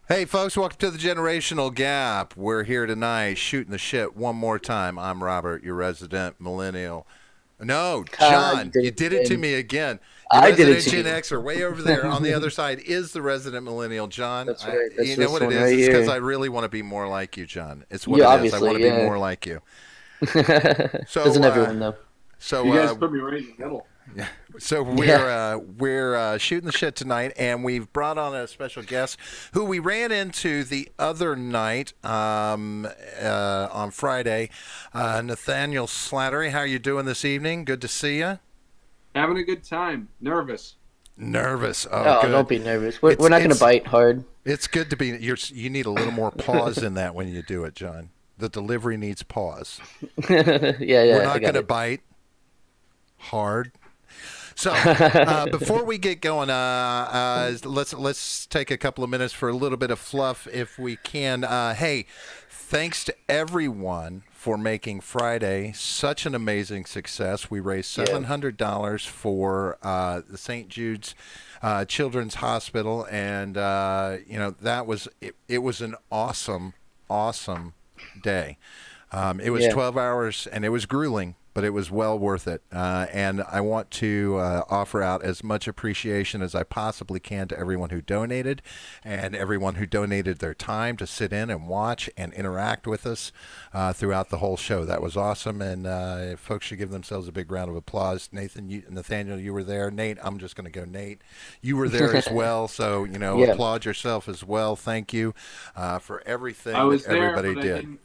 Hey, folks, welcome to the Generational Gap. We're here tonight shooting the shit one more time. I'm Robert, your resident millennial. No, You John, did you it did it to again. me again. Your I did it resident to Gen you. Xer way over there on the other side is the resident millennial, John. That's right. You That's know this what it one is? right It's because I here. really want to be more like you, John. It's what You it is. I want obviously, to be yeah. more like you. So, Doesn't everyone though? so, You guys put me right in the middle. So Yeah. we're shooting the shit tonight, and we've brought on a special guest who we ran into the other night on Friday. Nathaniel Slattery, how are you doing this evening? Good to see you. Having a good time. Nervous. Nervous. Oh, Oh, good. don't be nervous. We're It's not gonna it's bite hard. it's good to be. You need a little more pause in that when you do it, John. The delivery needs pause. Yeah, We're yeah. I not going got to it. bite hard. So before we get going, let's take a couple of minutes for a little bit of fluff, if we can. Hey, thanks to everyone for making Friday such an amazing success. We raised Yeah. $700 for the St. Jude's Children's Hospital, and that was it. It was an awesome day. It was Yeah. 12 hours, and it was grueling, but it was well worth it. And I want to offer out as much appreciation as I possibly can to everyone who donated and everyone who donated their time to sit in and watch and interact with us throughout the whole show. That was awesome, and folks should give themselves a big round of applause. Nathaniel, you were there. Nate, I'm just going to go Nate. You were there as well, so, Yeah. applaud yourself as well. Thank you for I everything that was there, everybody but I did. didn't.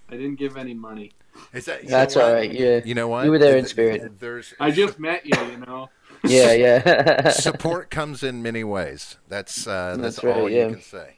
I didn't give any money. Is that you know That's all what? right. Yeah. You know You what? were there in spirit. There's I just met you. You know. Yeah, yeah. support comes in many ways. That's That's all right. you Yeah. can say.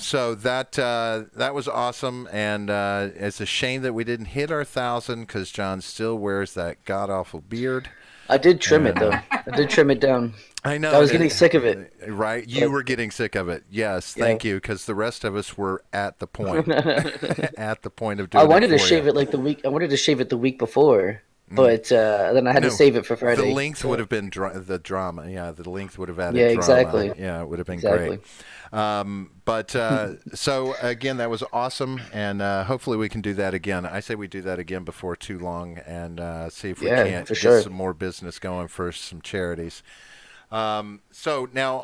So that was awesome, and it's a shame that we didn't hit our 1,000 because John still wears that god awful beard. I did trim it And though. I did trim it down. I I know was getting sick of it, right? You but were getting sick of it. Yes, yeah. thank you, because the rest of us were at the point, at the point of I doing it wanted to for you. shave it like the week. I wanted to shave it the week before, Mm. but then I had to No, save it for the Friday. length would So have been the drama. Yeah, the length would have added yeah, drama. exactly, Yeah, it would have been great. exactly. But so again, that was awesome, and hopefully we can do that again. I say we do that again before too long, and see if we Yeah, for can't get sure. some more business going for some charities. So now,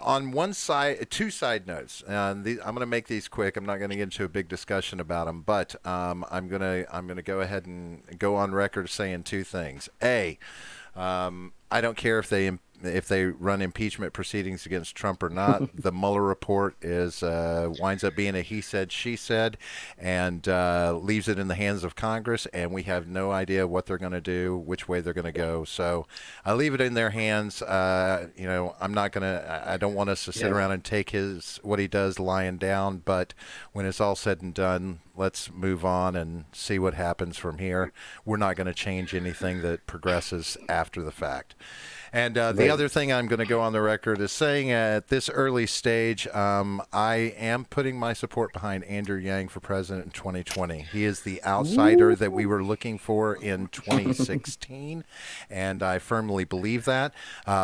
on one side, two side notes. I'm going to make these quick. I'm not going to get into a big discussion about them, but I'm gonna go ahead and go on record saying two things. I don't care if they run impeachment proceedings against Trump or not. The Mueller report is winds up being a he said she said, and leaves it in the hands of Congress, and we have no idea what they're going to do, which way they're going to go. So I leave it in their hands. I'm not gonna. I don't want us to sit Yeah. around and take what he does lying down. But when it's all said and done, let's move on and see what happens from here. We're not going to change anything that progresses after the fact. And the Right. other thing I'm going to go on the record is saying at this early stage, I am putting my support behind Andrew Yang for president in 2020. He is the outsider that we were looking for in 2016, and I firmly believe that.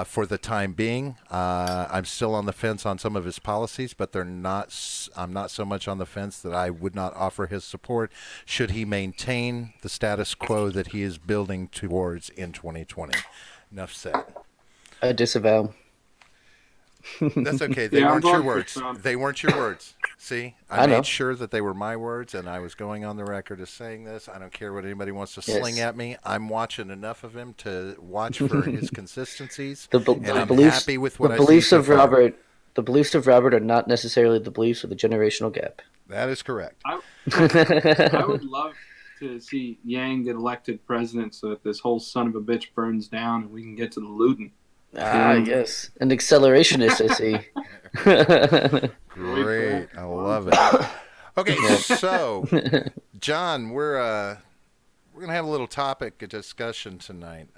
For the time being, I'm still on the fence on some of his policies, but they're not. I'm not so much on the fence that I would not offer his support should he maintain the status quo that he is building towards in 2020. Enough said. I disavow. That's okay. They Yeah, I'm weren't your voting for words. Trump. They weren't your words. See, I I made know. sure that they were my words, and I was going on the record as saying this. I don't care what anybody wants to sling Yes. at me. I'm watching enough of him to watch for his consistencies, and The I'm beliefs happy with the what I see beliefs so of far. Robert the beliefs of Robert are not necessarily the beliefs of the generational gap. That is correct. I I would love to see Yang get elected president so that this whole son of a bitch burns down and we can get to the looting. You Ah, know. yes, an accelerationist, I see. Can't wait for Great. that. I Come on. love it. Okay, Yeah. so John, we're gonna have a little topic of discussion tonight.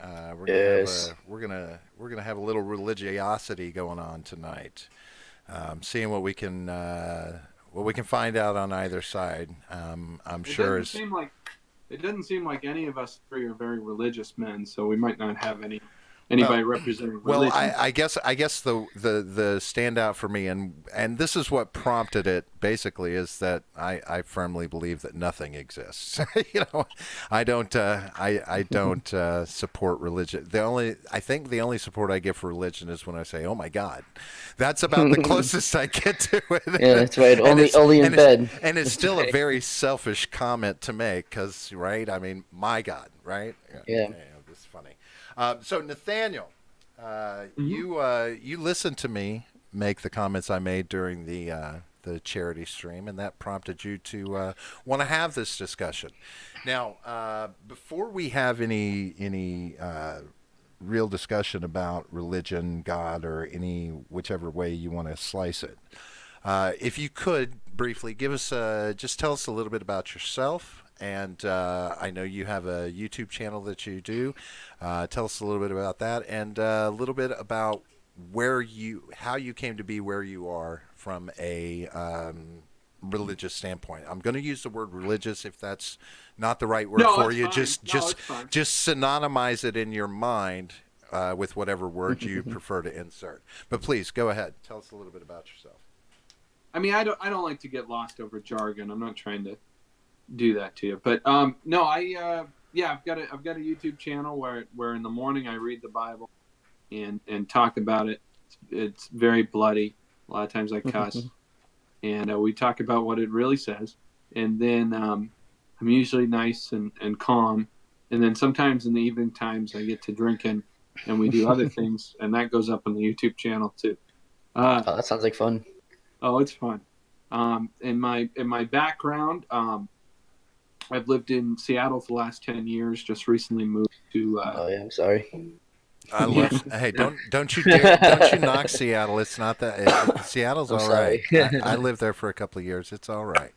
Yes. We're gonna have a little religiosity going on tonight. Seeing what we can find out on either side. I'm It sure doesn't is seem like it doesn't seem like any of us three are very religious men, so we might not have any. anybody representing religion. Well, I guess the standout for me, and this is what prompted it basically, is that I firmly believe that nothing exists. I don't support religion. I think the only support I give for religion is when I say, "Oh my God," that's about the closest I get to it. Yeah, that's right. Only in bed. And it's still a very selfish comment to make, because right, I mean, my God, right? Yeah. This is funny. So Nathaniel, you listened to me make the comments I made during the charity stream, and that prompted you to want to have this discussion. Now, before we have any real discussion about religion, God, or whichever way you want to slice it, if you could briefly give us just tell us a little bit about yourself. And I know you have a YouTube channel that you do. Tell us a little bit about that, and a little bit about how you came to be where you are from a religious standpoint. I'm going to use the word religious if that's not the right word for you. Fine. Just synonymize it in your mind with whatever word you prefer to insert. But please go ahead. Tell us a little bit about yourself. I mean, I don't like to get lost over jargon. I'm not trying to do that to you, but no, I've got a YouTube channel where in the morning I read the Bible and talk about it. It's very bloody. A lot of times I cuss, and we talk about what it really says. And then I'm usually nice and calm. And then sometimes in the evening times I get to drinking, and we do other things, and that goes up on the YouTube channel too. Oh, that sounds like fun. Oh, it's fun. In my background, I've lived in Seattle for the last 10 years. Just recently moved to. Oh yeah, I'm sorry. I love. Hey, don't you knock Seattle? It's not that. Seattle's all right. I lived there for a couple of years. It's all right.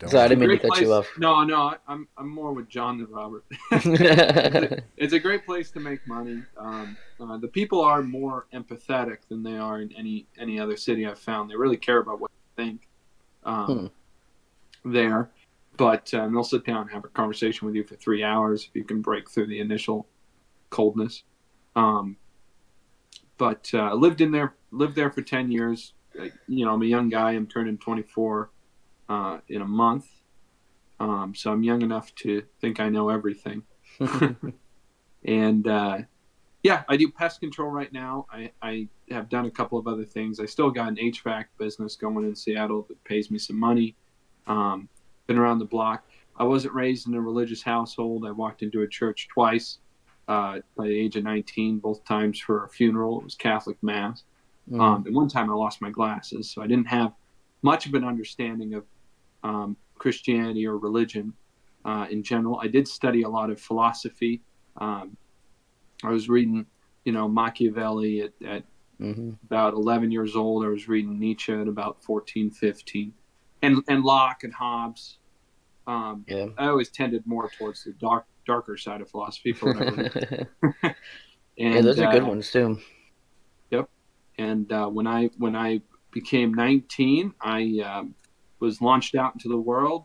So I didn't mean to cut you off. No, I'm more with John than Robert. It's a great place to make money. The people are more empathetic than they are in any other city I've found. They really care about what you think there. But they'll sit down and have a conversation with you for 3 hours if you can break through the initial coldness. But lived there for 10 years. I'm a young guy. I'm turning 24 in a month. So I'm young enough to think I know everything. And I do pest control right now. I have done a couple of other things. I still got an HVAC business going in Seattle that pays me some money. Been around the block. I wasn't raised in a religious household. I walked into a church twice by the age of 19, both times for a funeral. It was Catholic Mass. And one time I lost my glasses, so I didn't have much of an understanding of Christianity or religion in general. I did study a lot of philosophy. I was reading, Machiavelli at about 11 years old. I was reading Nietzsche at about 14, 15. And Locke and Hobbes. I always tended more towards the darker side of philosophy for whatever reason. And those are good ones too. Yep. And when I became 19, I was launched out into the world.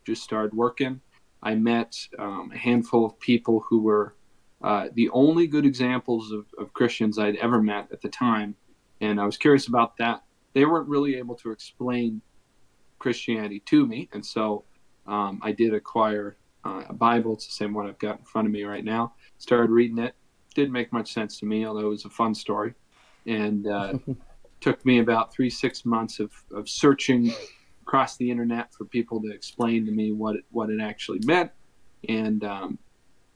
Just started working. I met a handful of people who were the only good examples of Christians I'd ever met at the time, and I was curious about that. They weren't really able to explain Christianity to me, and so I did acquire a Bible. It's the same one I've got in front of me right now. Started reading it. Didn't make much sense to me, although it was a fun story. And took me about 6 months of searching across the internet for people to explain to me what it actually meant. And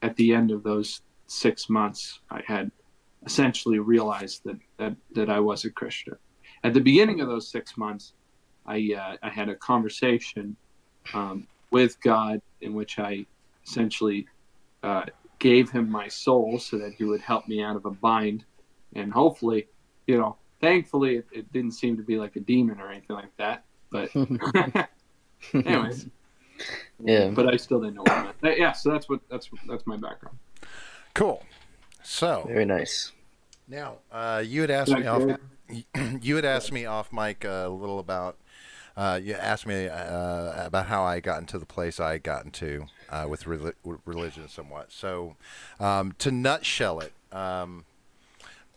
at the end of those 6 months, I had essentially realized that I was a Christian. At the beginning of those 6 months, I had a conversation with God in which I essentially gave him my soul so that he would help me out of a bind. And hopefully, thankfully, it didn't seem to be like a demon or anything like that. But anyways, yeah. But I still didn't know what it meant. Yeah, so that's my background. Cool. So very nice. Now, you had asked me off. You had asked me off mic a little about You asked me about how I got into the place I got into with religion somewhat. So, to nutshell it,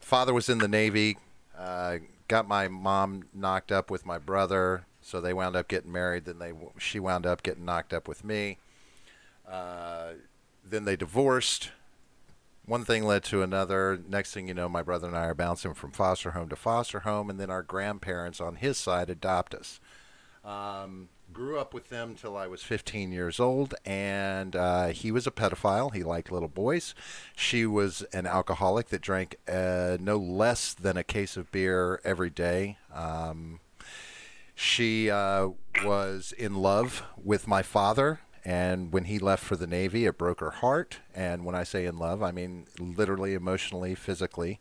father was in the Navy, uh, got my mom knocked up with my brother, so they wound up getting married. Then she wound up getting knocked up with me. Uh, then they divorced. One thing led to another. Next thing you know, my brother and I are bouncing from foster home, and then our grandparents on his side adopt us. Grew up with them till I was 15 years old, and he was a pedophile. He liked little boys. She was an alcoholic that drank no less than a case of beer every day. She was in love with my father, and when he left for the Navy, it broke her heart. And when I say in love, I mean literally, emotionally, physically.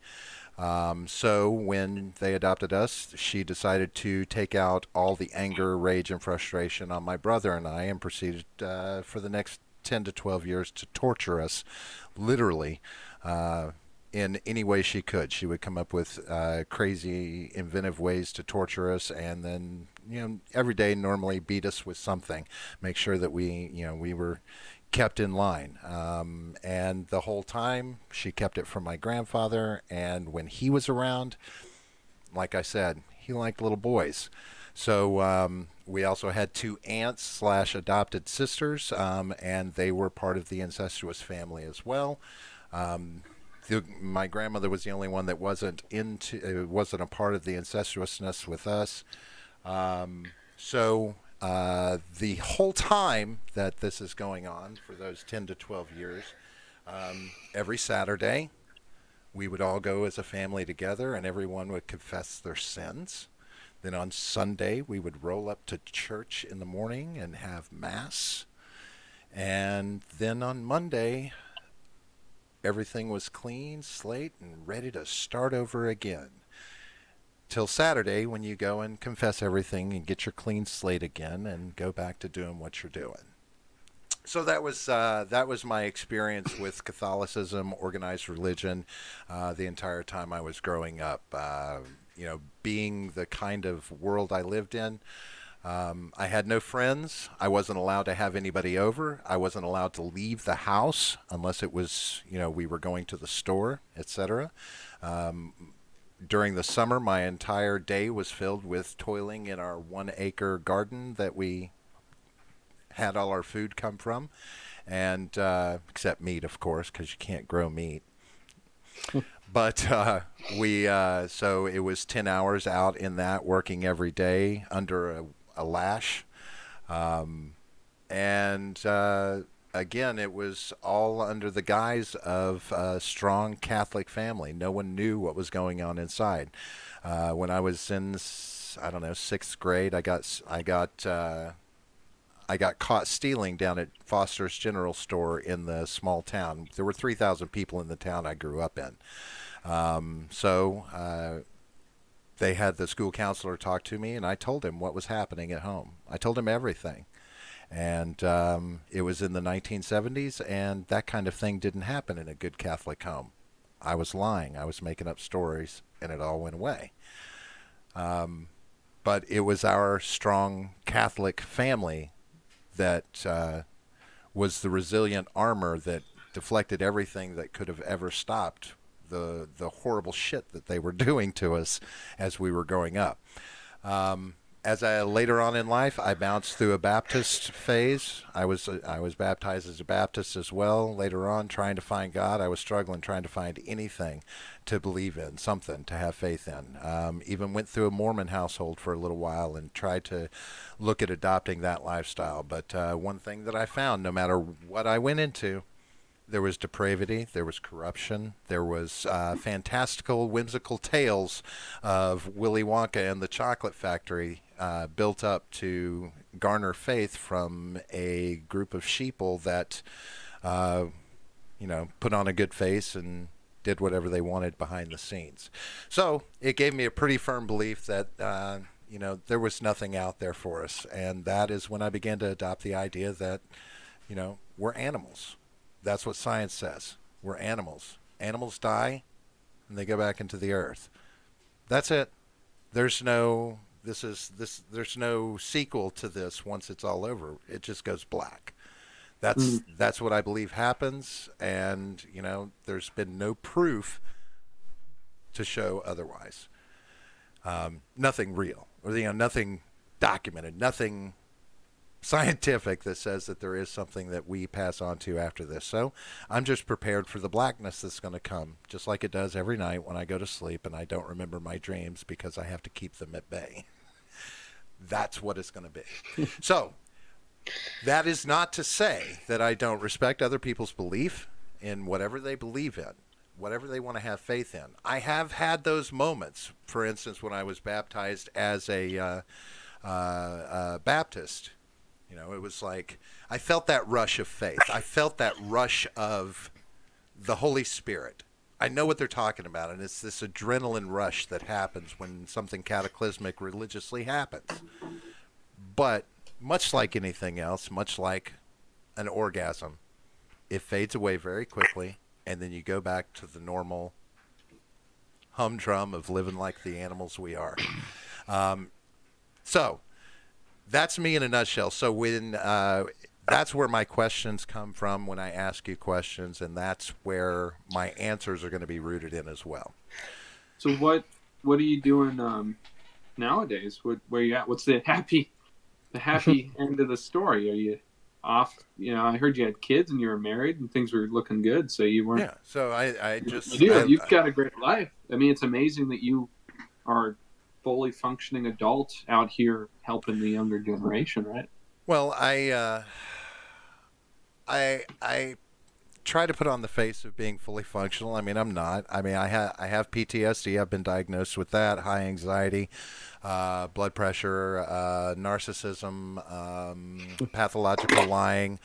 So when they adopted us, she decided to take out all the anger, rage, and frustration on my brother and I, and proceeded for the next 10 to 12 years to torture us, literally. In any way she could. She would come up with crazy, inventive ways to torture us, and then, every day normally beat us with something, make sure that we were kept in line. And the whole time, she kept it from my grandfather. And when he was around, like I said, he liked little boys. So we also had two aunts slash adopted sisters, and they were part of the incestuous family as well. Um, my grandmother was the only one that wasn't a part of the incestuousness with us. The whole time that this is going on, for those 10 to 12 years, every Saturday we would all go as a family together, and everyone would confess their sins. Then on Sunday we would roll up to church in the morning and have mass. And then on Monday everything was clean slate and ready to start over again. Till Saturday, when you go and confess everything and get your clean slate again and go back to doing what you're doing. So that was my experience with Catholicism, organized religion, the entire time I was growing up. Being the kind of world I lived in, I had no friends. I wasn't allowed to have anybody over. I wasn't allowed to leave the house unless it was, we were going to the store, etc. During the summer, my entire day was filled with toiling in our 1 acre garden that we had all our food come from, and except meat, of course, because you can't grow meat. But so it was 10 hours out in that, working every day under a lash. And again, it was all under the guise of a strong Catholic family. No one knew what was going on inside. When I was in, I don't know, 6th grade, I got caught stealing down at Foster's General Store in the small town. There were 3,000 people in the town I grew up in. They had the school counselor talk to me, and I told him what was happening at home. I told him everything. And it was in the 1970s, and that kind of thing didn't happen in a good Catholic home. I was lying. I was making up stories, and it all went away. But it was our strong Catholic family that was the resilient armor that deflected everything that could have ever stopped the horrible shit that they were doing to us as we were growing up. As I later on in life, I bounced through a Baptist phase. I was baptized as a Baptist as well. Later on, trying to find God, I was struggling trying to find anything to believe in, something to have faith in. Even went through a Mormon household for a little while and tried to look at adopting that lifestyle. But one thing that I found, no matter what I went into, there was depravity, there was corruption, there was fantastical, whimsical tales of Willy Wonka and the Chocolate Factory built up to garner faith from a group of sheeple that, put on a good face and did whatever they wanted behind the scenes. So it gave me a pretty firm belief that, there was nothing out there for us. And that is when I began to adopt the idea that, we're animals. That's what science says. We're animals. Animals die and they go back into the earth. That's it. There's no There's no sequel to this once it's all over. It just goes black. Mm. That's what I believe happens, and there's been no proof to show otherwise. Nothing real, or nothing documented, nothing scientific that says that there is something that we pass on to after this. So I'm just prepared for the blackness that's going to come, just like it does every night when I go to sleep and I don't remember my dreams because I have to keep them at bay. That's what it's going to be. So that is not to say that I don't respect other people's belief in whatever they believe in, whatever they want to have faith in. I have had those moments. For instance, when I was baptized as a Baptist, it was like I felt that rush of faith. I felt that rush of the Holy Spirit. I know what they're talking about, and it's this adrenaline rush that happens when something cataclysmic religiously happens. But much like anything else, much like an orgasm, it fades away very quickly, and then you go back to the normal humdrum of living like the animals we are. So that's me in a nutshell. So when that's where my questions come from when I ask you questions, and that's where my answers are going to be rooted in as well. So what are you doing nowadays? Where you at? What's the happy end of the story? Are you off? I heard you had kids and you were married and things were looking good. So you weren't. Yeah. So I just You've got a great life. I mean, it's amazing that you are fully functioning adult out here helping the younger generation, right? Well, I try to put on the face of being fully functional. I mean, I'm not. I mean, I have PTSD. I've been diagnosed with that, high anxiety, blood pressure, narcissism, pathological lying.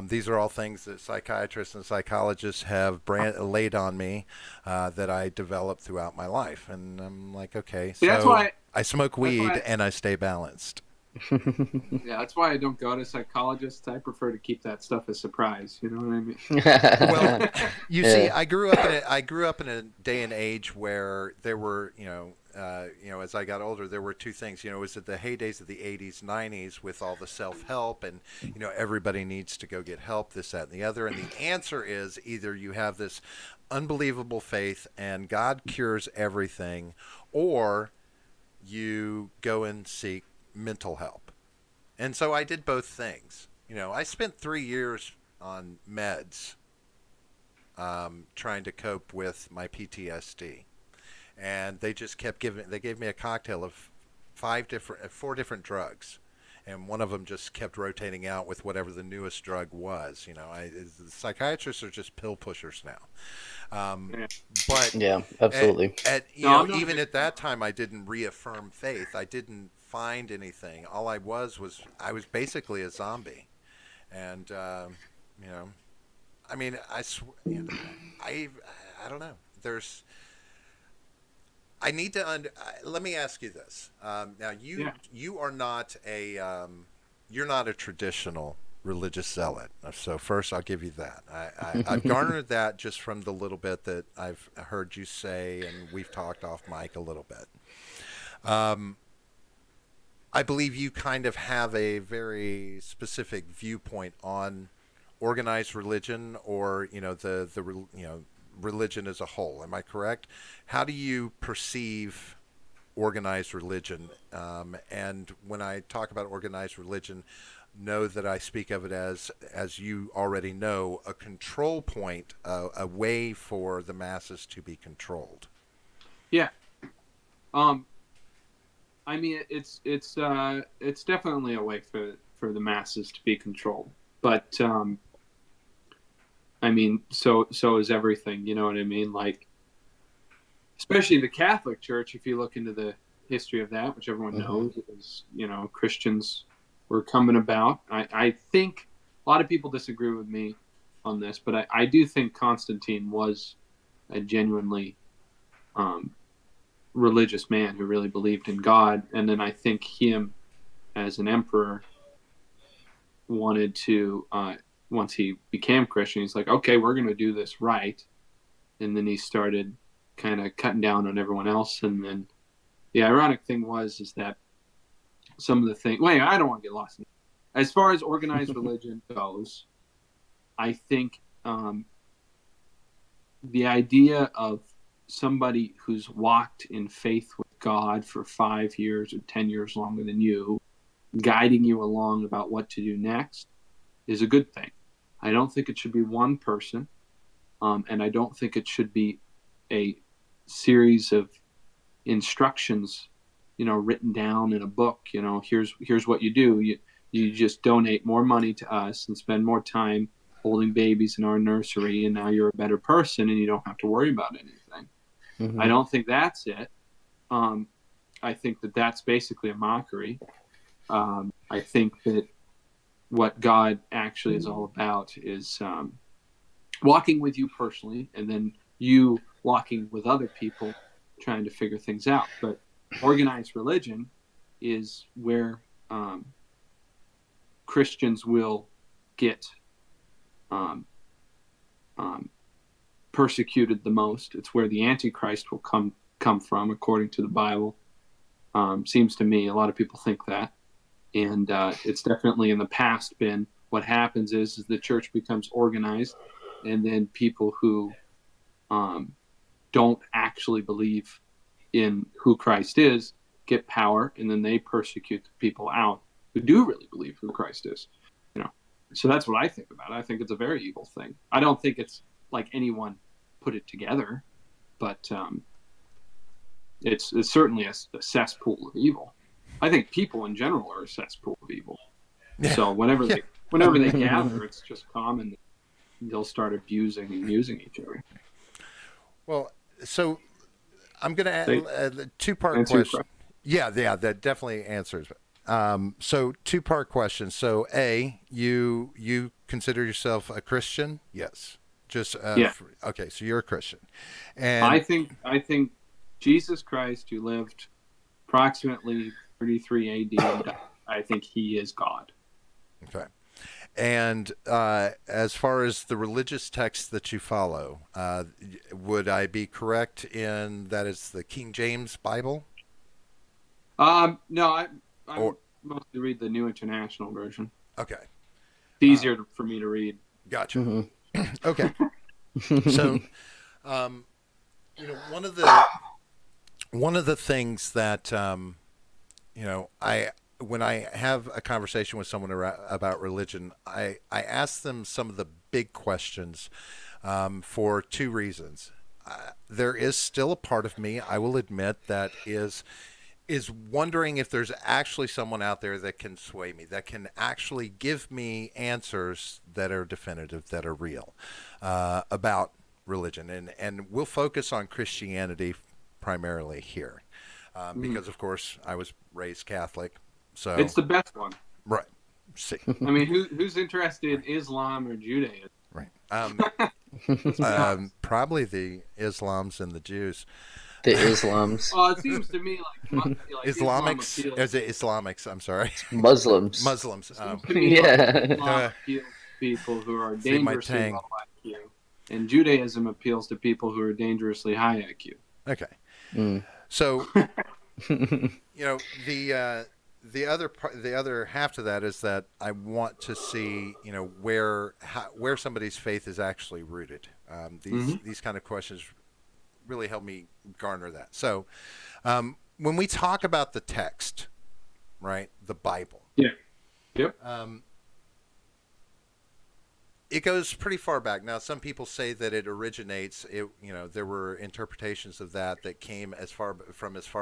These are all things that psychiatrists and psychologists have laid on me that I developed throughout my life. And I'm like, okay, See, so I smoke weed and I stay balanced. Yeah, that's why I don't go to psychologists. I prefer to keep that stuff a surprise. You know what I mean? Well, you see, I grew up in a day and age where there were, as I got older, there were two things. It was at the heydays of the 80s, 90s with all the self-help and, everybody needs to go get help, this, that, and the other. And the answer is either you have this unbelievable faith and God cures everything, or you go and seek mental help. And so I did both things. I spent 3 years on meds trying to cope with my PTSD. And they just kept they gave me a cocktail of 4 different drugs. And one of them just kept rotating out with whatever the newest drug was. The psychiatrists are just pill pushers now. But yeah, absolutely. Even at that time, I didn't reaffirm faith. I didn't find anything. All I was basically a zombie. And I mean, I don't know. I need to let me ask you this. Now you are not you're not a traditional religious zealot. So first, I'll give you that. I've garnered that just from the little bit that I've heard you say, and we've talked off mic a little bit. I believe you kind of have a very specific viewpoint on organized religion, or the religion as a whole. Am I correct? How do you perceive organized religion? And when I talk about organized religion, know that I speak of it as you already know, a control point, a way for the masses to be controlled. Yeah. I mean, it's definitely a way for the masses to be controlled, but I mean, so is everything. You know what I mean? Like, especially the Catholic Church. If you look into the history of that, which everyone knows, is Christians were coming about. I think a lot of people disagree with me on this, but I do think Constantine was a genuinely religious man who really believed in God. And then I think him as an emperor wanted to, once he became Christian, he's like, okay, we're going to do this right. And then he started kind of cutting down on everyone else. And then the ironic thing is that some of the things. Wait, I don't want to get lost. As far as organized religion goes, I think the idea of somebody who's walked in faith with God for 5 years or 10 years longer than you, guiding you along about what to do next, is a good thing. I don't think it should be one person, and I don't think it should be a series of instructions, written down in a book. Here's what you do. You just donate more money to us and spend more time holding babies in our nursery, and now you're a better person and you don't have to worry about anything. I don't think that's it. I think that that's basically a mockery. I think that what God actually is all about is walking with you personally, and then you walking with other people trying to figure things out. But organized religion is where Christians will get persecuted the most. It's where the Antichrist will come from, according to the Bible. Seems to me, a lot of people think that. And it's definitely in the past been what happens is the church becomes organized, and then people who don't actually believe in who Christ is get power, and then they persecute the people out who do really believe who Christ is. So that's what I think about it. I think it's a very evil thing. I don't think it's like anyone put it together, but it's certainly a cesspool of evil. I think people in general are a cesspool of evil. Yeah. So whenever they gather, it's just common. They'll start abusing and using each other. Well, so I'm going to add a two-part question. Yeah, that definitely answers. So two-part question. So A, you consider yourself a Christian? Yes. Just yeah. Okay, so you're a Christian. And I think Jesus Christ, who lived approximately 33 AD, I think he is God. Okay. And as far as the religious texts that you follow, would I be correct in that it's the King James Bible? No, I mostly read the New International Version. Okay. It's easier for me to read. Gotcha. Mm-hmm. Okay. So, one of the things that when I have a conversation with someone about religion, I ask them some of the big questions for two reasons. There is still a part of me, I will admit, that is wondering if there's actually someone out there that can sway me, that can actually give me answers that are definitive, that are real about religion. And we'll focus on Christianity primarily here because, of course, I was raised Catholic. So it's the best one. Right. See. I mean, who's interested in Islam or Judaism? Right. Probably the Islams and the Jews. The Islams. Well, it seems to me like Islamics. Is it Islamics? I'm sorry. Muslims. Muslims. Islam appeals to people who are dangerously low IQ, and Judaism appeals to people who are dangerously high IQ. Okay. So, the other half to that is that I want to see, where somebody's faith is actually rooted. These kind of questions really help me garner that. So, when we talk about the text, right, the Bible, yep, it goes pretty far back. Now, some people say that it originates. There were interpretations of that came as far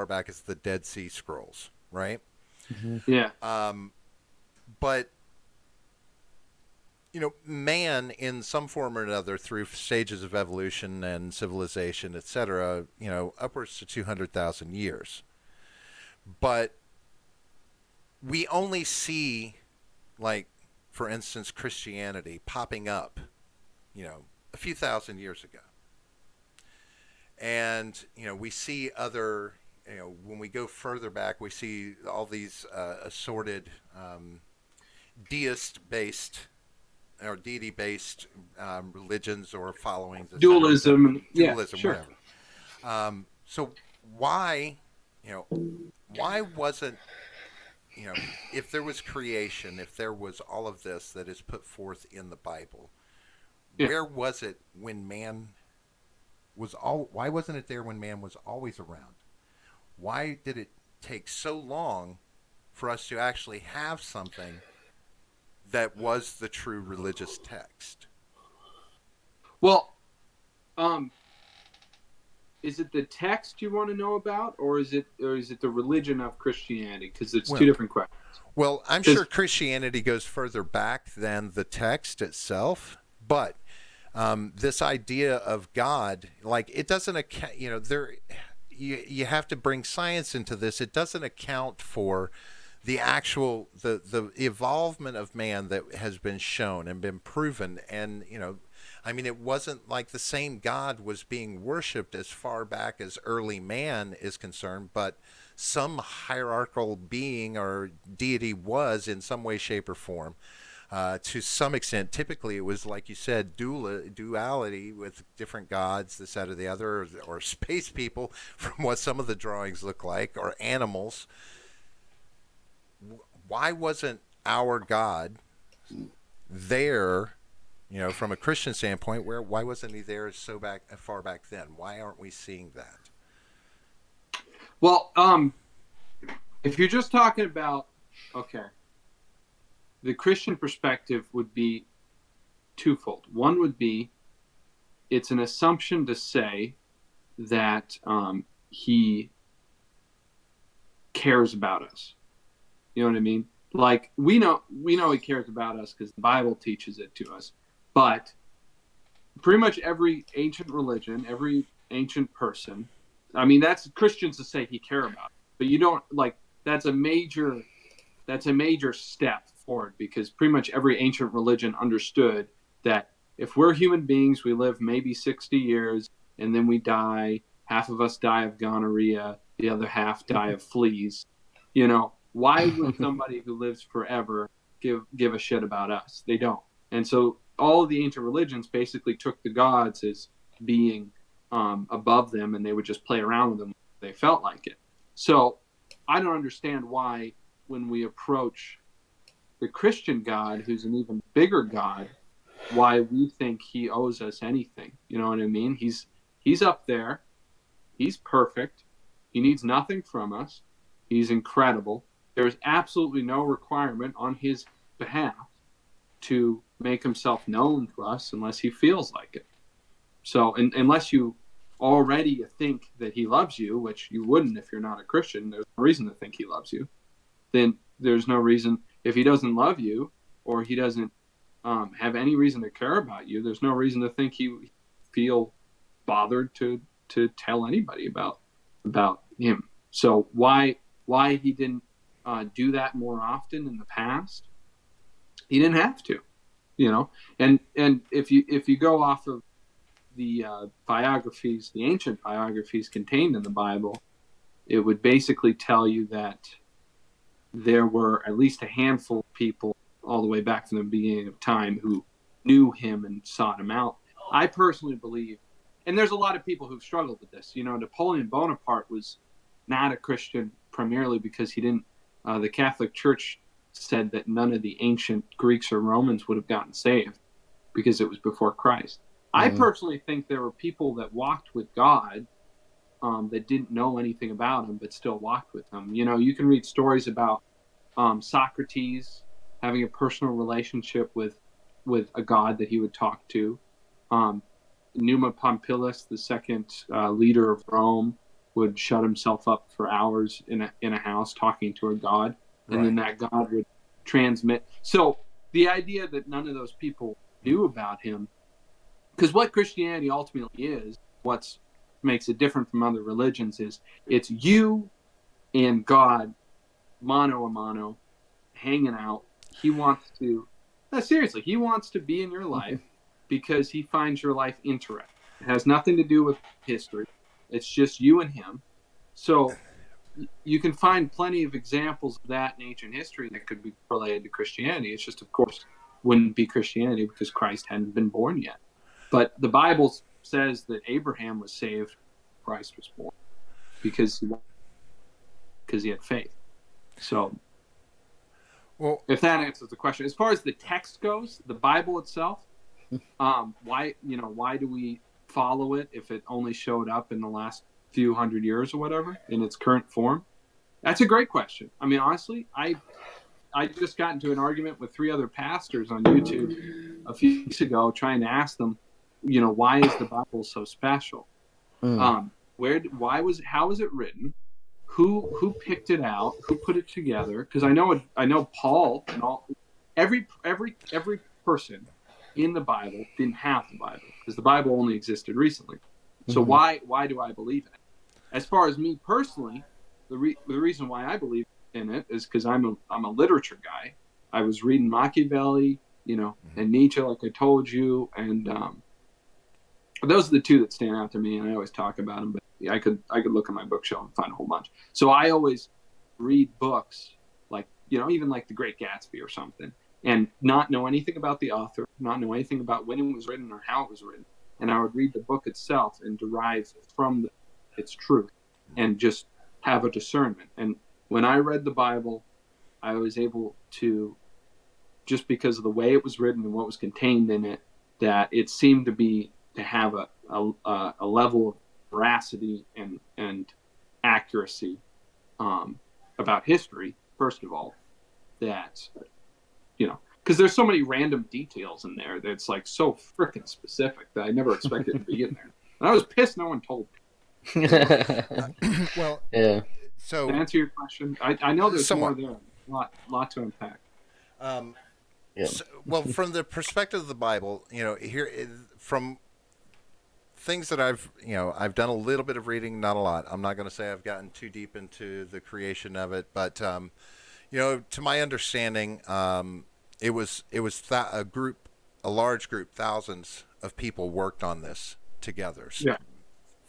back as the Dead Sea Scrolls, right? Mm-hmm. Yeah. But man, in some form or another, through stages of evolution and civilization, etc., upwards to 200,000 years. But we only see, like, for instance, Christianity popping up, a few thousand years ago. And, we see other, when we go further back, we see all these assorted deist-based or deity-based religions or followings. Dualism. Dualism, sure. whatever. So why wasn't, you know, if there was creation, if there was all of this that is put forth in the Bible, Yeah. where was it when man was all? Why wasn't it there when man was always around? Why did it take so long for us to actually have something that was the true religious text? Well, um, is it the text you want to know about, or is it the religion of Christianity? Because it's two Well, different questions. well, I'm sure Because Christianity goes further back than the text itself, but this idea of God, like it doesn't account, you know, there, you have to bring science into this. It doesn't account for the actual the evolvement of man that has been shown and been proven, and you know, I mean, it wasn't like the same God was being worshipped as far back as early man is concerned, but some hierarchical being or deity was in some way, shape, or form. To some extent, typically it was like you said, duality with different gods, this, that, or the other, or space people, from what some of the drawings look like, or animals. Why wasn't our God there? You know, from a Christian standpoint, why wasn't he there so far back then? Why aren't we seeing that? well, if you're just talking about, okay, the Christian perspective would be twofold. One would be it's an assumption to say that he cares about us. You know what I mean? Like we know he cares about us because the Bible teaches it to us. But pretty much every ancient religion, every ancient person, I mean, that's Christians to say he care about, but you don't like that's a major step forward because pretty much every ancient religion understood that if we're human beings, we live maybe 60 years and then we die. Half of us die of gonorrhea, the other half die of fleas. You know, why would somebody who lives forever give a shit about us? They don't. And so all of the ancient religions basically took the gods as being above them, and they would just play around with them if they felt like it. So I don't understand why when we approach the Christian God, who's an even bigger God, why we think he owes us anything. You know what I mean? He's up there. He's perfect. He needs nothing from us. He's incredible. There's absolutely no requirement on his behalf to make himself known to us unless he feels like it. So, unless you already think that he loves you, which you wouldn't if you're not a Christian, there's no reason to think he loves you. Then there's no reason, if he doesn't love you or he doesn't have any reason to care about you, there's no reason to think he feel bothered to tell anybody about him. So why he didn't do that more often in the past? He didn't have to, you know. And if you go off of the biographies, the ancient biographies contained in the Bible, it would basically tell you that there were at least a handful of people all the way back from the beginning of time who knew him and sought him out. I personally believe, and there's a lot of people who've struggled with this. You know, Napoleon Bonaparte was not a Christian primarily because he didn't. The Catholic Church said that none of the ancient Greeks or Romans would have gotten saved because it was before Christ. I personally think there were people that walked with God that didn't know anything about him but still walked with him. You know, you can read stories about Socrates having a personal relationship with a god that he would talk to. Numa Pompilius, the second leader of Rome, would shut himself up for hours in a house talking to a god, and then that god would transmit. So the idea that none of those people knew about him, because what Christianity ultimately is, what makes it different from other religions is it's you and God mano a mano hanging out. He wants to, no, seriously, he wants to be in your life because he finds your life interesting. It has nothing to do with history. It's just you and him. So you can find plenty of examples of that in ancient history that could be related to Christianity. It's just, of course, wouldn't be Christianity because Christ hadn't been born yet. But the Bible says that Abraham was saved, Christ was born, because he had faith. So Well, If that answers the question. As far as the text goes, the Bible itself, why do we follow it if it only showed up in the last few hundred years or whatever in its current form? That's a great question. I mean, honestly, I just got into an argument with 3 other pastors on YouTube a few weeks ago, trying to ask them, why is the Bible so special? Mm. How was it written? Who picked it out? Who put it together? Because I know Paul and every person in the Bible didn't have the Bible because the Bible only existed recently. So Mm-hmm. why do I believe in it? As far as me personally, the reason why I believe in it is because I'm a literature guy. I was reading Machiavelli, and Nietzsche, like I told you, and those are the 2 that stand out to me, and I always talk about them. But yeah, I could look at my bookshelf and find a whole bunch. So I always read books like even like The Great Gatsby or something, and not know anything about the author, not know anything about when it was written or how it was written, and I would read the book itself and derive from its truth, and just have a discernment. And when I read the Bible, I was able to, just because of the way it was written and what was contained in it, that it seemed to have a level of veracity and accuracy about history, first of all, that because there's so many random details in there that's like so freaking specific that I never expected to be in there. And I was pissed no one told me. well, Yeah. so To answer your question, I know there's more somewhat. there, lot to unpack. Um, Yeah. well, from the perspective of the Bible, from things that I've done a little bit of reading, not a lot. I'm not going to say I've gotten too deep into the creation of it, but to my understanding, a large group, thousands of people worked on this together. Yeah,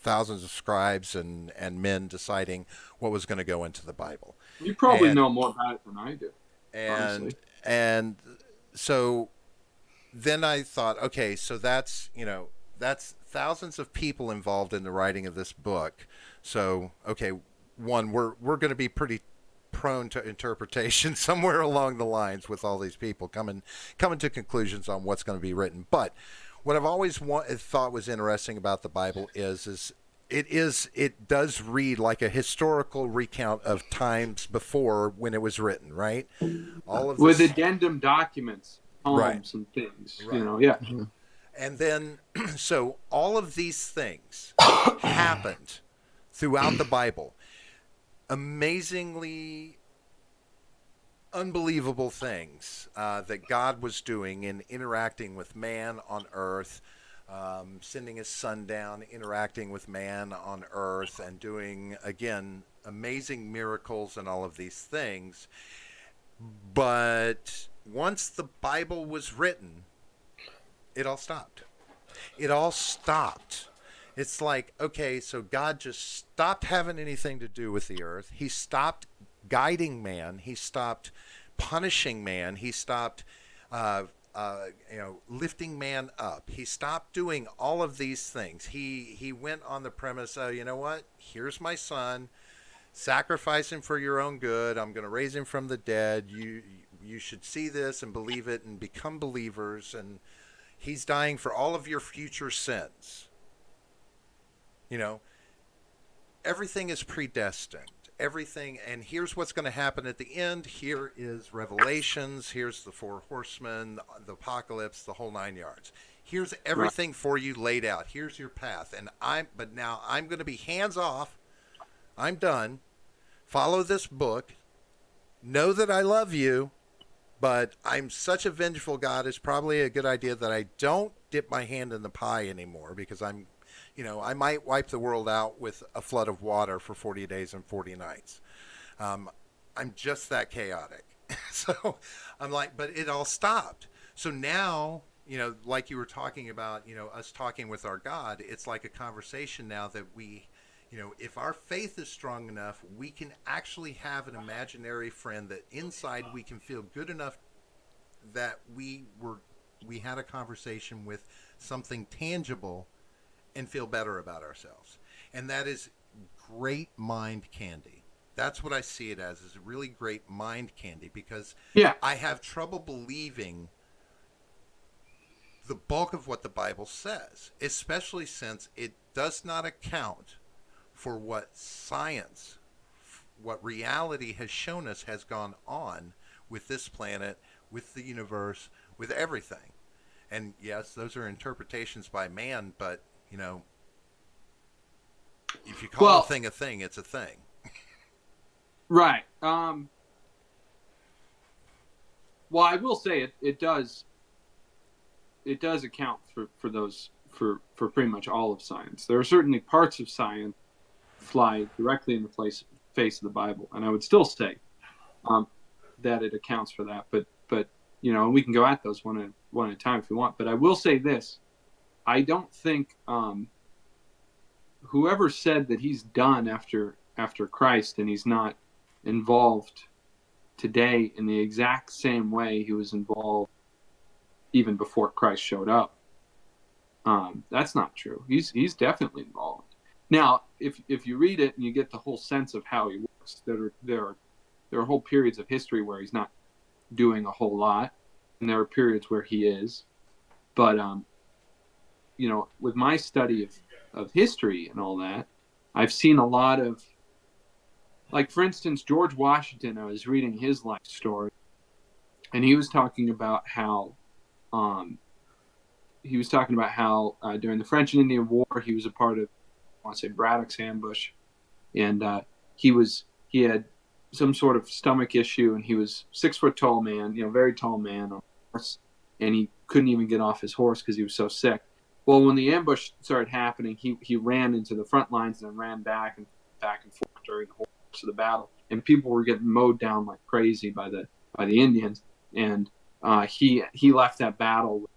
Thousands of scribes and men deciding what was going to go into the Bible. you probably And know more about it than I do, and honestly. and so then I thought, okay, so that's thousands of people involved in the writing of this book. So okay, one, we're going to be pretty prone to interpretation somewhere along the lines with all these people coming to conclusions on what's going to be written. But what I've always thought was interesting about the Bible is it does read like a historical recount of times before when it was written, right? All of With this, addendum documents, right, poems, and things, right. yeah. Mhm. And then, so all of these things happened throughout the Bible. Amazingly unbelievable things that God was doing in interacting with man on earth, sending his son down, interacting with man on earth, and doing, again, amazing miracles and all of these things. But once the Bible was written, it all stopped. It all stopped. It's like, okay, so God just stopped having anything to do with the earth. He stopped guiding man. He stopped punishing man. He stopped, lifting man up. He stopped doing all of these things. He went on the premise, oh, you know what? Here's my son. Sacrifice him for your own good. I'm going to raise him from the dead. You should see this and believe it and become believers. And he's dying for all of your future sins. You know, everything is predestined. Everything, and here's what's going to happen at the end. Here is Revelations. Here's the 4 horsemen, the apocalypse, the whole 9 yards. Here's Right. everything for you laid out. Here's your path. But now I'm going to be hands off. I'm done. Follow this book. Know that I love you, but I'm such a vengeful God. It's probably a good idea that I don't dip my hand in the pie anymore because I might wipe the world out with a flood of water for 40 days and 40 nights. I'm just that chaotic. So I'm like, but it all stopped. So now, like you were talking about, us talking with our God, it's like a conversation now that if our faith is strong enough, we can actually have an imaginary friend that inside we can feel good enough that we had a conversation with something tangible and feel better about ourselves. And that is great mind candy. That's what I see it as, is a really great mind candy, because Yeah. I have trouble believing the bulk of what the Bible says, especially since it does not account for what science, what reality has shown us has gone on with this planet, with the universe, with everything. And yes, those are interpretations by man, but you know, if you call Well, a thing, it's a thing. right. Well, I will say it does account for those for pretty much all of science. There are certainly parts of science fly directly in the face of the Bible, and I would still say um, that it accounts for that. But you know, we can go at those one at a time if you want. But I will say this: I don't think whoever said that he's done after Christ and he's not involved today in the exact same way he was involved even before Christ showed up. That's not true. He's definitely involved. Now, if you read it and you get the whole sense of how he works, there are whole periods of history where he's not doing a whole lot, and there are periods where he is. But you know, with my study of history and all that, I've seen a lot of, like, for instance, George Washington. I was reading his life story, and he was talking about how um, during the French and Indian War he was a part of, I want to say, Braddock's ambush, and he had some sort of stomach issue, and he was 6 foot tall man, you know, very tall man on a horse, and he couldn't even get off his horse because he was so sick. Well, when the ambush started happening, he ran into the front lines and then ran back and forth during the whole course of the battle, and people were getting mowed down like crazy by the Indians, and he left that battle with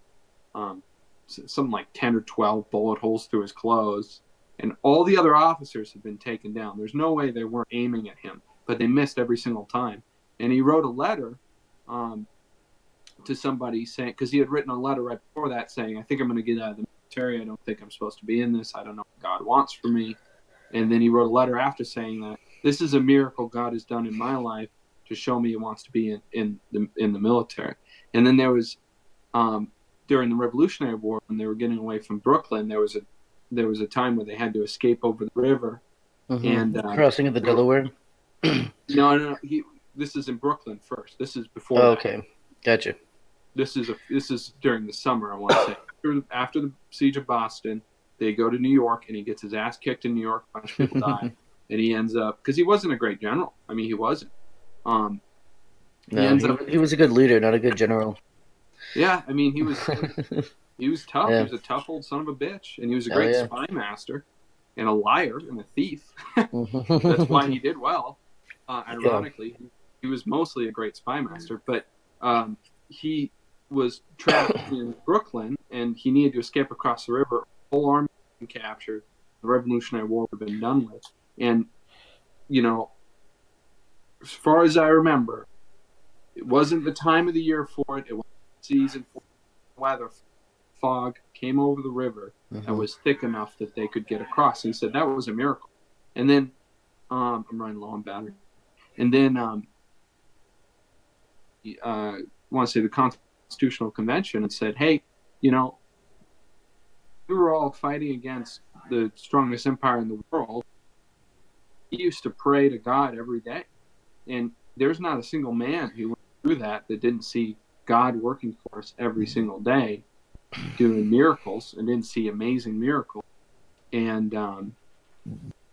something like 10 or 12 bullet holes through his clothes, and all the other officers had been taken down. There's no way they weren't aiming at him, but they missed every single time. And he wrote a letter to somebody saying, because he had written a letter right before that saying, I think I'm going to get out of the military. I don't think I'm supposed to be in this. I don't know what God wants for me. And then he wrote a letter after saying that this is a miracle God has done in my life to show me he wants to be in the military. And then there was during the Revolutionary War, when they were getting away from Brooklyn, there was a time where they had to escape over the river. Mm-hmm. And Crossing of the Delaware. No. This is in Brooklyn first. This is before. Oh, okay, gotcha. This is during the summer, I want to say. After the siege of Boston, they go to New York, and he gets his ass kicked in New York. A bunch of people die, and he ends up, because he wasn't a great general. I mean, he wasn't. He was a good leader, not a good general. Yeah, I mean, he was tough. Yeah. He was a tough old son of a bitch, and he was a great spy master and a liar and a thief. That's why he did well. Ironically, he was mostly a great spy master, but he was trapped in Brooklyn, and he needed to escape across the river. The whole army had been captured. The Revolutionary War had been done with. And, you know, as far as I remember, it wasn't the time of the year for it. It wasn't the season for it. Weather, fog came over the river and was thick enough that they could get across. And he said that was a miracle. And then I'm running low on battery. And then I want to say the Constitutional Convention and said, hey, you know, we were all fighting against the strongest empire in the world. He used to pray to God every day. And there's not a single man who went through that didn't see God working for us every single day, doing miracles, and didn't see amazing miracles. And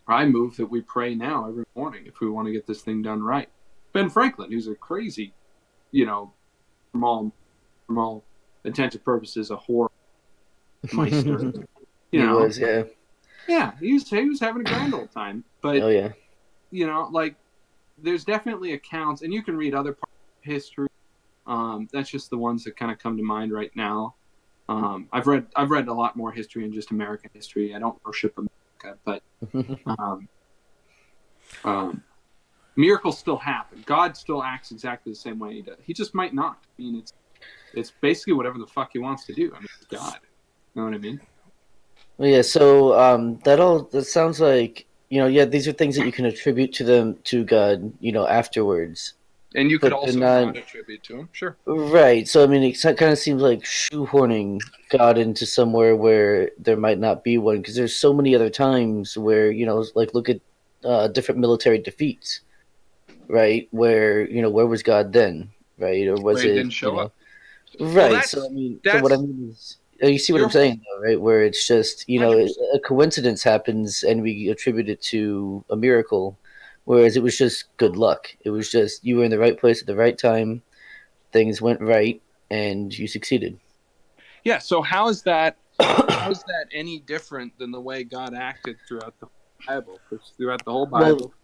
I move that we pray now every morning if we want to get this thing done right. Ben Franklin, who's a crazy, you know, from all intents and purposes, a whore meister. He was, yeah. Yeah, he was having a grand old time. But you know, like, there's definitely accounts, and you can read other parts of history. That's just the ones that kind of come to mind right now. I've read a lot more history than just American history. I don't worship America, but miracles still happen. God still acts exactly the same way he does. He just might not. I mean, it's basically whatever the fuck he wants to do. I mean, it's God. You know what I mean? Well, yeah. So that sounds like yeah, these are things that you can attribute to God, afterwards. And you could But they're also not not attribute to him. Sure. right. So I mean, it kind of seems like shoehorning God into somewhere where there might not be one, because there's so many other times where like look at different military defeats, right? Where was God then, right? Or Where was he it, didn't show up. Well, right? So I mean, so what I that's mean is, you see what your I'm saying, though, right? Where it's just, 100%. a coincidence happens and we attribute it to a miracle, whereas it was just good luck. It was just you were in the right place at the right time, things went right, and you succeeded. Yeah. So how is that any different than the way God acted throughout the Bible? Because throughout the whole Well, Bible,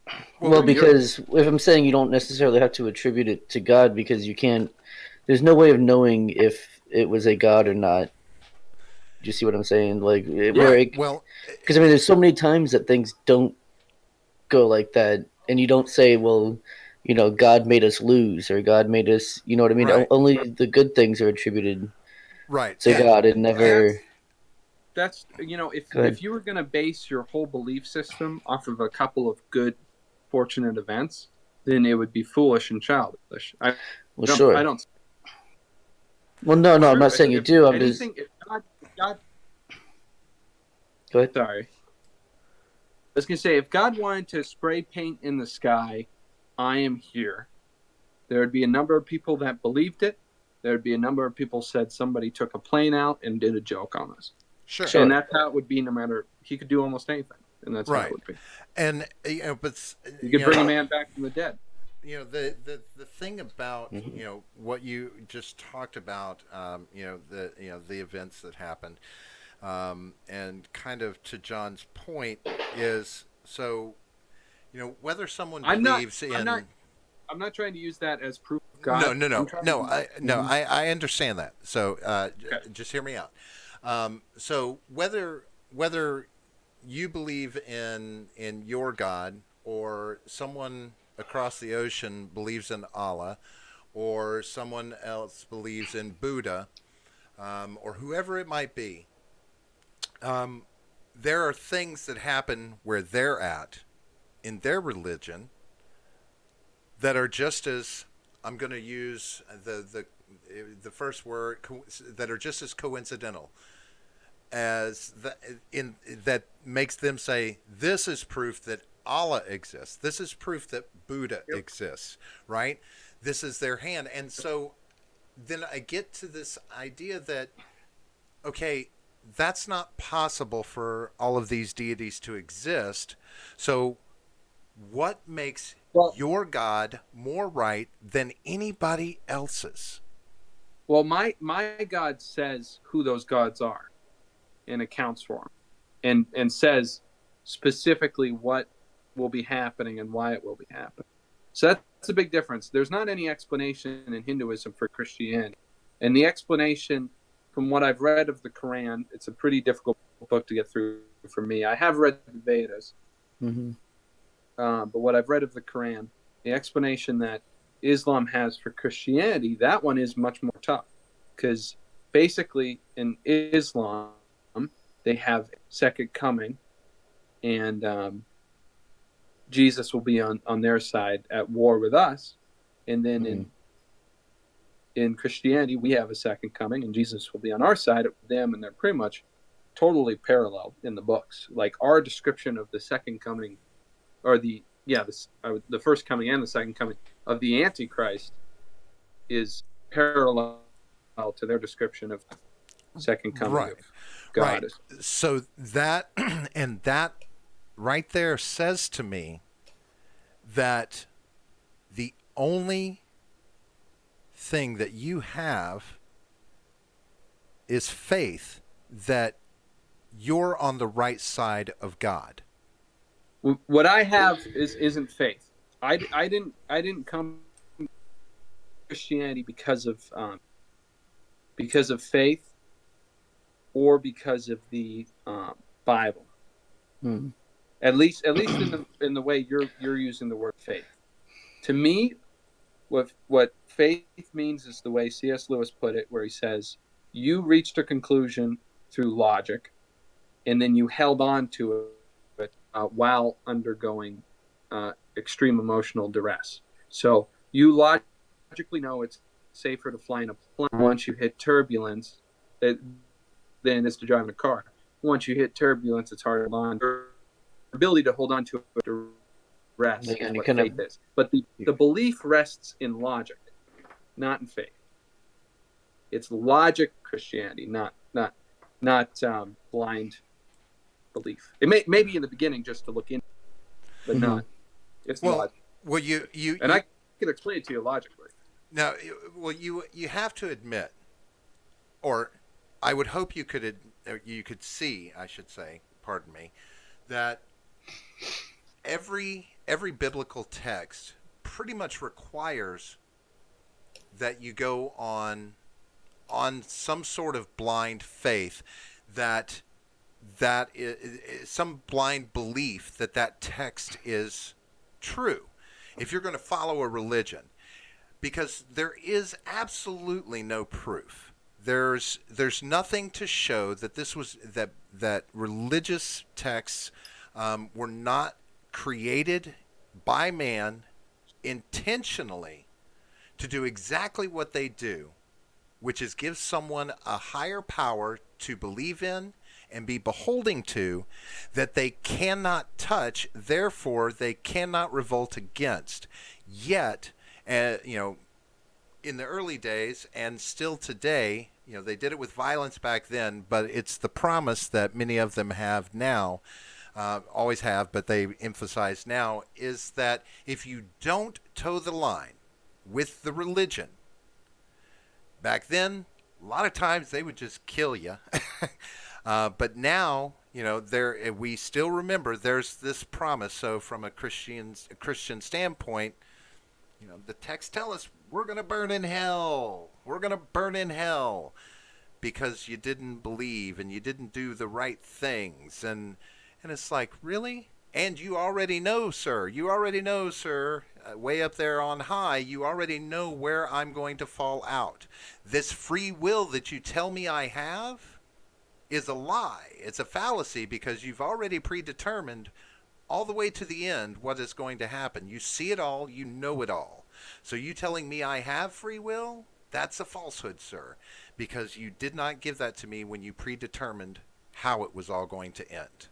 Well, you're because if I'm saying you don't necessarily have to attribute it to God, because you can't. There's no way of knowing if it was a God or not. Do you see what I'm saying? Like yeah. well, because I mean, there's so many times that things don't go like that, and you don't say, well, God made us lose, or God made us. You know what I mean? right, Only the good things are attributed right, to God, and And never. that's Go if ahead. you were going to base your whole belief system off of a couple of good, fortunate events, then it would be foolish and childish. Well, I sure. don't. Well, no, no, I'm However, not saying you if do. I'm just. anything, if God, Go ahead. sorry, I was going to say, if God wanted to spray paint in the sky, I am here. There would be a number of people that believed it. There would be a number of people said somebody took a plane out and did a joke on us. sure, And Sure. that's how it would be no matter, he could do almost anything. And that's how it right, would be. and but He you could bring a know, man back from the dead. the thing about Hmm. what you just talked about, the events that happened, and kind of to John's point is so whether someone I'm not, believes I'm not, in. I'm not trying to use that as proof of No, God. no, I'm no, trying to no. use, Hmm. I understand that. So okay. just hear me out. So whether you believe in your God or someone across the ocean believes in Allah or someone else believes in Buddha, or whoever it might be, um, there are things that happen where they're at in their religion that are just as I'm going to use the first word that are just as coincidental as in that makes them say this is proof that Allah exists. This is proof that Buddha Yep. exists, right? This is their hand. And so then I get to this idea that okay, that's not possible for all of these deities to exist. So what makes Well, your God more right than anybody else's? well, my God says who those gods are and accounts for them, and says specifically what will be happening and why it will be happening. So that's a big difference. There's not any explanation in Hinduism for Christianity, and the explanation, from what I've read of the Quran, it's a pretty difficult book to get through for me. I have read the Vedas, Hmm. but what I've read of the Quran, the explanation that Islam has for Christianity, that one is much more tough, because basically in Islam they have second coming, and Jesus will be on their side at war with us, and then Hmm. in Christianity we have a second coming, and Jesus will be on our side with them, and they're pretty much totally parallel in the books. Like our description of the second coming, or the first coming and the second coming of the Antichrist, is parallel to their description of the second coming Right. of Right. God. So that and that right there says to me that the only thing that you have is faith that you're on the right side of God. What I have isn't faith. I didn't come to Christianity because of faith or because of the Bible. Hmm. At least in the way you're using the word faith. To me, what faith means is the way C.S. Lewis put it, where he says you reached a conclusion through logic, and then you held on to it while undergoing extreme emotional duress. So you logically know it's safer to fly in a plane once you hit turbulence than it's to drive in a car. Once you hit turbulence, it's hard to hold on. Your ability to hold on to a duress is what faith is. But the belief rests in logic, not in faith. It's logic Christianity, not blind belief. It may be in the beginning just to look in, but not. It's logic. Well, I can explain it to you logically. Now, well, you have to admit, or I would hope you could see, I should say, pardon me, that every biblical text pretty much requires that you go on some sort of blind faith, that is some blind belief that text is true if you're going to follow a religion, because there is absolutely no proof. There's nothing to show that this was that religious texts were not created by man intentionally to do exactly what they do, which is give someone a higher power to believe in and be beholding to, that they cannot touch, therefore they cannot revolt against. Yet, in the early days and still today, they did it with violence back then, but it's the promise that many of them have now, always have, but they emphasize now, is that if you don't toe the line with the religion, back then, a lot of times they would just kill you. But now, we still remember there's this promise. So from a Christian standpoint, the texts tell us we're going to burn in hell. We're going to burn in hell because you didn't believe and you didn't do the right things. And it's like, really? And you already know, sir. Way up there on high, you already know where I'm going to fall out. This free will that you tell me I have is a lie. It's a fallacy, because you've already predetermined all the way to the end what is going to happen. You see it all, you know it all. So you telling me I have free will? That's a falsehood, sir, because you did not give that to me when you predetermined how it was all going to end.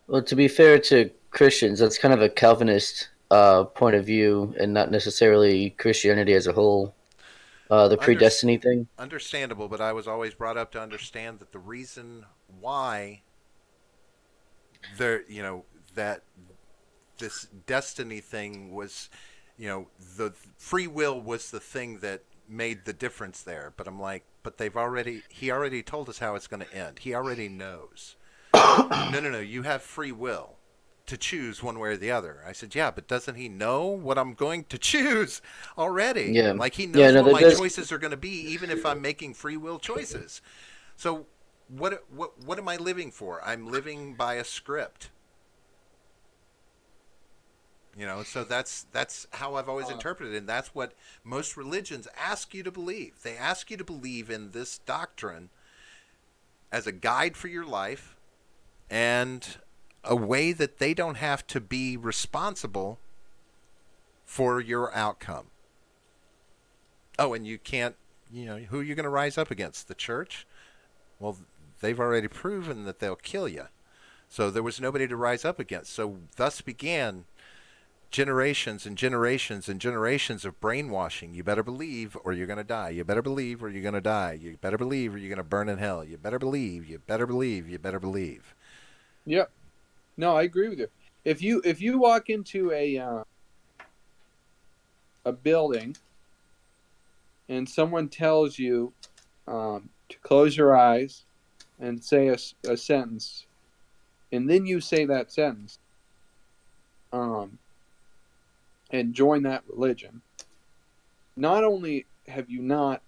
Well, to be fair to Christians, that's kind of a Calvinist point of view, and not necessarily Christianity as a whole. The predestiny thing. Understandable, but I was always brought up to understand that the reason why that this destiny thing was, the free will was the thing that made the difference there. But I'm like, but he already told us how it's going to end. He already knows. No, you have free will to choose one way or the other. I said, yeah, but doesn't he know what I'm going to choose already? Yeah. Like he knows what my does... choices are going to be, even if I'm making free will choices. So what am I living for? I'm living by a script. So that's how I've always interpreted it, and that's what most religions ask you to believe. They ask you to believe in this doctrine as a guide for your life, and a way that they don't have to be responsible for your outcome. Oh, and you can't, who are you going to rise up against? The church? Well, they've already proven that they'll kill you. So there was nobody to rise up against. So thus began generations and generations and generations of brainwashing. You better believe or you're going to die. You better believe or you're going to die. You better believe or you're going to burn in hell. You better believe, you better believe, you better believe. Yep. No, I agree with you. If you walk into a building and someone tells you to close your eyes and say a sentence, and then you say that sentence, and join that religion, not only have you not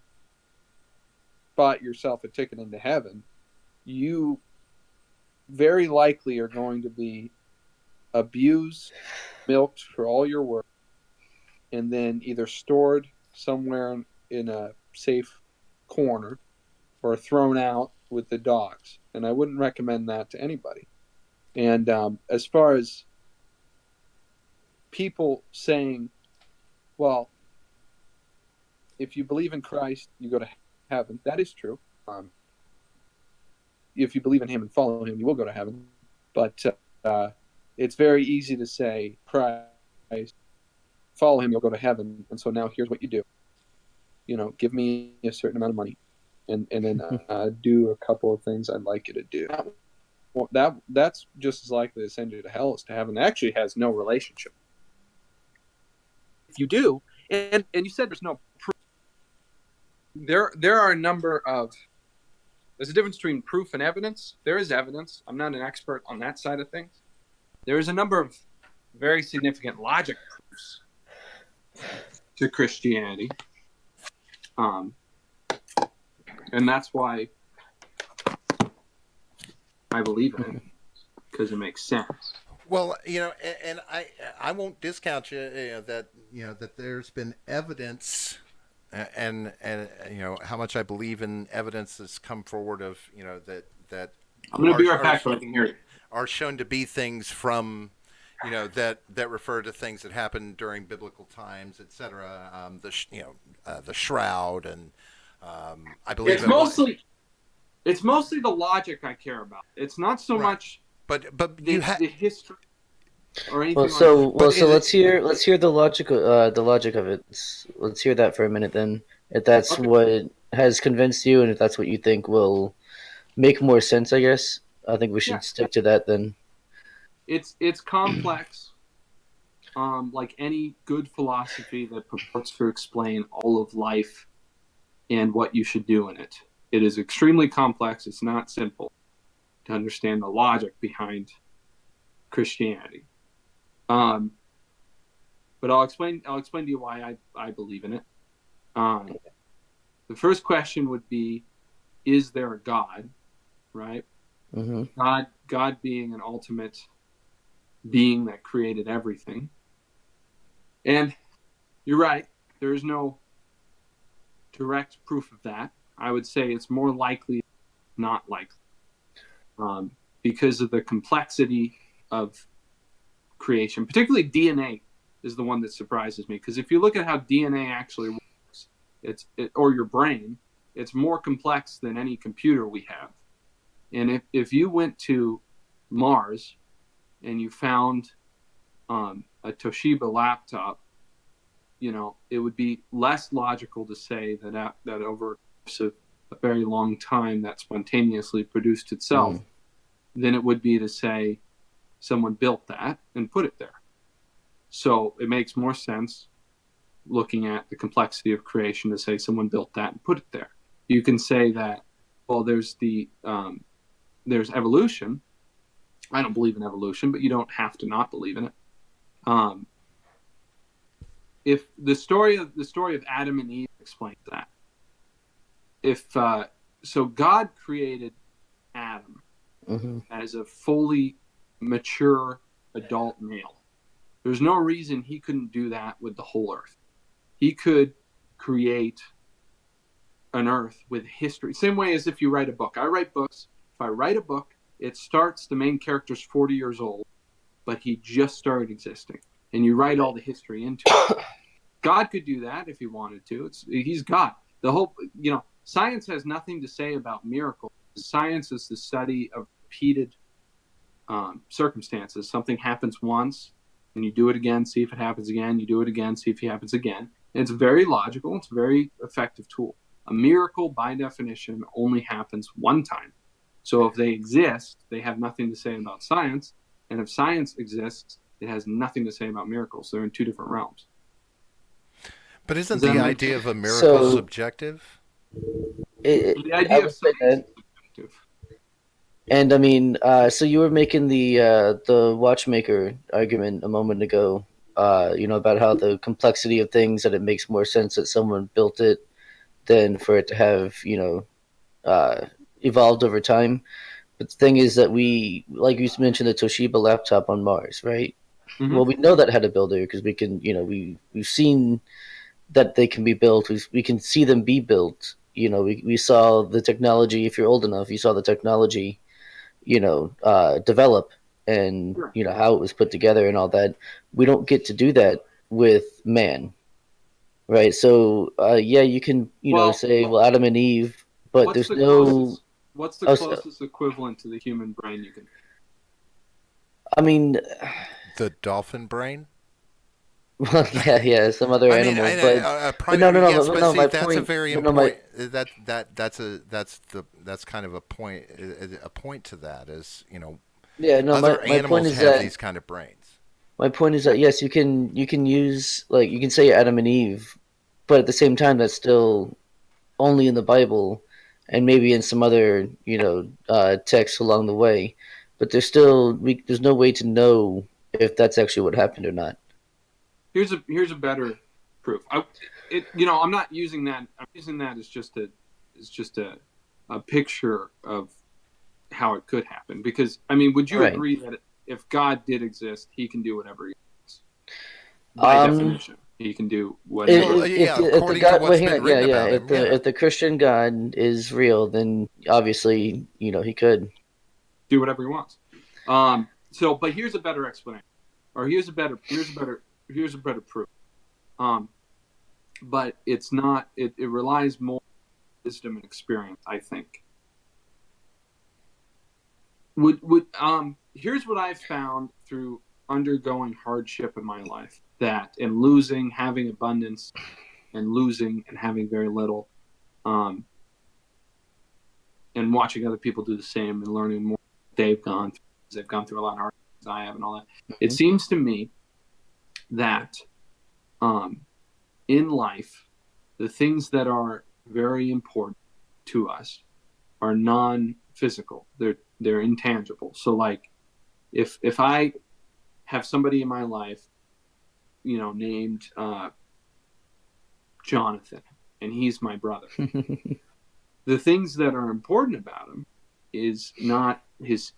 bought yourself a ticket into heaven, you very likely are going to be abused, milked for all your work, and then either stored somewhere in a safe corner or thrown out with the dogs. And I wouldn't recommend that to anybody. And as far as people saying, well, if you believe in Christ, you go to heaven. That is true. If you believe in him and follow him, you will go to heaven. But it's very easy to say, Christ, follow him, you'll go to heaven. And so now here's what you do. Give me a certain amount of money, and then do a couple of things I'd like you to do. That's just as likely to send you to hell as to heaven. It actually has no relationship. If you do, and you said there's no proof. There are a number of. There's a difference between proof and evidence. There is evidence. I'm not an expert on that side of things. There is a number of very significant logic proofs to Christianity. And that's why I believe in it, because it makes sense. Well, and I won't discount that there's been evidence, and how much I believe in evidence that's come forward of that I'm going to be right back so I can hear you. Are shown to be things from that refer to things that happened during biblical times, etc. The shroud, and I believe it's mostly the logic I care about. It's not so much, but the history or anything. So let's hear the logic of it. Let's hear that for a minute then. If that's what has convinced you, and if that's what you think will make more sense, I guess I think we should stick to that then. It's complex, like any good philosophy that purports to explain all of life and what you should do in it. It is extremely complex. It's not simple to understand the logic behind Christianity. But I'll explain to you why I believe in it. The first question would be, is there a God? Right? Mm-hmm. God being an ultimate being that created everything. And you're right, there is no direct proof of that. I would say it's more likely, not likely, because of the complexity of creation. Particularly DNA is the one that surprises me, because if you look at how DNA actually works, or your brain, it's more complex than any computer we have. And if you went to Mars and you found a Toshiba laptop, it would be less logical to say that over a course of a very long time that spontaneously produced itself than it would be to say someone built that and put it there. So it makes more sense, looking at the complexity of creation, to say someone built that and put it there. You can say that, well, there's evolution. I don't believe in evolution, but you don't have to not believe in it. If the story of Adam and Eve explains that, so God created Adam as a fully mature adult male. There's no reason he couldn't do that with the whole earth. He could create an earth with history. Same way as if you write a book. I write books. If I write a book, it starts, the main character's 40 years old, but he just started existing. And you write all the history into it. God could do that if he wanted to. He's God. The whole, science has nothing to say about miracles. Science is the study of repeated circumstances. Something happens once, and you do it again, see if it happens again. You do it again, see if it happens again. And it's very logical. It's a very effective tool. A miracle, by definition, only happens one time. So if they exist, they have nothing to say about science. And if science exists, it has nothing to say about miracles. They're in two different realms. But isn't the idea of a miracle subjective? The idea of science is subjective. And I mean, so you were making the watchmaker argument a moment ago, about how the complexity of things, that it makes more sense that someone built it than for it to have, evolved over time. But the thing is that we, like you mentioned, the Toshiba laptop on Mars, right? Mm-hmm. Well, we know that had a builder because we can, we've seen that they can be built. We can see them be built. We saw the technology. If you're old enough, you saw the technology, develop and Sure. how it was put together and all that. We don't get to do that with man, right? So yeah, you can Well, say, well, Adam and Eve, but what's there's the no. closest? What's the Oh, closest equivalent to the human brain you can? I mean, The dolphin brain. well, yeah, some other I mean, animal, but no, no, no, yes, but but no. see, My that's a point, very but no, my important. That's kind of a point. A point to that is, yeah, no, other my point animals is have that these kind of brains. yes, you can use, like, you can say Adam and Eve, but at the same time, that's still only in the Bible, and maybe in some other texts along the way. But there's no way to know if that's actually what happened or not. Here's a better proof. I'm not using that. I'm using that as just a picture of how it could happen. Because I mean, would you Right. agree that if God did exist, He can do whatever He wants? By Um. definition, He can do whatever. Well, yeah, If the according to God, wait, what's hang been on, yeah, written yeah, about him, yeah. if the Christian God is real, then obviously he could. Do whatever He wants. But here's a better explanation, or here's a better proof. Um, but it's not. It relies more on wisdom and experience, I think. Here's what I've found through undergoing hardship in my life, that and losing, having abundance, and losing and having very little, um, and watching other people do the same and learning more. They've gone through a lot of hard things I have and all that. It Mhm. seems to me that um, in life, the things that are very important to us are non-physical. They're intangible. So like if I have somebody in my life, named Jonathan, and he's my brother. The things that are important about him is not his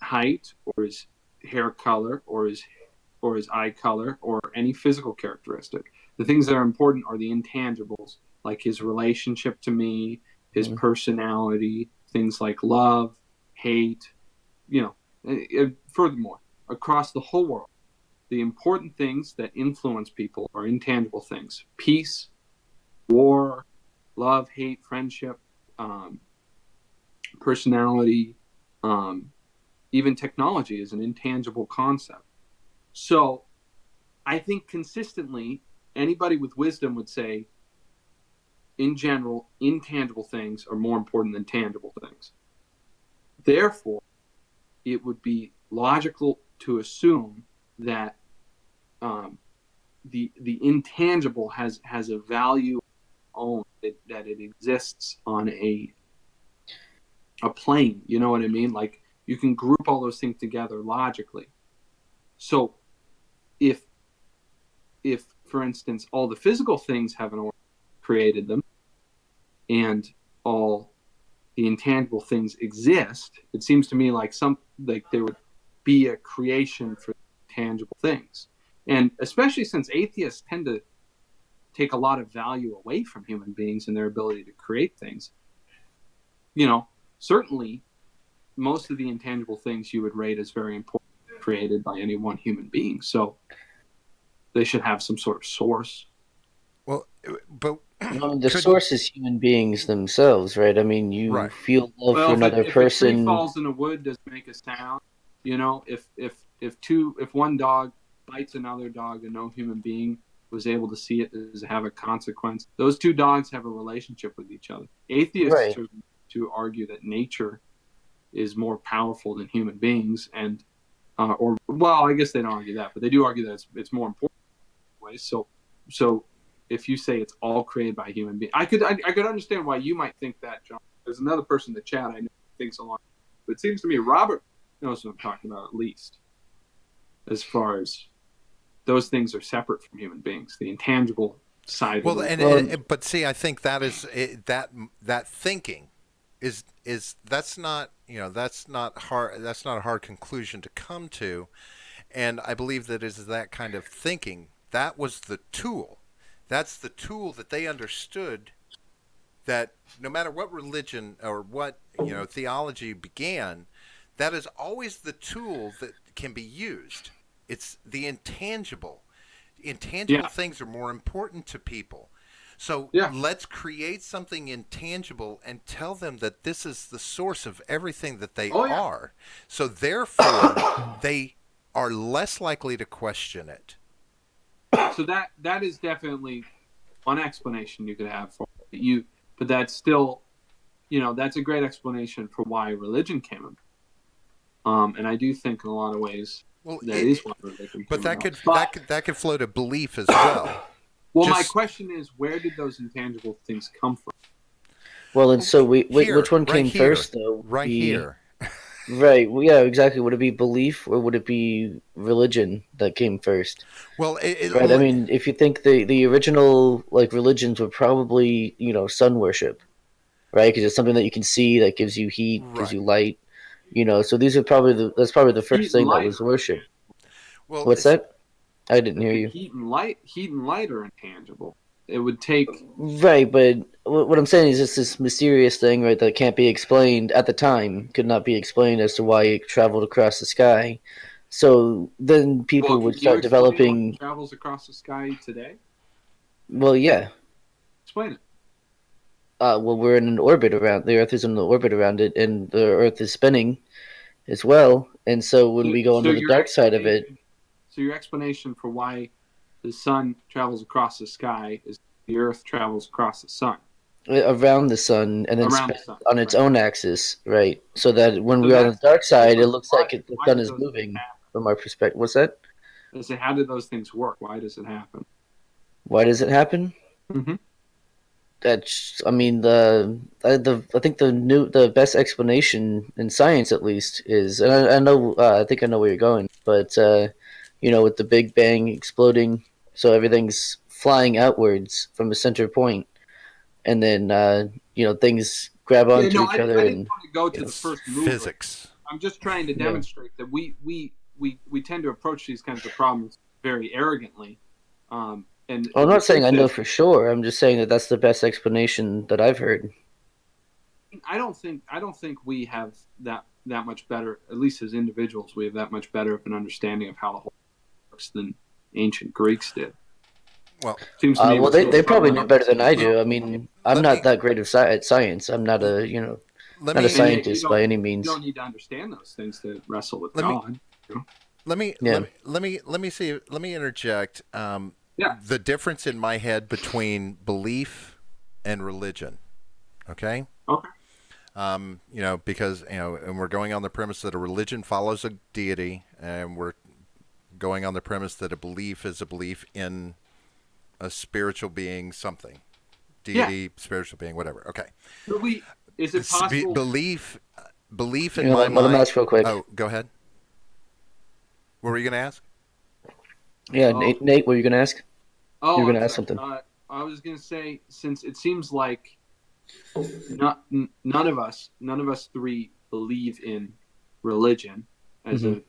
height or his hair color or his eye color or any physical characteristic. The things that are important are the intangibles, like his relationship to me, his personality, things like love, hate, you know. Furthermore, across the whole world, the important things that influence people are intangible things: peace, war, love, hate, friendship, um, personality, um, even technology is an intangible concept. So I think consistently, anybody with wisdom would say, in general, intangible things are more important than tangible things. Therefore, it would be logical to assume that um, the intangible has a value own, that it exists on a plane. You know what I mean? Like, you can group all those things together logically. So if for instance all the physical things have an order created them, and all the intangible things exist, it seems to me like there would be a creation for tangible things. And especially since atheists tend to take a lot of value away from human beings and their ability to create things, certainly most of the intangible things you would rate as very important created by any one human being. So they should have some sort of source. Well, but I mean, the couldn't source is human beings themselves, right? I mean, you right? feel love Well, for another if a tree person. falls in a wood, does it make a sound? If one dog bites another dog and no human being was able to see it, does it have a consequence? Those two dogs have a relationship with each other. Atheists Right. are to argue that nature is more powerful than human beings, and or well, I guess they don't argue that, but they do argue that it's more important in ways. So if you say it's all created by human beings, I could understand why you might think that, John. There's another person in the chat I know thinks along, but it seems to me Robert knows what I'm talking about, at least as far as those things are separate from human beings. The intangible side of Well, the Well, but see, I think that is that thinking is that's not that's not hard, that's not a hard conclusion to come to, and I believe that is that kind of thinking that was the tool, that's the tool that they understood, that no matter what religion or what theology began, That is always the tool that can be used. It's the intangible. Intangible Yeah, things are more important to people. So yeah. let's create something intangible and tell them that this is the source of everything that they Oh yeah. are. So therefore, they are less likely to question it. So that is definitely one explanation you could have for it. But that's still, that's a great explanation for why religion came about. And I do think in a lot of ways Well, that is why religion but came that about. could But that could float a belief as well. well, my Just question is, where did those intangible things come from? Well, and so which here, one right came here, first, though? Would right be here. right. Well, yeah, exactly. Would it be belief or would it be religion that came first? Well, Right. I mean, if you think the original like religions were probably sun worship, right? Because it's something that you can see that gives you heat, gives right. you light. So these are that's probably the first Heat and thing that light was are worshipped. Well, What's that? I didn't hear you. heat and light are intangible. It would take. Right, but what I'm saying is it's this mysterious thing, right, that can't be explained at the time, could not be explained as to why it traveled across the sky. So then Well, people can would you start explain why developing. it travels across the sky today? Well, yeah. Explain it. Well, we're in an orbit around the Earth is in an orbit around it, and the Earth is spinning as well. And so when we go So into the your dark side of it, explanation, so your explanation for why the sun travels across the sky is the Earth travels across the sun, around the sun, and then around the spins sun, on its right? own axis, right? So that when So we're on the that's dark side, it important. looks like the Why sun do is those things moving happen? from our perspective. What's that? I say, how do those things work? Why does it happen? Why does it happen? Mm-hmm. That's, I mean, I think the best explanation in science, at least, is, and I know, I think I know where you're going, but with the Big Bang exploding, so everything's flying outwards from a center point, and then things grab Yeah, onto no, each I other, didn't and want to go to the it's first mover. physics. I'm just trying to yeah. demonstrate that we tend to approach these kinds of problems very arrogantly. And I'm the not saying truth I know is, for sure. I'm just saying that that's the best explanation that I've heard. I don't think we have that much better, at least as individuals, we have that much better of an understanding of how the whole works than ancient Greeks did. Well, Seems to me Well, we're they, still they probably struggling knew with the better than same I thing. do. I mean, I'm let not me that great at science. I'm not let not a me And yet you scientist don't by any you means. don't need to understand those things to wrestle with let me God. You know? Yeah. let me interject. Yeah. The difference in my head between belief and religion. Okay. Okay. Because and we're going on the premise that a religion follows a deity, and we're going on the premise that a belief is a belief in a spiritual being, something, Yeah. deity, spiritual being, whatever. Okay. But is it possible? Belief in my Let him mind. ask real quick. Oh, go ahead. What were you going to ask? Yeah, Oh, Nate, what are you gonna ask? You oh, were I'm gonna ask sorry. something. I was gonna say, since it seems like none of us three believe in religion as Hmm.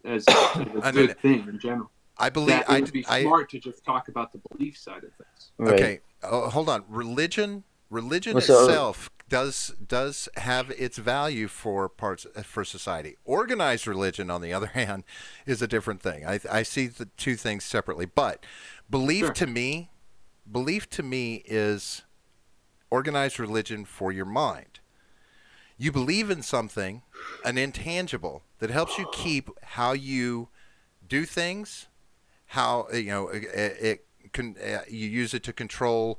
as sort of a I mean, good thing in general, I believe that it would be I smart to just talk about the belief side of things. Right. okay. Hold on. Religion Well, so itself does have its value for parts for society. Organized religion, on the other hand, is a different thing. I see the two things separately. But belief Sure. to me, belief to me is organized religion for your mind. You believe in something, an intangible that helps you keep how you do things, how you use it to control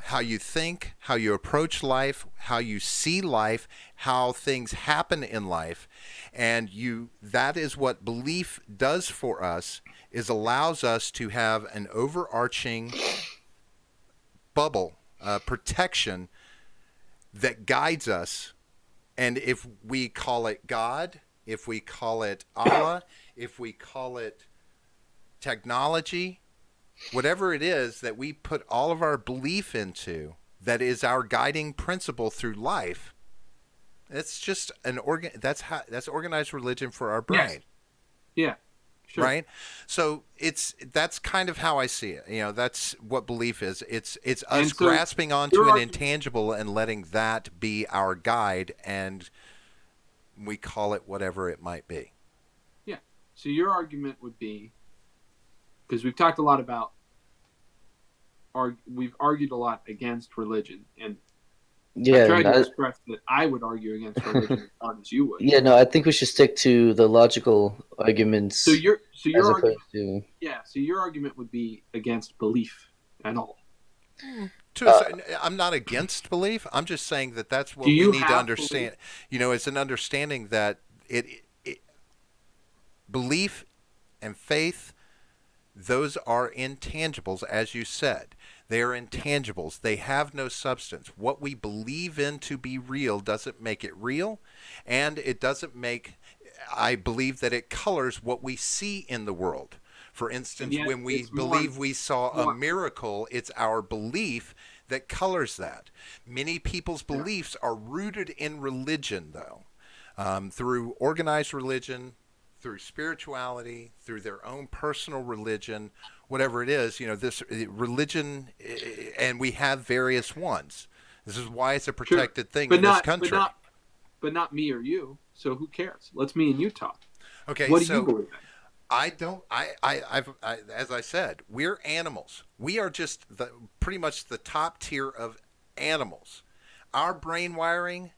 how you think, how you approach life, how you see life, how things happen in life, and that is what belief does for us, is allows us to have an overarching bubble, protection that guides us. And if we call it God, if we call it Allah, if we call it technology, whatever it is that we put all of our belief into, that is our guiding principle through life, it's just that's organized religion for our Yes. brain. Yeah. Sure. Right. So that's kind of how I see it. That's what belief is. It's us And so grasping onto your an argument, intangible and letting that be our guide and we call it whatever it might be. Yeah. So your argument would be, because we've talked a lot about, we've argued a lot against religion, and I Yeah, tried to express that I would argue against religion as hard as you would. yeah, no, I think we should stick to the logical So arguments your as argument, opposed to. yeah. So your argument would be against belief at all. To a certain, I'm not against belief. I'm just saying that that's Do what we you need to have understand. belief? It's an understanding that belief and faith, those are intangibles, as you said. They are intangibles. They have no substance. What we believe in to be real doesn't make it real, and it doesn't make, I believe that it colors what we see in the world. For instance, Yet when we it's believe we saw a more- miracle, it's our belief that colors that. Many people's beliefs are rooted in religion, though, through organized religion, through spirituality, through their own personal religion, whatever it is. This religion, and we have various ones. This is why it's a protected thing but in not, this country. but not me or you. So who cares? Let's me and you talk. Okay, What do so you believe in? I don't. As I said, we're animals. We are just pretty much the top tier of animals. Our brain wiring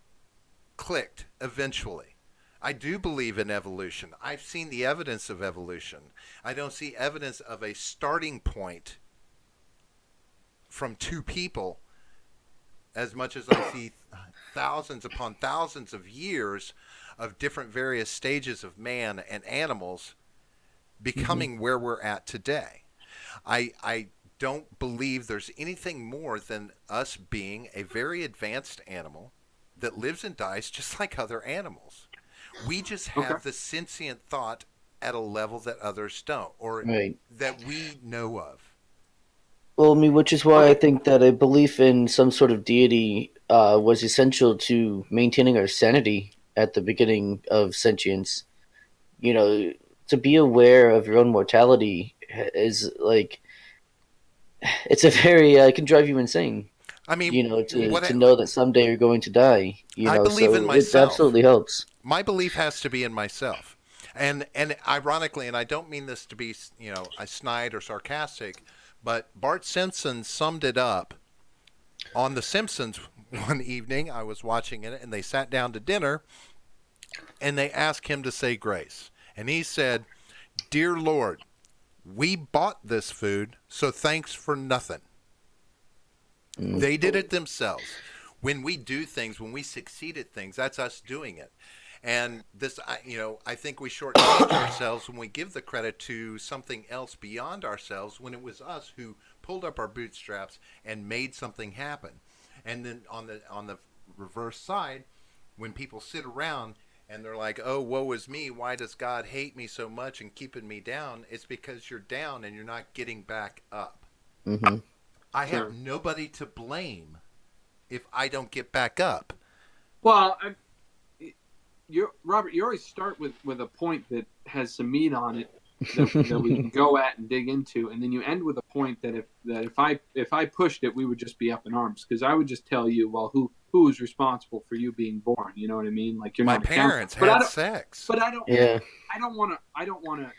clicked eventually. I do believe in evolution. I've seen the evidence of evolution. I don't see evidence of a starting point from two people as much as I see thousands upon thousands of years of different various stages of man and animals becoming where we're at today. I don't believe there's anything more than us being a very advanced animal that lives and dies just like other animals. We just have the sentient thought at a level that others don't, or Right. that we know of. Well, I mean, which is why I think that a belief in some sort of deity was essential to maintaining our sanity at the beginning of sentience. To be aware of your own mortality is like it's a very it can drive you insane. I mean, To know that someday you're going to die. I believe in So it myself. absolutely helps. My belief has to be in myself. And ironically, and I don't mean this to be, a snide or sarcastic, but Bart Simpson summed it up on The Simpsons one evening. I was watching it, and they sat down to dinner, and they asked him to say grace. And he said, "Dear Lord, we bought this food, so thanks for nothing." They did it themselves. When we do things, when we succeed at things, that's us doing it. And this, I think we shortchange ourselves when we give the credit to something else beyond ourselves, when it was us who pulled up our bootstraps and made something happen. And then on the reverse side, when people sit around and they're like, "Oh, woe is me. Why does God hate me so much and keeping me down?" It's because you're down and you're not getting back up. Mm-hmm. I have nobody to blame if I don't get back up. Well, Robert, you always start with a point that has some meat on it that we can go at and dig into, and then you end with a point that if I pushed it, we would just be up in arms, because I would just tell you, well, who is responsible for you being born? You know what I mean? Like, you're My not parents accountable. had sex. But I don't. Yeah. I don't want to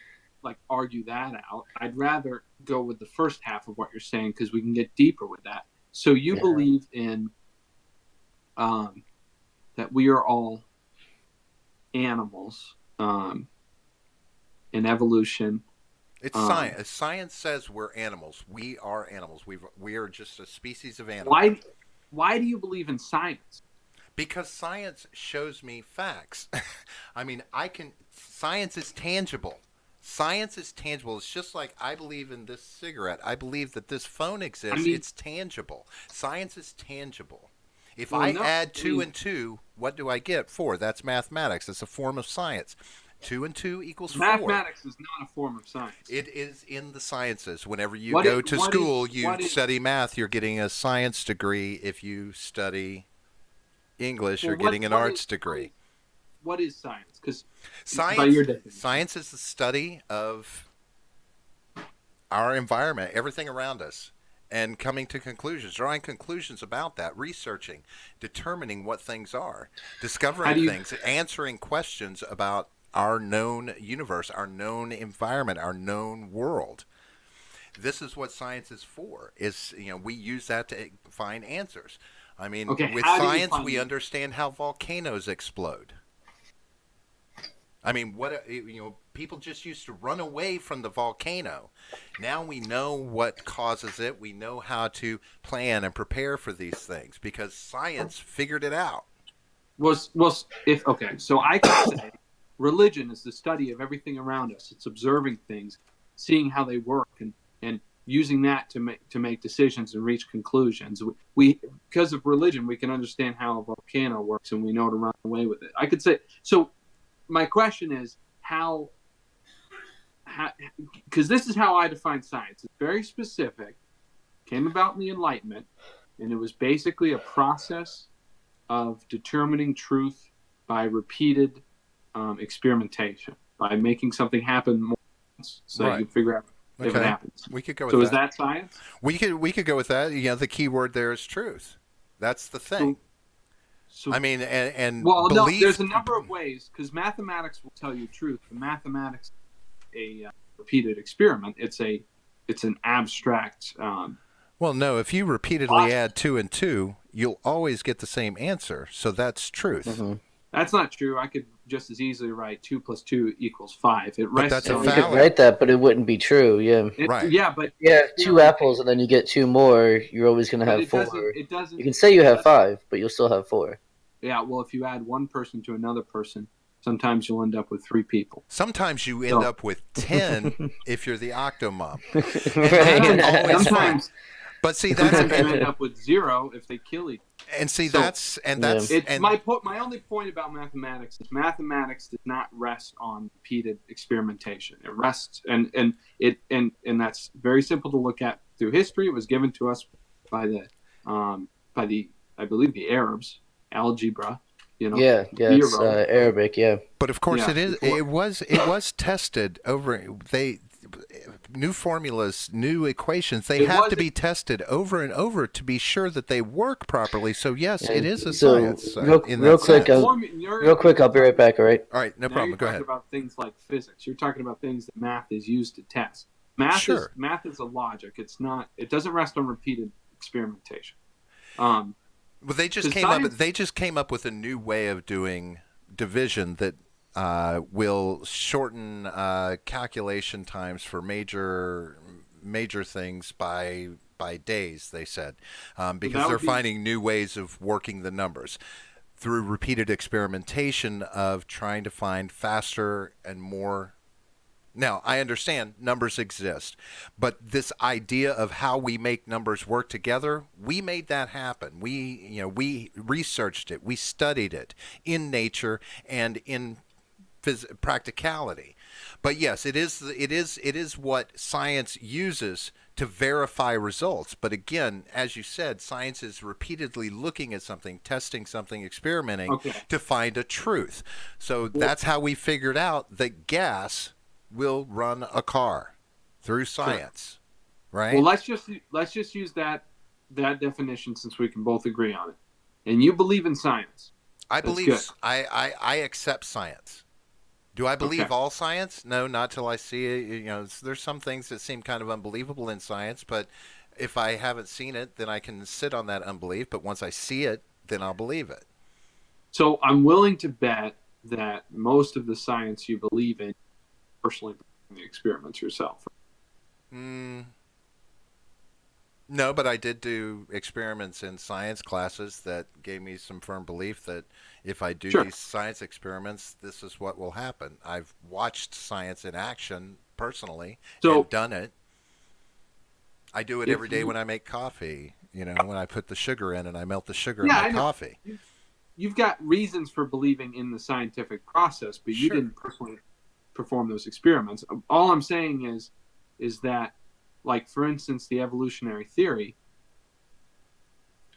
like argue that out. I'd rather go with the first half of what you're saying, because we can get deeper with that. So you believe in that we are all animals, in evolution. It's science. Science says we're animals. We are animals. We are just a species of animal. Why do you believe in science? Because science shows me facts. I mean, science is tangible. Science is tangible. It's just like I believe in this cigarette. I believe that this phone exists. It's tangible. Science is tangible. If I add 2 and 2, what do I get? 4. That's mathematics. It's a form of science. 2 and 2 equals 4. Mathematics is not a form of science. It is in the sciences. Whenever you go to school, you study math. You're getting a science degree. If you study English, you're getting an arts degree. What is science? Because science is the study of our environment, everything around us. and coming to conclusions, drawing conclusions about that, researching, determining what things are, How discovering do you? things, answering questions about our known universe, our known environment, our known world. This is what science is for. Is we use that to find answers. I mean, Okay, with how do you science, find we them? understand how volcanoes explode. I mean, people just used to run away from the volcano. Now we know what causes it. We know how to plan and prepare for these things because science figured it out. Was if okay, so I could say religion is the study of everything around us. It's observing things, seeing how they work, and using that to make decisions and reach conclusions. We because of religion, we can understand how a volcano works, and we know to run away with it. I could say so. My question is how because this is how I define science. It's very specific. Came about in the Enlightenment, and it was basically a process of determining truth by repeated experimentation, by making something happen more so that Right. you can figure out if it Okay. happens. We could go with So is that. that science? We could go with that. The key word there is truth. That's the thing. So, so I mean, and well, no, belief. there's a number of ways because mathematics will tell you truth. The mathematics is a repeated experiment. It's an abstract Well, no, if you repeatedly process. add two and two, you'll always get the same answer. So that's truth. Hmm. That's not true. I could just as easily write 2 + 2 = 5. It But rests that's a And on you could fallacy. write that, but it wouldn't be true. Yeah. Right. yeah, but If you have two experimentation. apples and then you get two more, you're always going to But have it doesn't. four. It You doesn't. can say you It have doesn't. five, but you'll still have four. Yeah. Well, if you add one person to another person, sometimes you'll end up with 3 people. Sometimes you end So up with 10 if you're the octomom. And that sometimes, can always find. sometimes, But see, sometimes you end up with 0 if they kill each. and see, So Yeah. it's and my only point about mathematics is mathematics does not rest on repeated experimentation. It rests and that's very simple to look at through history. It was given to us by the I believe the Arabs, algebra, Yeah, yeah, it's zero. Arabic. Yeah, but of course Yeah, it is. before. It was tested over. They new formulas, new equations. They It have to wasn't. be tested over and over to be sure that they work properly. So yes, yeah. it is a So science in real that quick, sense. real quick, I'll be right back. All right. All right, no Now you're problem. Go talking ahead. about things like physics. You're talking about things that math is used to test. Sure. Math is a logic. It's not. It doesn't rest on repeated experimentation. Um, Well, they just because came up. science. They just came up with a new way of doing division that will shorten calculation times for major things by days. They said So because that they're would be. finding new ways of working the numbers through repeated experimentation of trying to find faster and more. Now, I understand numbers exist, but this idea of how we make numbers work together, we made that happen. We researched it, we studied it in nature and in practicality. But yes, it is what science uses to verify results. But again, as you said, science is repeatedly looking at something, testing something, experimenting Okay. to find a truth. So Well, that's how we figured out that gas will run a car through sure. science, Well, right? let's just use that definition since we can both agree on it. And you believe in science. I That's believe good. I accept science. Do I Okay. believe all science? No, not till I see it. There's some things that seem kind of unbelievable in science, but if I haven't seen it, then I can sit on that unbelief. But once I see it, then I'll believe it. So I'm willing to bet that most of the science you believe in, personally, the experiments yourself. Mm, no, but I did do experiments in science classes that gave me some firm belief that if I do Sure. these science experiments, this is what will happen. I've watched science in action personally and So done it. I do it every if day you, when I make coffee. When I put the sugar in and I melt the sugar in yeah, my I know. coffee. You've got reasons for believing in the scientific process, but you Sure. didn't personally perform those experiments. All I'm saying is that, like for instance, the evolutionary theory,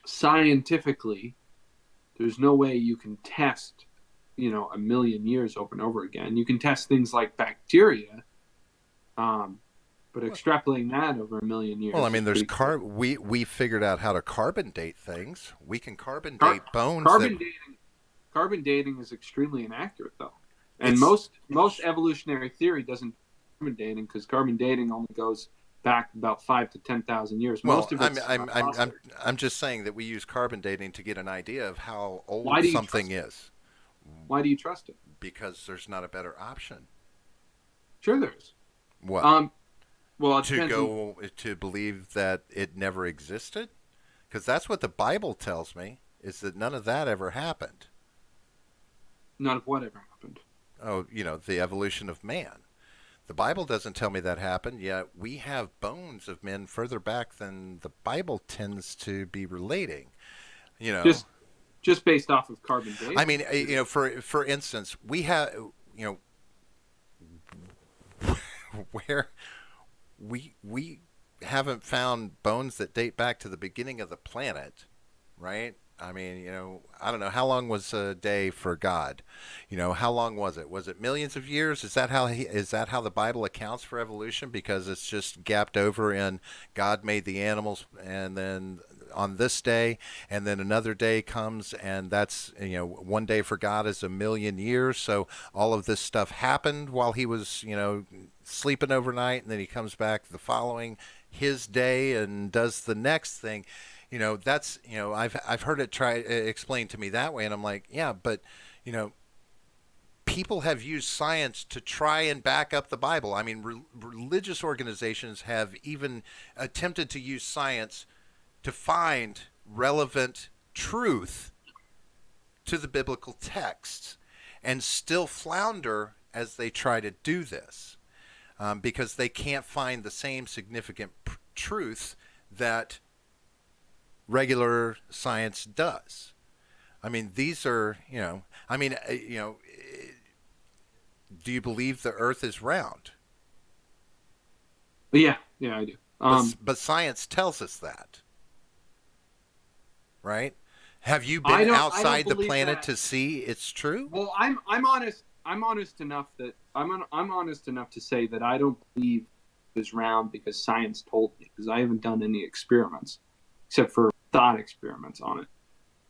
scientifically, there's no way you can test, a million years over and over again. You can test things like bacteria, um, But extrapolating that over a million years. Well, I mean, is pretty cool. we figured out how to carbon date things. We can carbon Car- date bones. carbon dating is extremely inaccurate though, and It's most evolutionary theory doesn't carbon dating because carbon dating only goes back about 5 to 10,000 years. well, Most of I'm it's I'm I'm I'm fossil. I'm just saying that we use carbon dating to get an idea of how Why old do you something trust it? is, Why do you trust it? because there's not a better option. Sure, there is. What? Um, well, it To depends on go to believe that it never existed? Because that's what the Bible tells me, is that none of that ever happened. none of whatever happened. Oh, the evolution of man. The Bible doesn't tell me that happened, yet we have bones of men further back than the Bible tends to be relating. You know, Just based off of carbon I dating. mean, for instance, we have, where we haven't found bones that date back to the beginning of the planet, right? I mean, I don't know how long was a day for God. How long was it? Was it millions of years? Is that how the Bible accounts for evolution? Because it's just gapped over in God made the animals, and then on this day, and then another day comes, and that's one day for God is a million years. So all of this stuff happened while he was sleeping overnight, and then he comes back the following his day and does the next thing. That's I've heard it explained to me that way, and I'm like, yeah, but you know people have used science to try and back up the Bible. I mean, religious organizations have even attempted to use science to find relevant truth to the biblical texts, and still flounder as they try to do this, because they can't find the same significant truth that regular science does. I mean, these are, do you believe the Earth is round? But yeah, I do. But science tells us that, right? Have you I been don't outside the believe planet that. to see it's true? Well, I'm honest. I'm honest enough that I'm honest enough to say that I don't believe it is round because science told me, because I haven't done any experiments except for thought experiments on it.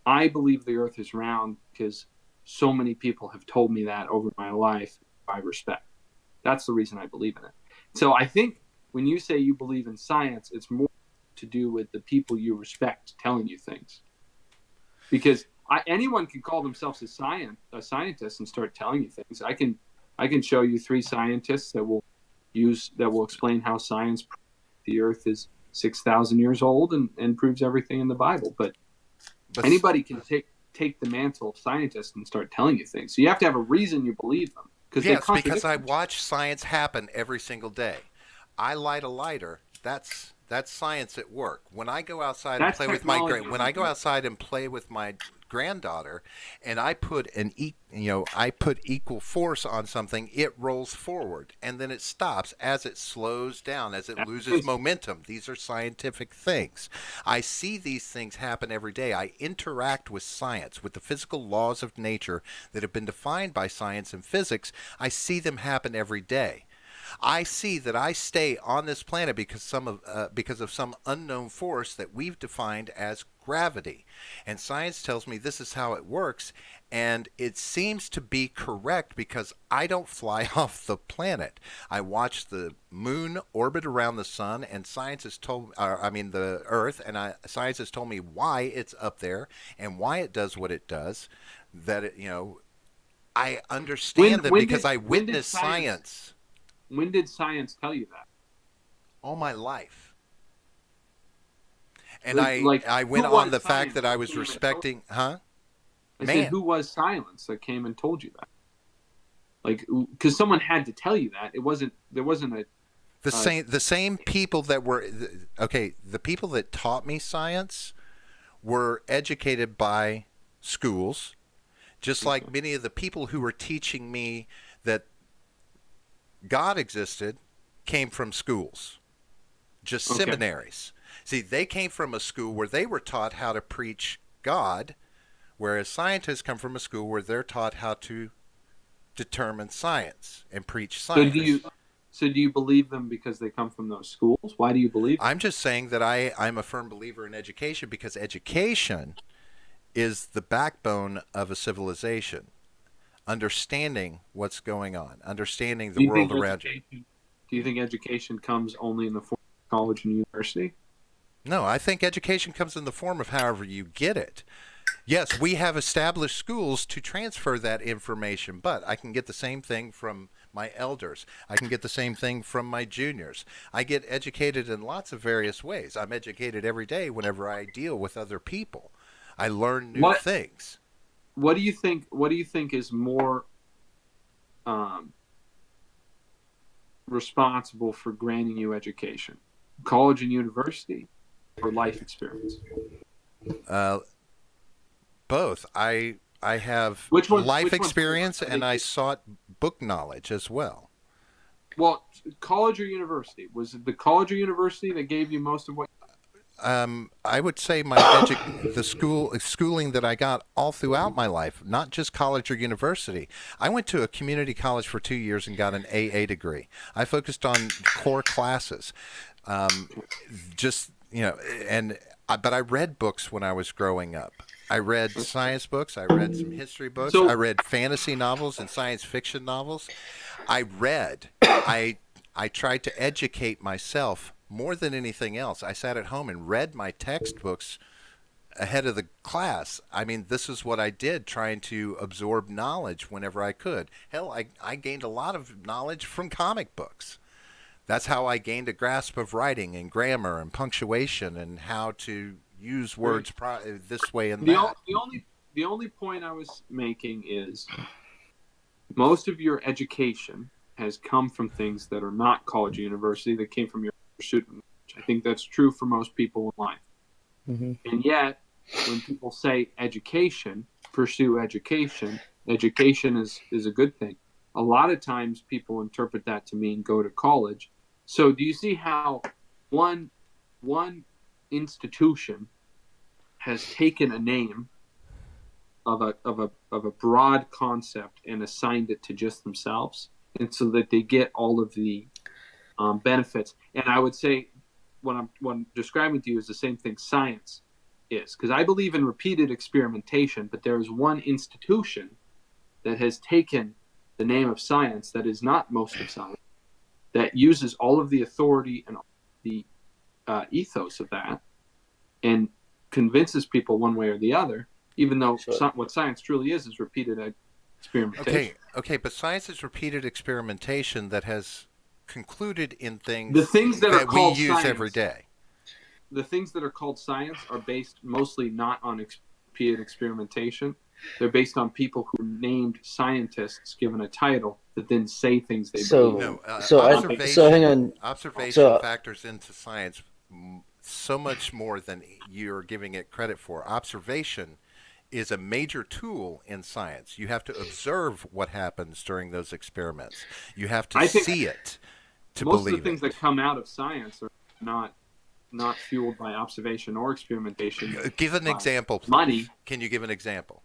I believe the Earth is round because so many people have told me that over my life. I respect. That's the reason I believe in it. So I think when you say you believe in science, it's more to do with the people you respect telling you things. Because anyone can call themselves a scientist and start telling you things. I can show you 3 scientists that will explain how science the Earth is 6,000 years old and proves everything in the Bible. But anybody can take the mantle of scientist and start telling you things. So you have to have a reason you believe them. Yes, because I watch science happen every single day. I light a lighter. That's science at work. When I go outside and play with my granddaughter, and I put I put equal force on something, it rolls forward and then it stops as it slows down, as it loses momentum. These are scientific things. I see these things happen every day. I interact with science, with the physical laws of nature that have been defined by science and physics. I see them happen every day. I see that I stay on this planet because of some unknown force that we've defined as gravity. And science tells me this is how it works, and it seems to be correct because I don't fly off the planet. I watch the moon orbit around the sun, and the Earth, and science has told me why it's up there and why it does what it does. I understand them because I witnessed science. When did science tell you that? All my life. And I went on the fact that I was respecting, huh? I said, who was silence that came and told you that? Like, because someone had to tell you that. There wasn't a the same people that were the people that taught me science were educated by schools, just like many of the people who were teaching me that God existed came from schools, just seminaries. See, they came from a school where they were taught how to preach God, whereas scientists come from a school where they're taught how to determine science and preach science. So do you believe them because they come from those schools? Why do you believe them? I'm just saying that I'm a firm believer in education because education is the backbone of a civilization. Understanding what's going on, understanding the Do you think world around you. do you think education comes only in the form of college and university? No, I think education comes in the form of however you get it. Yes, we have established schools to transfer that information, but I can get the same thing from my elders. I can get the same thing from my juniors. I get educated in lots of various ways. I'm educated every day whenever I deal with other people. I learn new What things. what do you think? What do you think is more um, responsible for granting you education, college and university, or life experience? Uh, Both. I have Which life one's more? experience and I sought book knowledge as well. Well, college or university? Was it the college or university that gave you most of what? I would say the schooling that I got all throughout my life, not just college or university. I went to a community college for 2 years and got an AA degree. I focused on core classes, um, just but I read books when I was growing up. I read science books. I read some history books. I So read fantasy novels and science fiction novels. I read. I tried to educate myself more than anything else. I sat at home and read my textbooks ahead of the class. I mean, this is what I did, trying to absorb knowledge whenever I could. Hell, I gained a lot of knowledge from comic books. That's how I gained a grasp of writing and grammar and punctuation and how to use words this way and the that. the only point I was making is most of your education has come from things that are not college or university, that came from your Shootin. I think that's true for most people in life. Mm-hmm. And yet, when people say education, pursue education, education is a good thing. A lot of times people interpret that to mean go to college. So do you see how one institution has taken a name of a broad concept and assigned it to just themselves, and so that they get all of the benefits? And I would say what I'm describing to you is the same thing science is, because I believe in repeated experimentation, but there is one institution that has taken the name of science that is not most of science, that uses all of the authority and the ethos of that and convinces people one way or the other, even though what science truly is repeated experimentation. Okay, but science is repeated experimentation that has concluded in things The things that are we called use science, every day. The things that are called science are based mostly not on repeated experimentation. They're based on people who named scientists given a title that then say things they believe. No, so hang on. Observation factors into science so much more than you're giving it credit for. Observation is a major tool in science. You have to observe what happens during those experiments. You have to see it to believe it. Most of the things that come out of science are not fueled by observation or experimentation. Give an example, please. Money. Can you give an example?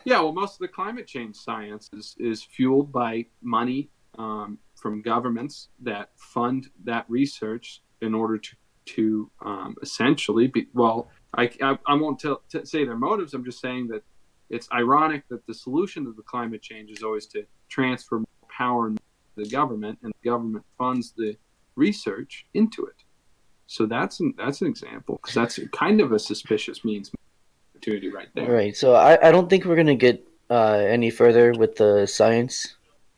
Yeah, well, most of the climate change science is fueled by money from governments that fund that research in order to essentially be, well, I won't say their motives. I'm just saying that it's ironic that the solution to the climate change is always to transfer more power to the government, and the government funds the research into it. So that's an example, because that's kind of a suspicious means opportunity right there. Right. So I don't think we're going to get any further with the science,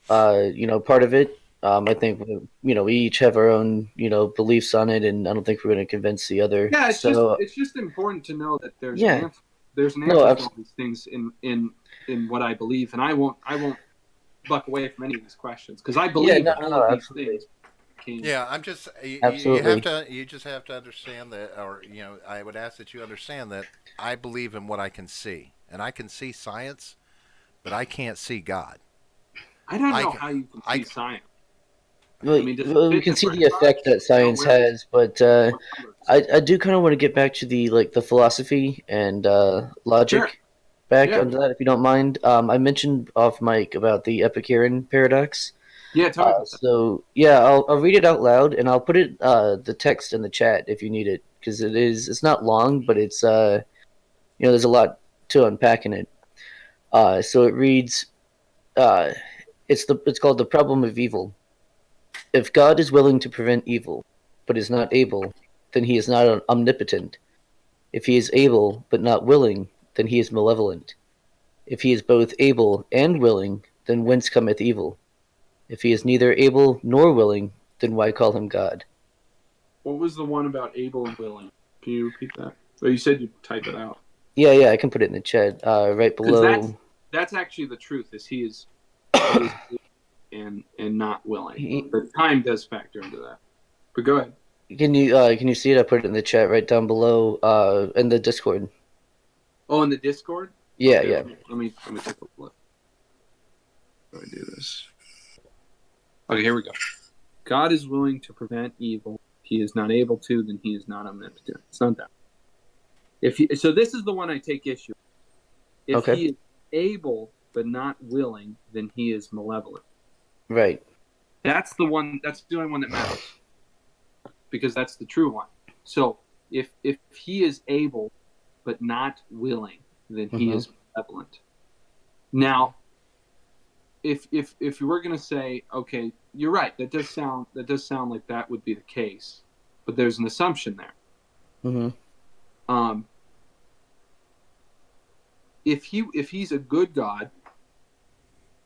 part of it. I think, we each have our own, beliefs on it, and I don't think we're going to convince the other. Yeah, it's just important to know that there's an answer for all these things in what I believe, and I won't buck away from any of these questions, because I believe all of these things. Yeah, I'm just Absolutely. you just have to understand that, or I would ask that you understand that I believe in what I can see, and I can see science, but I can't see God. I don't know how you can see science. Well, we can see the effect that science has, but I do kind of want to get back to the philosophy and logic back under that, if you don't mind. I mentioned off mic about the Epicurean paradox. Yeah, tell me about that. So yeah, I'll read it out loud, and I'll put it the text in the chat if you need it, because it's not long, but it's there's a lot to unpack in it. So it reads, uh, it's called the problem of evil. If God is willing to prevent evil, but is not able, then he is not omnipotent. If he is able, but not willing, then he is malevolent. If he is both able and willing, then whence cometh evil? If he is neither able nor willing, then why call him God? What was the one about able and willing? Can you repeat that? Well, you said you'd type it out. Yeah, I can put it in the chat right Because below. that's actually the truth. Is he is able and not willing. But time does factor into that. But go ahead. Can you see it? I put it in the chat right down below in the Discord. Oh, in the Discord. Yeah, Okay, yeah. Let me take a look. How do I do this? Okay, here we go. God is willing to prevent evil. If he is not able to, then he is not omnipotent. It's not that. So this is the one I take issue with. If Okay. he is able but not willing, then he is malevolent. Right. That's the one. That's the only one that matters, because that's the true one. So if he is able but not willing, then he is malevolent. Now, if you were going to say, okay, you're right, that does sound like that would be the case, but there's an assumption there. Mm-hmm. If he's a good God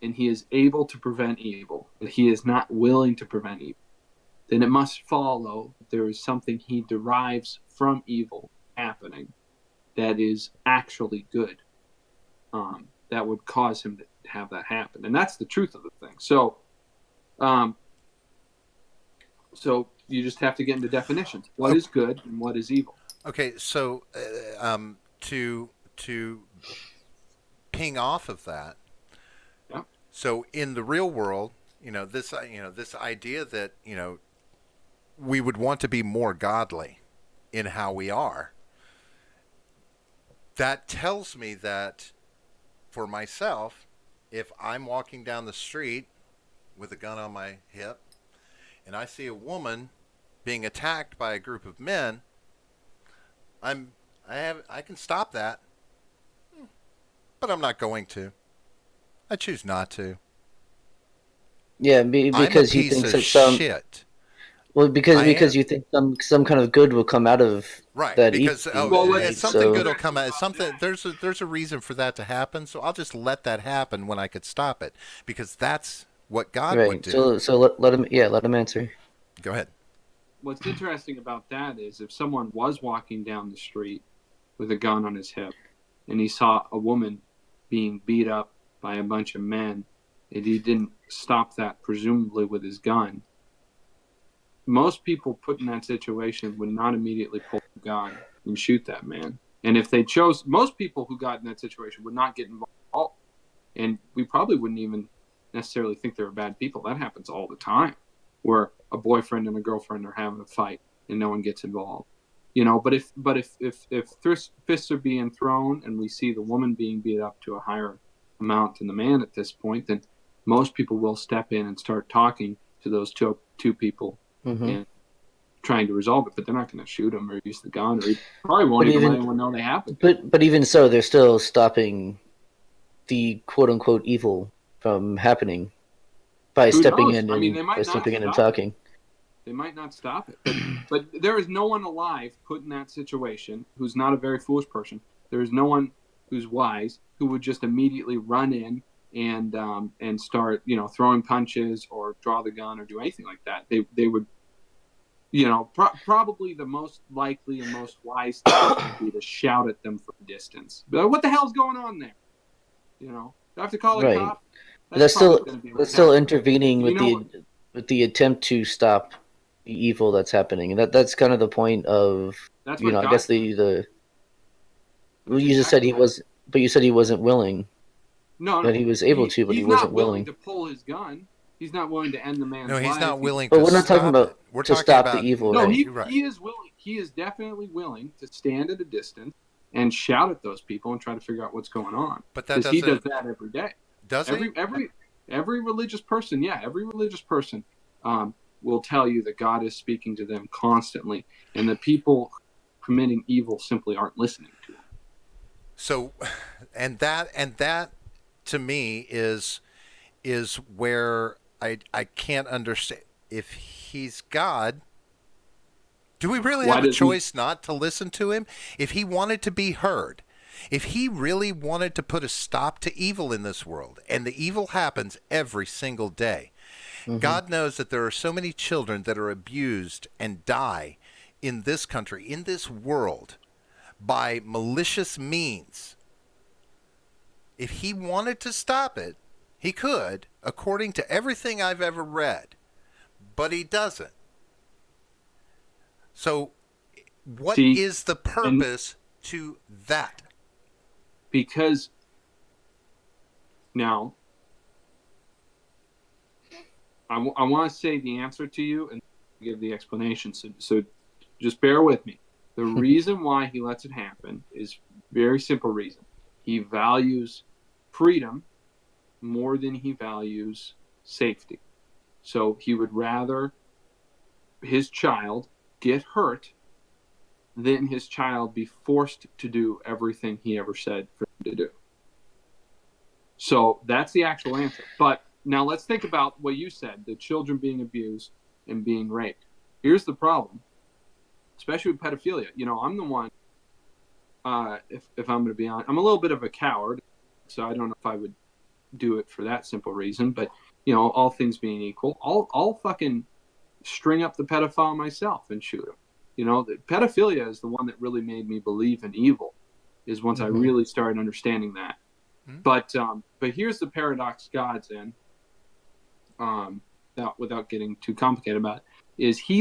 and he is able to prevent evil, but he is not willing to prevent evil, then it must follow there is something he derives from evil happening that is actually good, that would cause him to have that happen. And that's the truth of the thing. So you just have to get into definitions. What is good and what is evil? Okay, so to ping off of that. Yeah. So in the real world, this idea that we would want to be more godly in how we are. That tells me that for myself, if I'm walking down the street with a gun on my hip and I see a woman being attacked by a group of men, I can stop that, but I'm not going to. I choose not to. Yeah, because he thinks that shit. Well, because you think some kind of good will come out of right, that because right? something good will come out. Something there's a reason for that to happen. So I'll just let that happen when I could stop it, because that's what God would do. So let him answer. Go ahead. What's interesting about that is if someone was walking down the street with a gun on his hip and he saw a woman being beat up by a bunch of men and he didn't stop that, presumably with his gun, most people put in that situation would not immediately pull the gun and shoot that man. And if they chose, most people who got in that situation would not get involved. And we probably wouldn't even necessarily think they were bad people. That happens all the time, where a boyfriend and a girlfriend are having a fight and no one gets involved. But if fists are being thrown and we see the woman being beat up to a higher amount than the man at this point, then most people will step in and start talking to those two people and trying to resolve it. But they're not going to shoot them or use the gun, or probably won't even let anyone know they have it. But even so, they're still stopping the quote unquote evil from happening by stepping in and talking. They might not stop it, but there is no one alive put in that situation who's not a very foolish person. There is no one who's wise who would just immediately run in and start throwing punches or draw the gun or do anything like that. They would probably the most likely and most wise thing would be to shout at them from a distance. But what the hell's going on there? Do I have to call a cop? That's still intervening with the attempt to stop the evil that's happening, and that's kind of the point of I guess the you just said he was, but you said he wasn't willing. No, that he was able to, but he wasn't willing to pull his gun. He's not willing to end the man's life. No, he's not willing. But we're not talking about to stop the evil. No, right? He is willing. He is definitely willing to stand at a distance and shout at those people and try to figure out what's going on. But that he does that every day. Does he? Every religious person, will tell you that God is speaking to them constantly, and the people committing evil simply aren't listening to him. So, and that to me is where I can't understand. If he's God, do we really Why have a does he? choice not to listen to him? If he wanted to be heard, if he really wanted to put a stop to evil in this world, and the evil happens every single day, Hmm. God knows that there are so many children that are abused and die in this country, in this world, by malicious means. If he wanted to stop it, he could, according to everything I've ever read, but he doesn't. So, what See, is the and purpose to that? because now I want to say the answer to you and give the explanation. So just bear with me. The reason why he lets it happen is very simple reason. He values freedom more than he values safety. So he would rather his child get hurt than his child be forced to do everything he ever said for him to do. So that's the actual answer. But now let's think about what you said, the children being abused and being raped. Here's the problem, especially with pedophilia. I'm the one, if I'm going to be honest, I'm a little bit of a coward. So I don't know if I would do it for that simple reason. But, all things being equal, I'll fucking string up the pedophile myself and shoot him. The pedophilia is the one that really made me believe in evil, is once I really started understanding that. But here's the paradox God's in, without getting too complicated about it, is he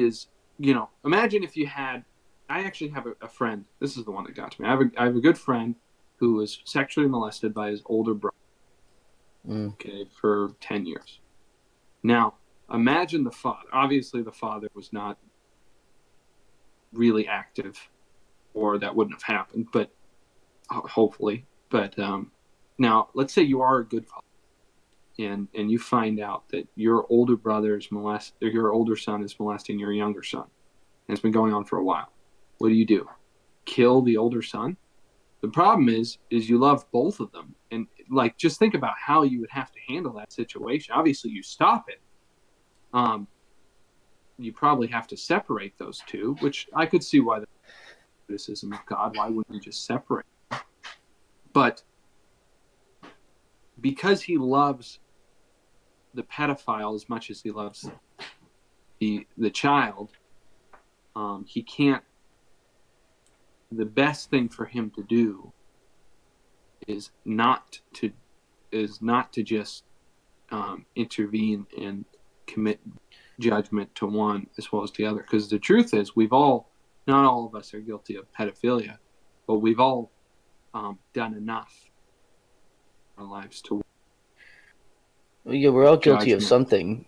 is, imagine if you had, I actually have a friend, this is the one that got to me. I have a good friend who was sexually molested by his older brother, okay, for 10 years. Now, imagine the father. Obviously, the father was not really active, or that wouldn't have happened, but hopefully. But now, let's say you are a good father, and you find out that your older your older son is molesting your younger son, and it's been going on for a while. What do? Kill the older son? The problem is you love both of them, and just think about how you would have to handle that situation. Obviously, you stop it. You probably have to separate those two, which I could see why the criticism of God. Why wouldn't you just separate? But because he loves the pedophile as much as he loves the child, he can't. The best thing for him to do is not to just intervene and commit judgment to one as well as the other. Because the truth is, not all of us are guilty of pedophilia, but we've all done enough in our lives to. Yeah, we're all guilty of Judgment. something,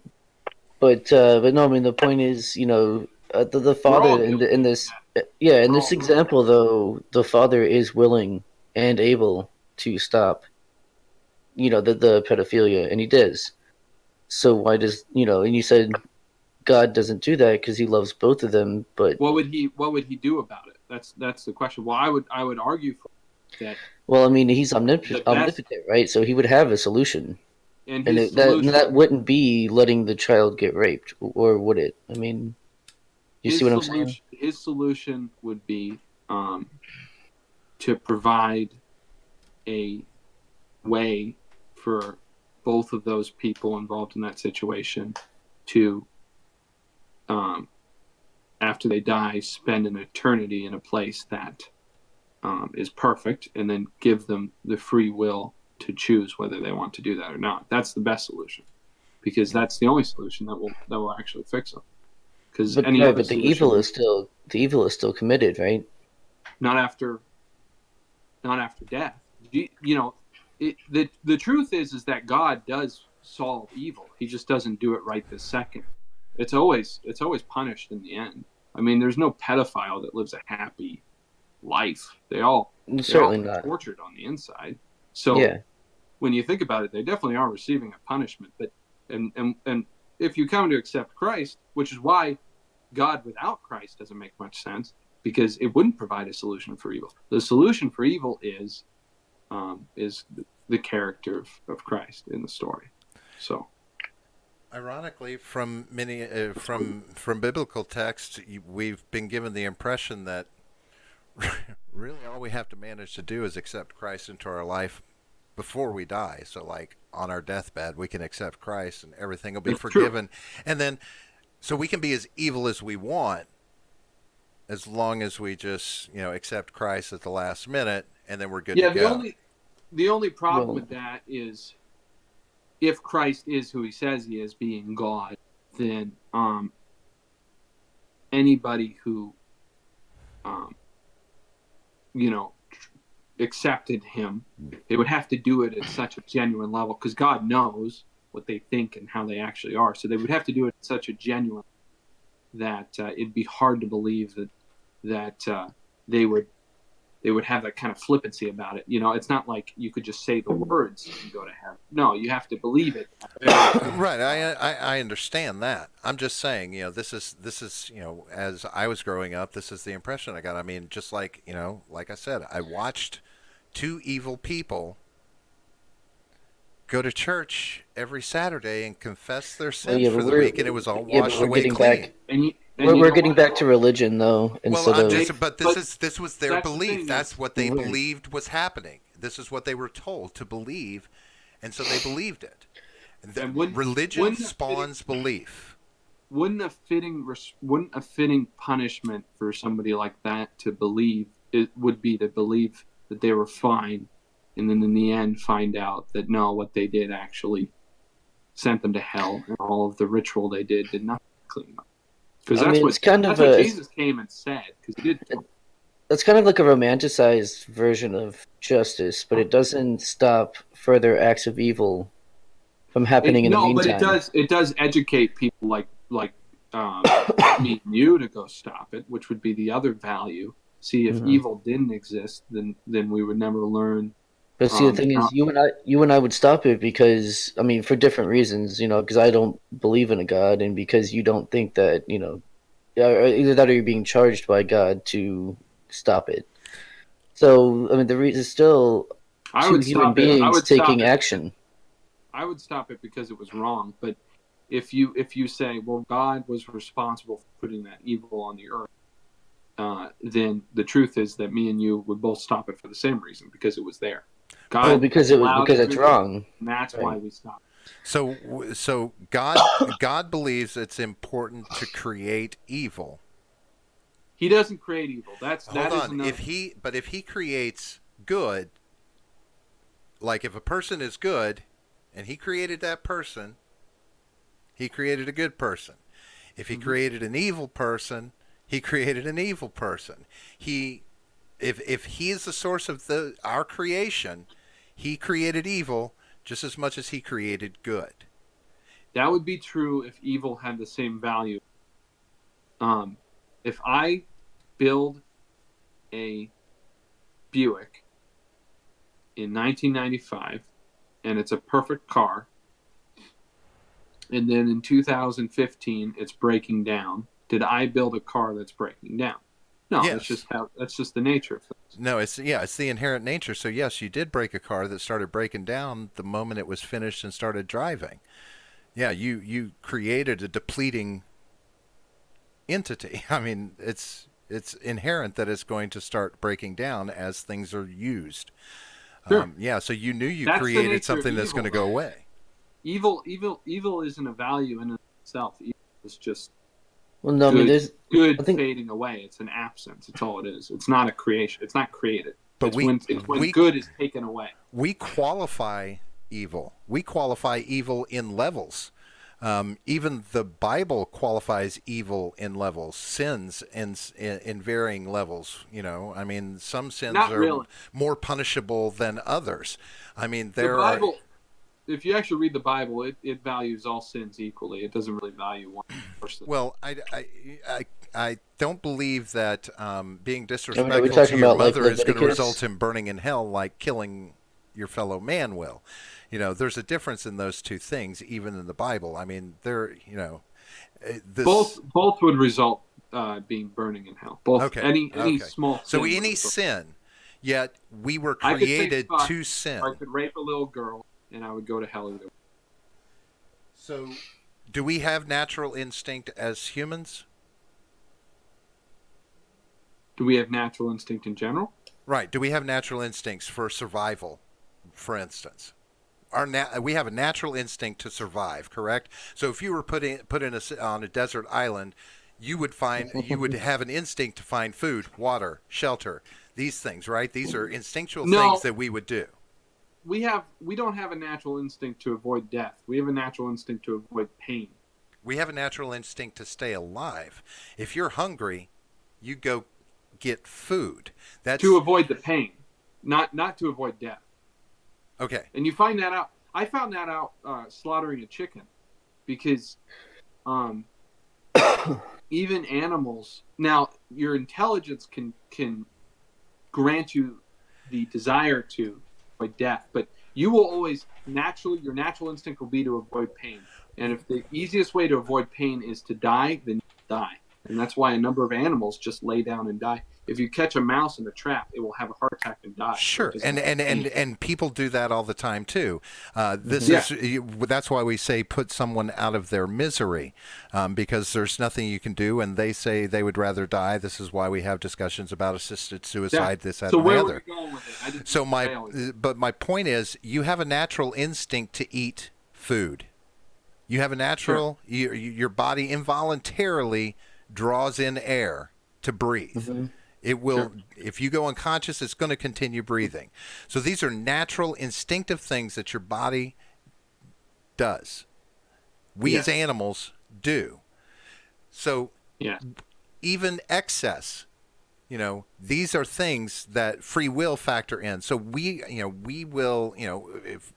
but no, I mean the point is, the We're all father guilty in of this, that. in this example though, the father is willing and able to stop, the pedophilia, and he does. So why does And you said God doesn't do that because he loves both of them, but What would he do about it? That's the question. Well, I would argue for that. well, I mean he's The best omnipotent, right? So he would have a solution. and And his that solution wouldn't be letting the child get raped, or would it? I mean, you see his what I'm saying? solution would be to provide a way for both of those people involved in that situation to, after they die, spend an eternity in a place that is perfect, and then give them the free will to choose whether they want to do that or not. That's the best solution, because that's the only solution that will actually fix them. Because But any right, other but solution, the evil is still committed, right? not after death. The truth is that God does solve evil. He just doesn't do it right this second. It's always punished in the end. I mean, there's no pedophile that lives a happy life. They all Certainly are not. tortured on the inside. So Yeah. when you think about it, they definitely are receiving a punishment. But and if you come to accept Christ, which is why God without Christ doesn't make much sense, because it wouldn't provide a solution for evil. The solution for evil is the character of Christ in the story. So, ironically, from many from biblical texts, we've been given the impression that really all we have to manage to do is accept Christ into our life before we die. So, like on our deathbed, we can accept Christ, and everything will be it's forgiven, true. and then so we can be as evil as we want, as long as we just accept Christ at the last minute, and then we're good to Yeah, go. the only problem Well, with that is if Christ is who he says he is, being God, then anybody who you know accepted him, they would have to do it at such a genuine level, because God knows what they think and how they actually are. So they would have to do it at such a genuine that it'd be hard to believe that they would have that kind of flippancy about it. It's not like you could just say the words and go to heaven. No, you have to believe it. Right, I understand that. I'm just saying, this is as I was growing up, this is the impression I got. I mean, just like like I said, I watched two evil people go to church every Saturday and confess their well, sins yeah, for but the week, and it was all washed we're away getting clean. back. And We're getting back to religion though, Well, instead I'm of. just, but this was their that's the belief. thing, That's what they Right. believed was happening. This is what they were told to believe, and so they believed it. And Religion wouldn't a spawns belief. wouldn't a fitting punishment for somebody like that to believe it would be to believe that they were fine, and then in the end find out that no, what they did actually sent them to hell, and all of the ritual they did nothing to clean them up. Because I mean, it's kind that's of what a. Jesus came and said. Because he did. That's kind of like a romanticized version of justice, but it doesn't stop further acts of evil from happening in the No, but meantime. it does educate people like me and you to go stop it, which would be the other value. See, if Mhm. evil didn't exist, then we would never learn. But see, the thing How, is, you and I would stop it because, I mean, for different reasons, because I don't believe in a God, and because you don't think that, either that or you're being charged by God to stop it. So, I mean, the reason is still I two would human stop it. I beings would stop taking it. action. I would stop it because it was wrong. But if you say, well, God was responsible for putting that evil on the earth, then the truth is that me and you would both stop it for the same reason, because it was there. Well, God because allowed it's everything, wrong. and that's why Right. we stopped. So God believes it's important to create evil. He doesn't create evil. Hold That is on. another. If he creates good, like if a person is good and he created that person, he created a good person. If he Mm-hmm. created an evil person, he created an evil person. If he is the source of our creation, he created evil just as much as he created good. That would be true if evil had the same value. If I build a Buick in 1995 and it's a perfect car, and then in 2015 it's breaking down, did I build a car that's breaking down? No, Yes. that's just the nature of things. No, it's the inherent nature. So yes, you did break a car that started breaking down the moment it was finished and started driving. Yeah, you created a depleting entity. I mean, it's inherent that it's going to start breaking down as things are used. Sure, Yeah, so you knew you that's the created nature of something that's going evil, to go though. away. Evil isn't a value in itself. Evil is just Well, no, I mean, I good think, fading away. It's an absence. It's all it is. It's not a creation. It's not created. But It's when we good is taken away. we qualify evil. We qualify evil in levels. Even the Bible qualifies evil in levels, sins in varying levels. I mean, some sins Not are really. more punishable than others. I mean, The there are. Bible, if you actually read the Bible, it values all sins equally. It doesn't really value one worse than. Well, I don't believe that being I mean, are we disrespectul to talking your about like mother is going to Leviticus? result in burning in hell, like killing your fellow man will. There's a difference in those two things, even in the Bible. I mean, this. Both would result being burning in hell. Both Okay. any Okay. small sin. So would any result. sin, yet we were I could say created fuck, to sin. or I could rape a little girl, and I would go to hell either way. So, do we have natural instinct as humans? Do we have natural instinct in general? Right. Do we have natural instincts for survival, for instance? We have a natural instinct to survive, correct? So if you were put on a desert island, you would have an instinct to find food, water, shelter, these things, right? These are instinctual things that we would do. We don't have a natural instinct to avoid death. We have a natural instinct to avoid pain. We have a natural instinct to stay alive. If you're hungry, you go get food. That's to avoid the pain, not to avoid death. Okay. And you find that out. I found that out slaughtering a chicken, because even animals. Now, your intelligence can grant you the desire to avoid death, but you will always your natural instinct will be to avoid pain. And if the easiest way to avoid pain is to die, then you die. And that's why a number of animals just lay down and die. If you catch a mouse in a trap, it will have a heart attack and die. Sure, and people do that all the time too. That's why we say put someone out of their misery, because there's nothing you can do, and they say they would rather die. This is why we have discussions about assisted suicide, this, that, so and the where other. were we going with it? I didn't So fail. but my point is, you have a natural instinct to eat food. You have a natural, your body involuntarily draws in air to breathe. Mm-hmm. It will, if you go unconscious, it's going to continue breathing. So these are natural, instinctive things that your body does. We as animals do. So even excess, these are things that free will factor in. So we will, if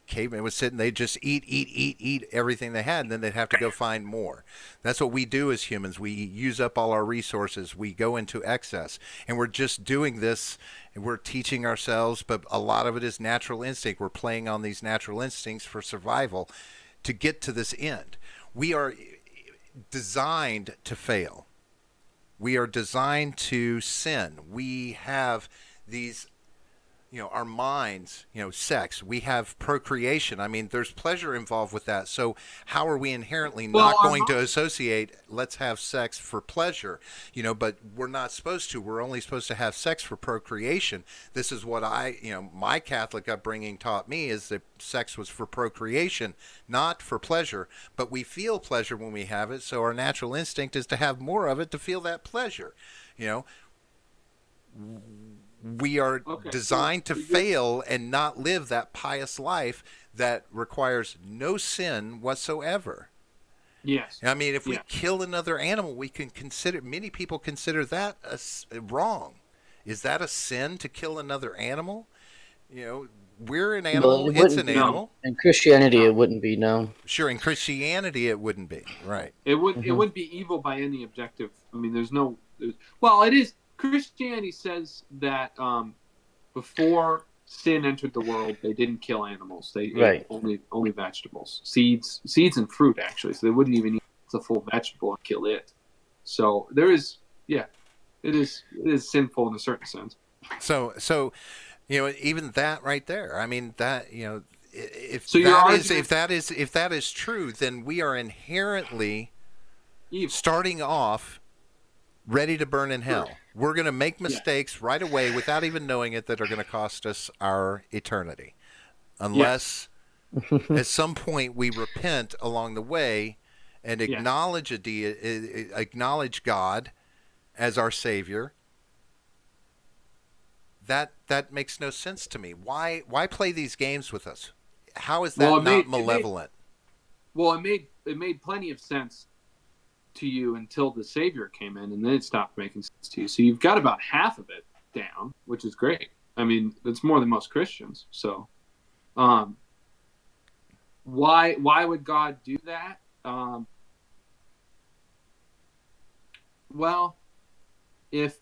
cavemen was sitting, they'd just eat everything they had, and then they'd have to go find more. That's what we do as humans. We use up all our resources. We go into excess, and we're just doing this, and we're teaching ourselves, but a lot of it is natural instinct. We're playing on these natural instincts for survival to get to this end. We are designed to fail. We are designed to sin. We have these, our minds, sex. We have procreation. I mean, there's pleasure involved with that. So how are we inherently not going to associate, let's have sex for pleasure, but we're not supposed to. We're only supposed to have sex for procreation. This is what my Catholic upbringing taught me, is that sex was for procreation, not for pleasure. But we feel pleasure when we have it. So our natural instinct is to have more of it, to feel that pleasure, We are designed to fail and not live that pious life that requires no sin whatsoever. Yes. I mean, if we kill another animal, many people consider that wrong. Is that a sin to kill another animal? We're an animal, it's an animal. In Christianity, it wouldn't be, no. Sure, in Christianity, it wouldn't be, right. It wouldn't be evil by any objective. I mean, it is. Christianity says that before sin entered the world, they didn't kill animals. They ate only vegetables, seeds and fruit, actually. So they wouldn't even eat the full vegetable and kill it. So there is, it is sinful in a certain sense. So even that right there. I mean that if that is true, then we are inherently evil. Starting off ready to burn in hell. We're going to make mistakes right away without even knowing it that are going to cost us our eternity. Unless at some point we repent along the way and acknowledge acknowledge God as our Savior. That makes no sense to me. Why play these games with us? How is that not malevolent? It made plenty of sense to you until the Savior came in, and then it stopped making sense to you. So you've got about half of it down, which is great. I mean, that's more than most Christians. So, why would God do that? Well, if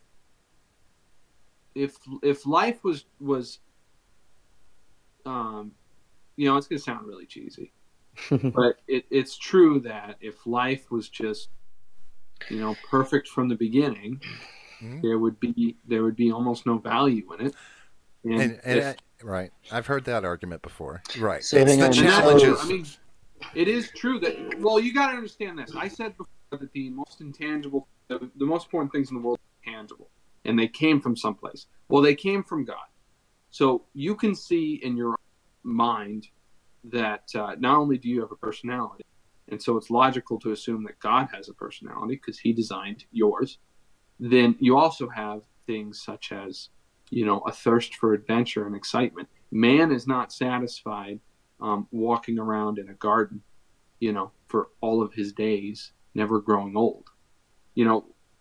life was it's going to sound really cheesy, but it's true that if life was just, perfect from the beginning, Mhm. there would be almost no value in it. Right, I've heard that argument before. Right, So it's hang the on. And that's true. I challenges. mean, it is true that, well, you got to understand this. I said before that the most intangible, the most important things in the world are tangible, and they came from someplace. Well, they came from God. So you can see in your mind that not only do you have a personality, and so it's logical to assume that God has a personality because he designed yours, then you also have things such as, a thirst for adventure and excitement. Man is not satisfied walking around in a garden, for all of his days, never growing old.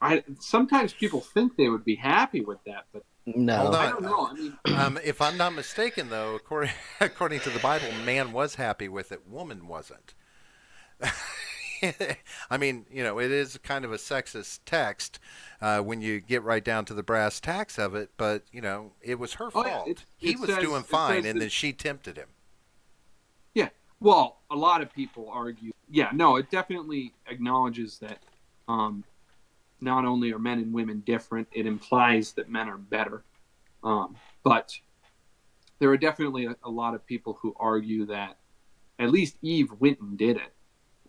I sometimes people think they would be happy with that, but Hold No. I on. don't know. I mean, If I'm not mistaken, though, according to the Bible, man was happy with it, woman wasn't. I mean, it is kind of a sexist text when you get right down to the brass tacks of it, but, it was her oh yeah, fault. He it was doing says fine, and that, then she tempted him. yeah. Well, a lot of people argue. Yeah, no, it definitely acknowledges that not only are men and women different, it implies that men are better. But there are definitely a lot of people who argue that at least Eve went and did it.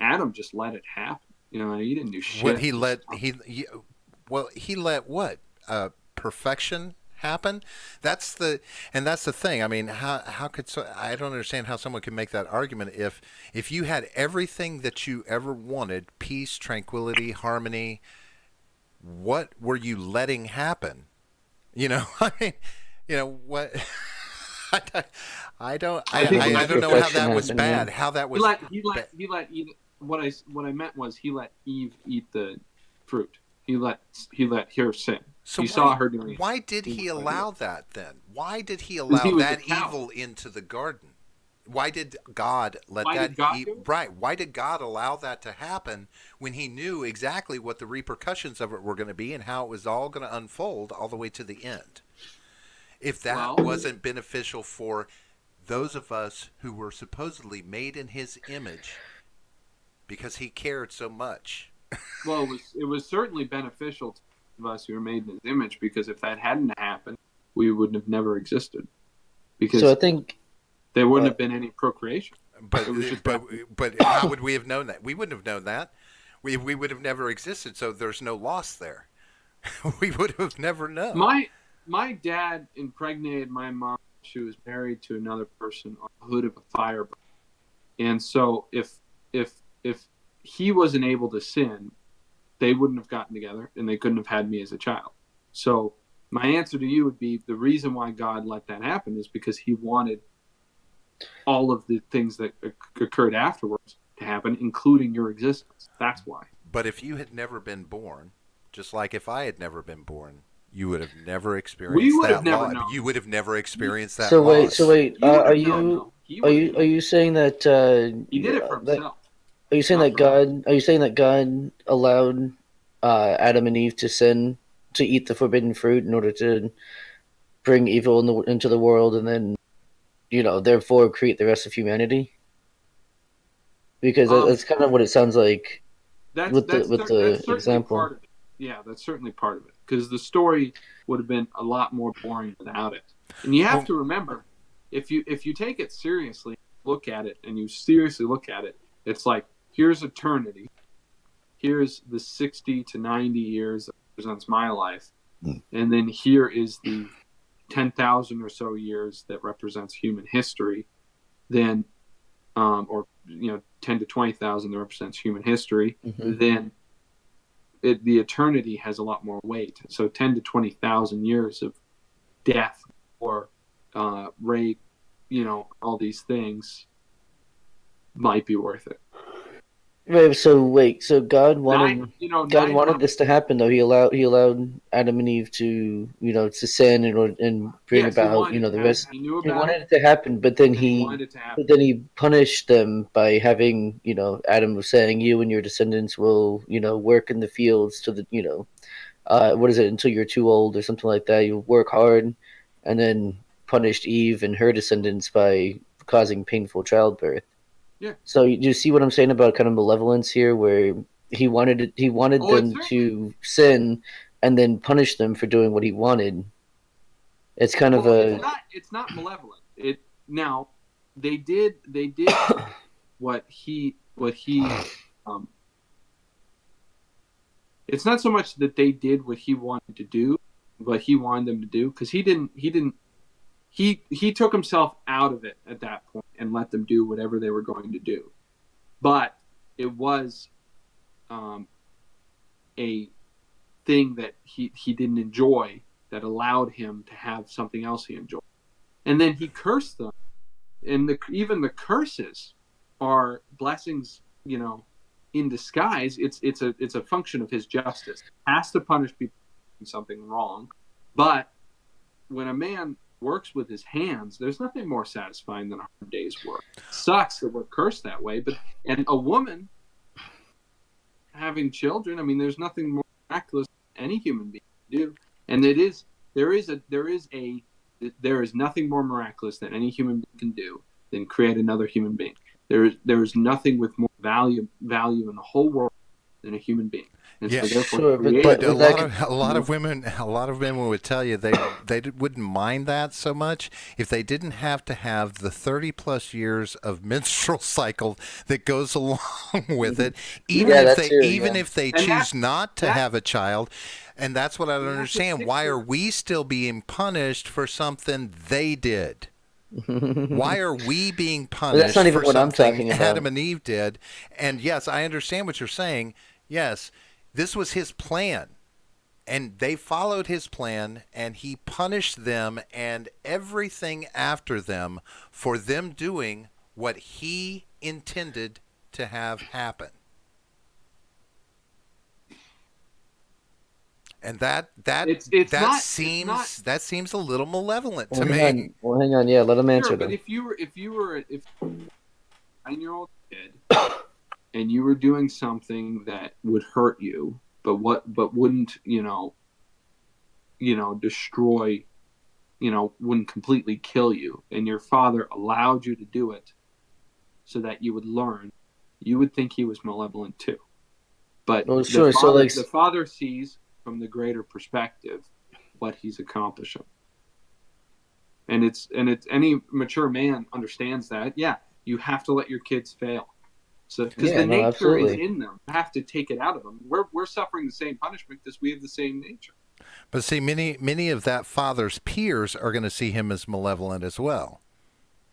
Adam just let it happen. He didn't do What shit. he let he let what perfection happen. That's the thing. I mean, how could I don't understand how someone could make that argument if you had everything that you ever wanted, peace, tranquility, harmony. What were you letting happen? I mean, what. I think I don't know how Perfection that was happened, bad. yeah. How that he was. let he Ba- let he let Eve. What I meant was he let Eve eat the fruit. He let her sin. So He saw her doing it. why did he allow that then? Why did he Because allow he was a that coward. evil into the garden? Why did God let Why that did God do it? right? Why did God allow that to happen when he knew exactly what the repercussions of it were going to be and how it was all going to unfold all the way to the end? If that Well, wasn't beneficial for those of us who were supposedly made in his image because he cared so much. it was certainly beneficial to us who were made in His image, because if that hadn't happened, we wouldn't have never existed, So I because think there wouldn't uh, have been any procreation. But It was just but that. but how would we have known that? We wouldn't have known that. We would have never existed. So there's no loss there. We would have never known. My dad impregnated my mom. She was married to another person on the hood of a firebird. And so if he wasn't able to sin, they wouldn't have gotten together, and they couldn't have had me as a child. So my answer to you would be, the reason why God let that happen is because he wanted all of the things that occurred afterwards to happen, including your existence. That's why. But if you had never been born, just like if I had never been born, you would have never We experienced would have that never loss. known. You would have never experienced that so. Wait. So loss. wait. He would Are have known, you though. He are would have you are known. you saying that He did it for himself. are you saying Not that for us. God are you saying that God allowed Adam and Eve to sin, to eat the forbidden fruit in order to bring evil into the world, and then therefore create the rest of humanity? Because Um, that's kind of what it sounds like that's with the that's with that's the certainly example. part of it. Yeah, that's certainly part of it, because the story would have been a lot more boring without it. And you have Well, to remember, if you take it seriously, look at it, and you seriously look at it, it's like, here's eternity, here's the 60 to 90 years that represents my life, and then here is the 10,000 or so years that represents human history. Then or 10 to 20,000 that represents human history. Hmm. Then the eternity has a lot more weight. So 10 to 20,000 years of death or rape, all these things might be worth it. Right. So wait. So God Nine, wanted you know, God nine. wanted this to happen, though. He allowed Adam and Eve to to sin and bring Yes, he about wanted it to the happen. rest. He knew He about it, wanted it to happen, but then and he wanted it to happen. he punished them by having Adam was saying, "You and your descendants will work in the fields to the what is it, until you're too old or something like that. You work hard, and then punished Eve and her descendants by causing painful childbirth. Yeah. So you see what I'm saying about kind of malevolence here, where he wanted Oh, it's them to sin and then punish them for doing what he wanted. It's kind of a it's not malevolent. Now they did what he it's not so much that they did what he wanted to do, what he wanted them to do, because he took himself out of it at that point and let them do whatever they were going to do. But it was a thing that he didn't enjoy that allowed him to have something else he enjoyed. And then he cursed them. And even the curses are blessings, in disguise. It's a function of his justice. He has to punish people for doing something wrong. But when a man works with his hands, there's nothing more satisfying than a hard day's work. It sucks that we're cursed that way, and a woman having children, I mean, there's nothing more miraculous than any human being can do. And there is nothing more miraculous that any human being can do than create another human being. There is nothing with more value in the whole world than a human being. And Yeah, so therefore, sure, but a that lot of women would tell you they wouldn't mind that so much if they didn't have to have the 30+ years of menstrual cycle that goes along with it, even if they choose not to have a child. And that's what I don't understand. Why are we still being punished for something they did? Why are we being punished that's not even for what I'm something talking about. Adam and Eve did? And yes, I understand what you're saying. Yes, this was his plan. And they followed his plan, and he punished them and everything after them for them doing what he intended to have happen. And that seems a little malevolent to me. Well, hang on. Yeah, let him answer sure, them. but if you were a 9-year-old kid and you were doing something that would hurt you, but wouldn't destroy, wouldn't completely kill you, and your father allowed you to do it so that you would learn, you would think he was malevolent too. But sure. The father sees from the greater perspective what he's accomplishing, and it's any mature man understands that. Yeah, you have to let your kids fail, so because the nature absolutely. is in them. You have to take it out of them. We're suffering the same punishment because we have the same nature. But see, many of that father's peers are going to see him as malevolent as well.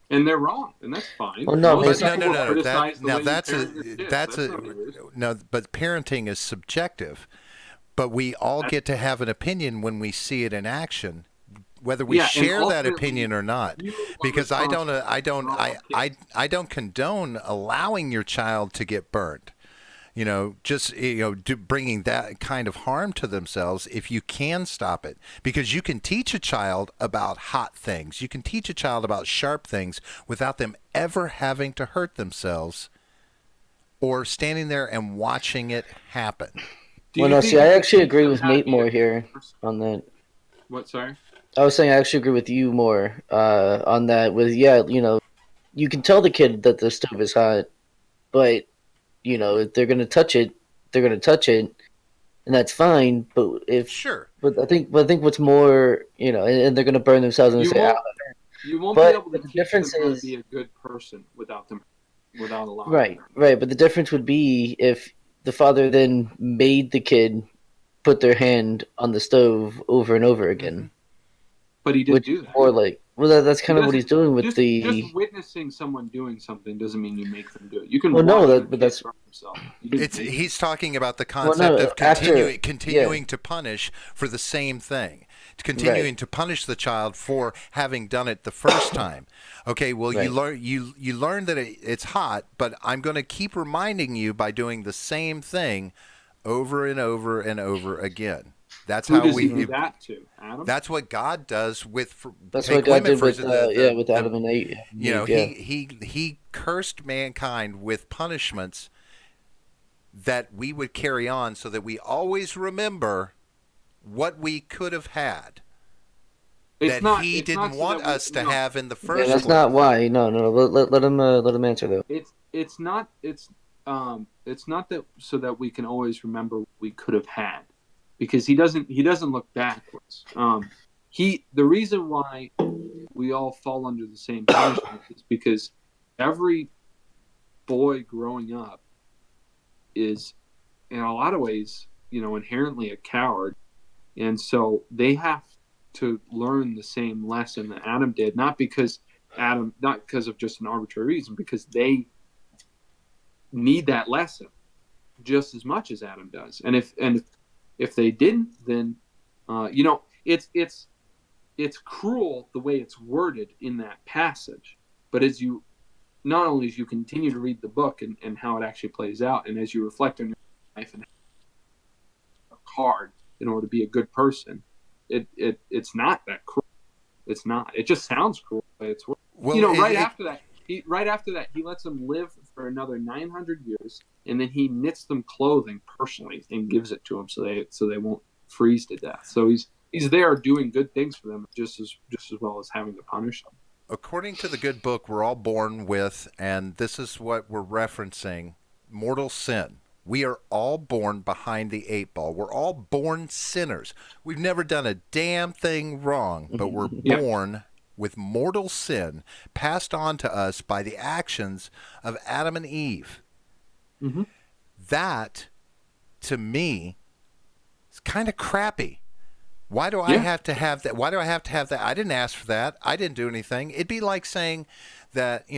And they're wrong, and that's fine. Well, no, Most no. people will criticize the way That's you parent your kids. but parenting is subjective. But we all get to have an opinion when we see it in action, whether we share that opinion or not. Because I don't condone allowing your child to get burned. Bringing that kind of harm to themselves if you can stop it. Because you can teach a child about hot things. You can teach a child about sharp things without them ever having to hurt themselves or standing there and watching it happen. Well, no, see, I actually agree with Nate more here on that. What, sorry? I was saying I actually agree with you more on that. You can tell the kid that the stove is hot, but if they're gonna touch it, they're gonna touch it, and that's fine. But I think what's more, and they're gonna burn themselves and say, you won't be able to teach them how to be a good person without allowing them. Right. But the difference would be if the father then made the kid put their hand on the stove over and over again. But he didn't do that. Or that's kind of what he's doing with just witnessing someone doing something doesn't mean you make them do it. You can that's himself. He's talking about the concept of continuing to punish for the same thing. Continuing to punish the child for having done it the first time. Okay, well, you learn that it's hot, but I'm going to keep reminding you by doing the same thing over and over and over again. That's how we do that to Adam. That's what God does with. That's what God did with Adam and Eve. He cursed mankind with punishments that we would carry on, so that we always remember what we could have had. It's that not. he It's not didn't so want that we us to no. have in the And first that's place. not why. No, no, no. Let him answer though. It's not. It's not that so that we can always remember what we could have had, because he doesn't look backwards. The reason why we all fall under the same punishment is because every boy growing up is, in a lot of ways, inherently a coward, and so they have to learn the same lesson that Adam did, not because of just an arbitrary reason, because they need that lesson just as much as Adam does. And if they didn't, then it's cruel the way it's worded in that passage. But not only as you continue to read the book and how it actually plays out, and as you reflect on your life and hard in order to be a good person, it's not that cruel. It's not. It just sounds cruel. It's Well, after that, he lets them live for another 900 years, and then he knits them clothing personally and gives it to them so they won't freeze to death. So he's there doing good things for them just as well as having to punish them. according to the good book, we're all born with, and this is what we're referencing, mortal sin. We are all born behind the 8 ball. We're all born sinners. We've never done a damn thing wrong, but we're Yeah. born with mortal sin passed on to us by the actions of Adam and Eve. Mm-hmm. That, to me, is kind of crappy. Why do I Yeah. have to have that? Why do I have to have that? I didn't ask for that. I didn't do anything. It'd be like saying that,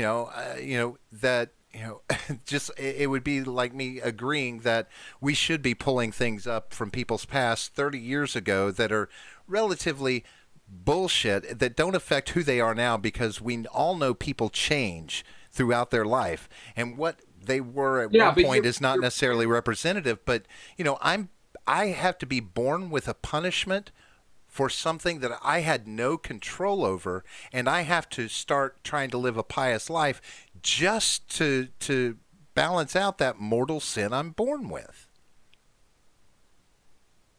just it would be like me agreeing that we should be pulling things up from people's past 30 years ago that are relatively bullshit, that don't affect who they are now, because we all know people change throughout their life, and what they were at Yeah, one but point is not necessarily representative. But I have to be born with a punishment for something that I had no control over, and I have to start trying to live a pious life just to balance out that mortal sin I'm born with.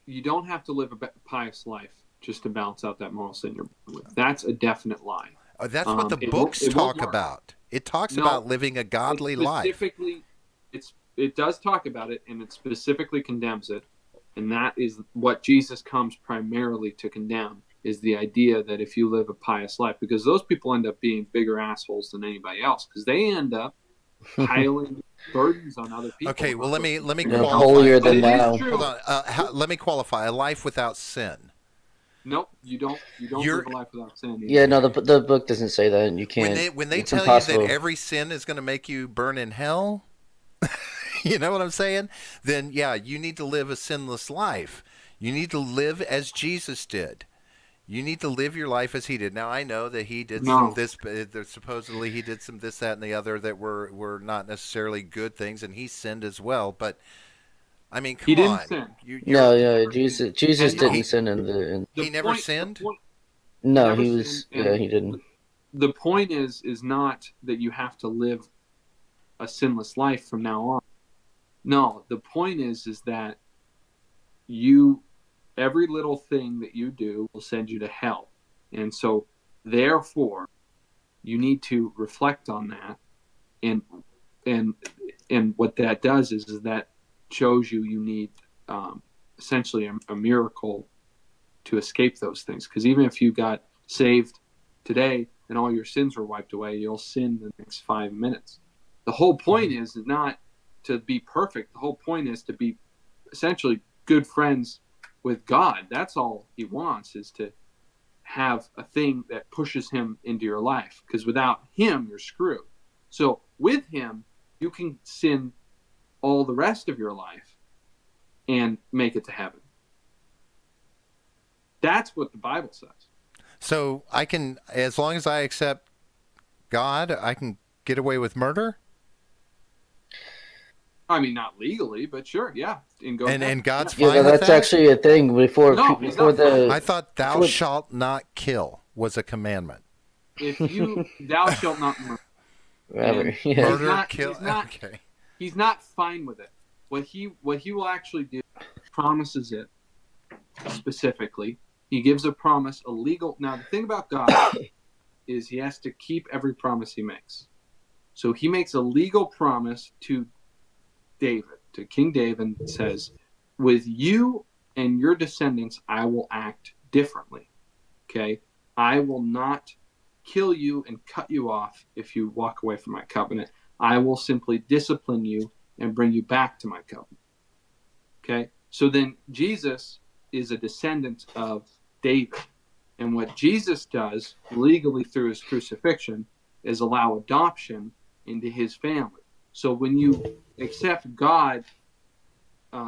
You don't have to live a pious life just to balance out that moral sin you're born with. That's a definite lie. That's what the It books won't talk work. about. It talks No, about living a godly life. specifically, it does talk about it, and it specifically condemns it, and that is what Jesus comes primarily to condemn, is the idea that if you live a pious life, because those people end up being bigger assholes than anybody else, because they end up piling burdens on other people. Okay, well let me They're qualify. holier than It is thou. true. Hold on. Let me qualify. A life without sin. Nope, you don't You're- live a life without sin. Either. Yeah, no, the book doesn't say that, and you can't. When they it's tell impossible. you that every sin is going to make you burn in hell, you know what I'm saying? Then yeah, you need to live a sinless life. You need to live as Jesus did. You need to live your life as he did. Now I know that he did some this. Supposedly he did some this, that, and the other that were not necessarily good things, and he sinned as well. But I mean, come He didn't on. sin. No, Jesus And didn't he- sin in the. He never sinned? No, never he was. sinned, Yeah, and he didn't. The point is not that you have to live a sinless life from now on. No, the point is that every little thing that you do will send you to hell. And so therefore you need to reflect on that, and what that does is that shows you need essentially a miracle to escape those things, because even if you got saved today and all your sins were wiped away, you'll sin the next 5 minutes. The whole point is not to be perfect. The whole point is to be essentially good friends with God. That's all he wants, is to have a thing that pushes him into your life, because without him you're screwed. So with him you can sin all the rest of your life and make it to heaven. That's what the Bible says. So I can, as long as I accept God, I can get away with murder? I mean, not legally, but sure, yeah. And God's Yeah, fine no, with that's that? actually a thing before No, he's before not fine. I thought thou before- shalt not kill was a commandment. If thou shalt not murder. Whatever. And Yeah. Murder, kill. Okay. He's not fine with it. What he will actually do, promises it specifically, He gives a promise, a legal. Now, the thing about God is he has to keep every promise he makes. So he makes a legal promise to David, to King David, and says, with you and your descendants, I will act differently. Okay? I will not kill you and cut you off if you walk away from my covenant. I will simply discipline you and bring you back to my covenant. Okay? So then Jesus is a descendant of David. And what Jesus does legally through his crucifixion is allow adoption into his family. So when you accept God,